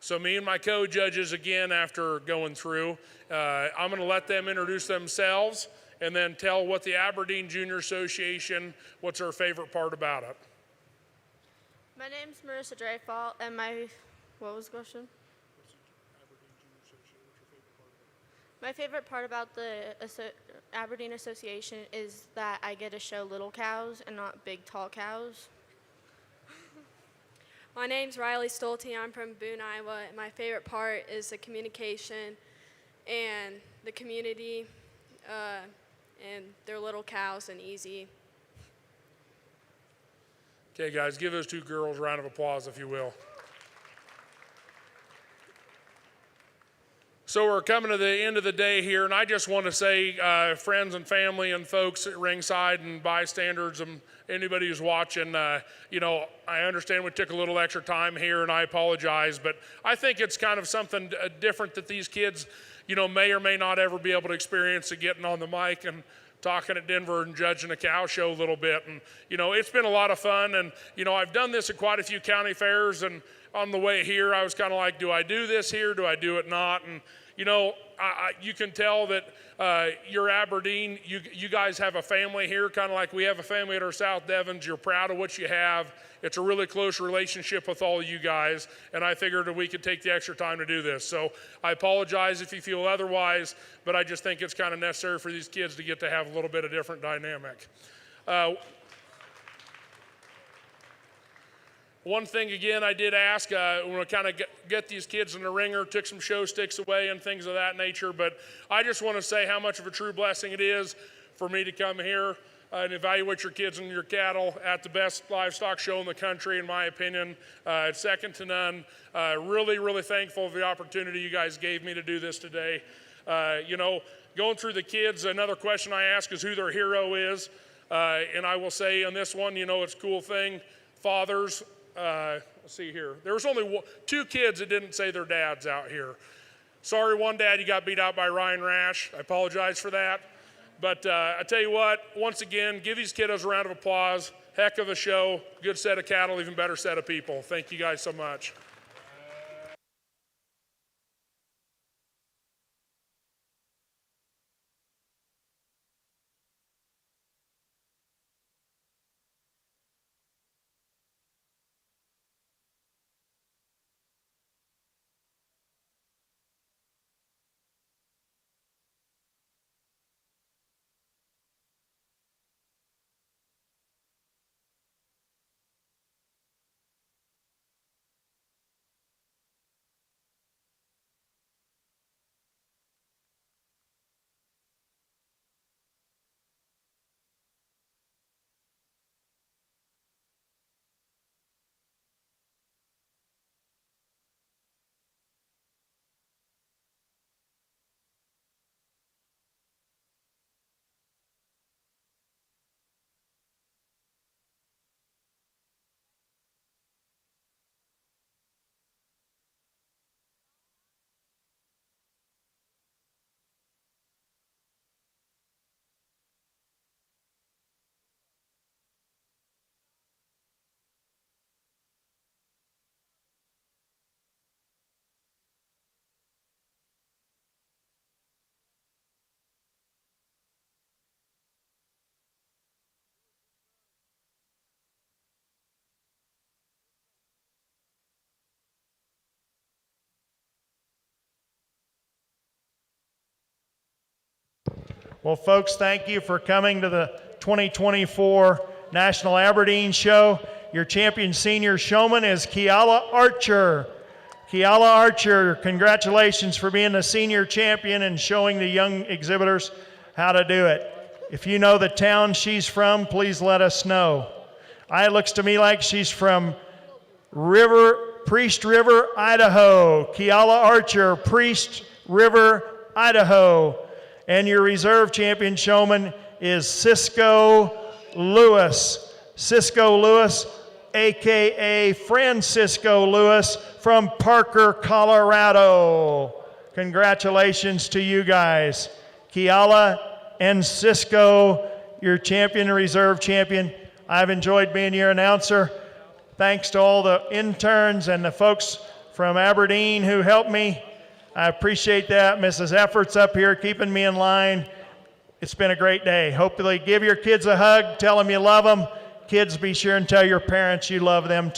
So me and my co-judges, again, after going through, I'm going to let them introduce themselves and then tell what the Aberdeen Junior Association, what's their favorite part about it. My name's Marissa Dreyfall, and what was the question? My favorite part about the Aberdeen Association is that I get to show little cows and not big, tall cows. My name's Riley Stolte. I'm from Boone, Iowa. And my favorite part is the communication and the community and their little cows and easy. Okay, guys, give those two girls a round of applause, if you will. So we're coming to the end of the day here, and I just want to say, friends and family and folks at ringside and bystanders and anybody who's watching, you know, I understand we took a little extra time here, and I apologize, but I think it's kind of something different that these kids, you know, may or may not ever be able to experience of getting on the mic and talking at Denver and judging a cow show a little bit. And, you know, it's been a lot of fun, and, you know, I've done this at quite a few county fairs, and on the way here, I was kind of like, do I do this here? Do I do it not? And, you know, you can tell that you're Aberdeen. You guys have a family here, kind of like we have a family at our South Devons. You're proud of what you have. It's a really close relationship with all of you guys, and I figured that we could take the extra time to do this. So I apologize if you feel otherwise, but I just think it's kind of necessary for these kids to get to have a little bit of different dynamic. One thing, again, I did ask, when I kind of get these kids in the ringer, took some show sticks away and things of that nature, but I just want to say how much of a true blessing it is for me to come here and evaluate your kids and your cattle at the best livestock show in the country, in my opinion. It's second to none. Really, really thankful for the opportunity you guys gave me to do this today. You know, going through the kids, another question I ask is who their hero is. And I will say on this one, you know, it's a cool thing. Fathers, let's see here. There was only two kids that didn't say their dads out here. Sorry, one dad, you got beat out by Ryan Rash. I apologize for that. But I tell you what, once again, give these kiddos a round of applause. Heck of a show. Good set of cattle, even better set of people. Thank you guys so much. Well, folks, thank you for coming to the 2024 National Aberdeen Show. Your champion senior showman is Kiala Archer. Kiala Archer, congratulations for being the senior champion and showing the young exhibitors how to do it. If you know the town she's from, please let us know. It looks to me like she's from Priest River, Idaho. Kiala Archer, Priest River, Idaho. And your reserve champion showman is Cisco Lewis. Cisco Lewis, AKA Francisco Lewis from Parker, Colorado. Congratulations to you guys. Kiala and Cisco, your champion and reserve champion. I've enjoyed being your announcer. Thanks to all the interns and the folks from Aberdeen who helped me. I appreciate that. Mrs. Efforts up here keeping me in line. It's been a great day. Hopefully give your kids a hug. Tell them you love them. Kids, be sure and tell your parents you love them too.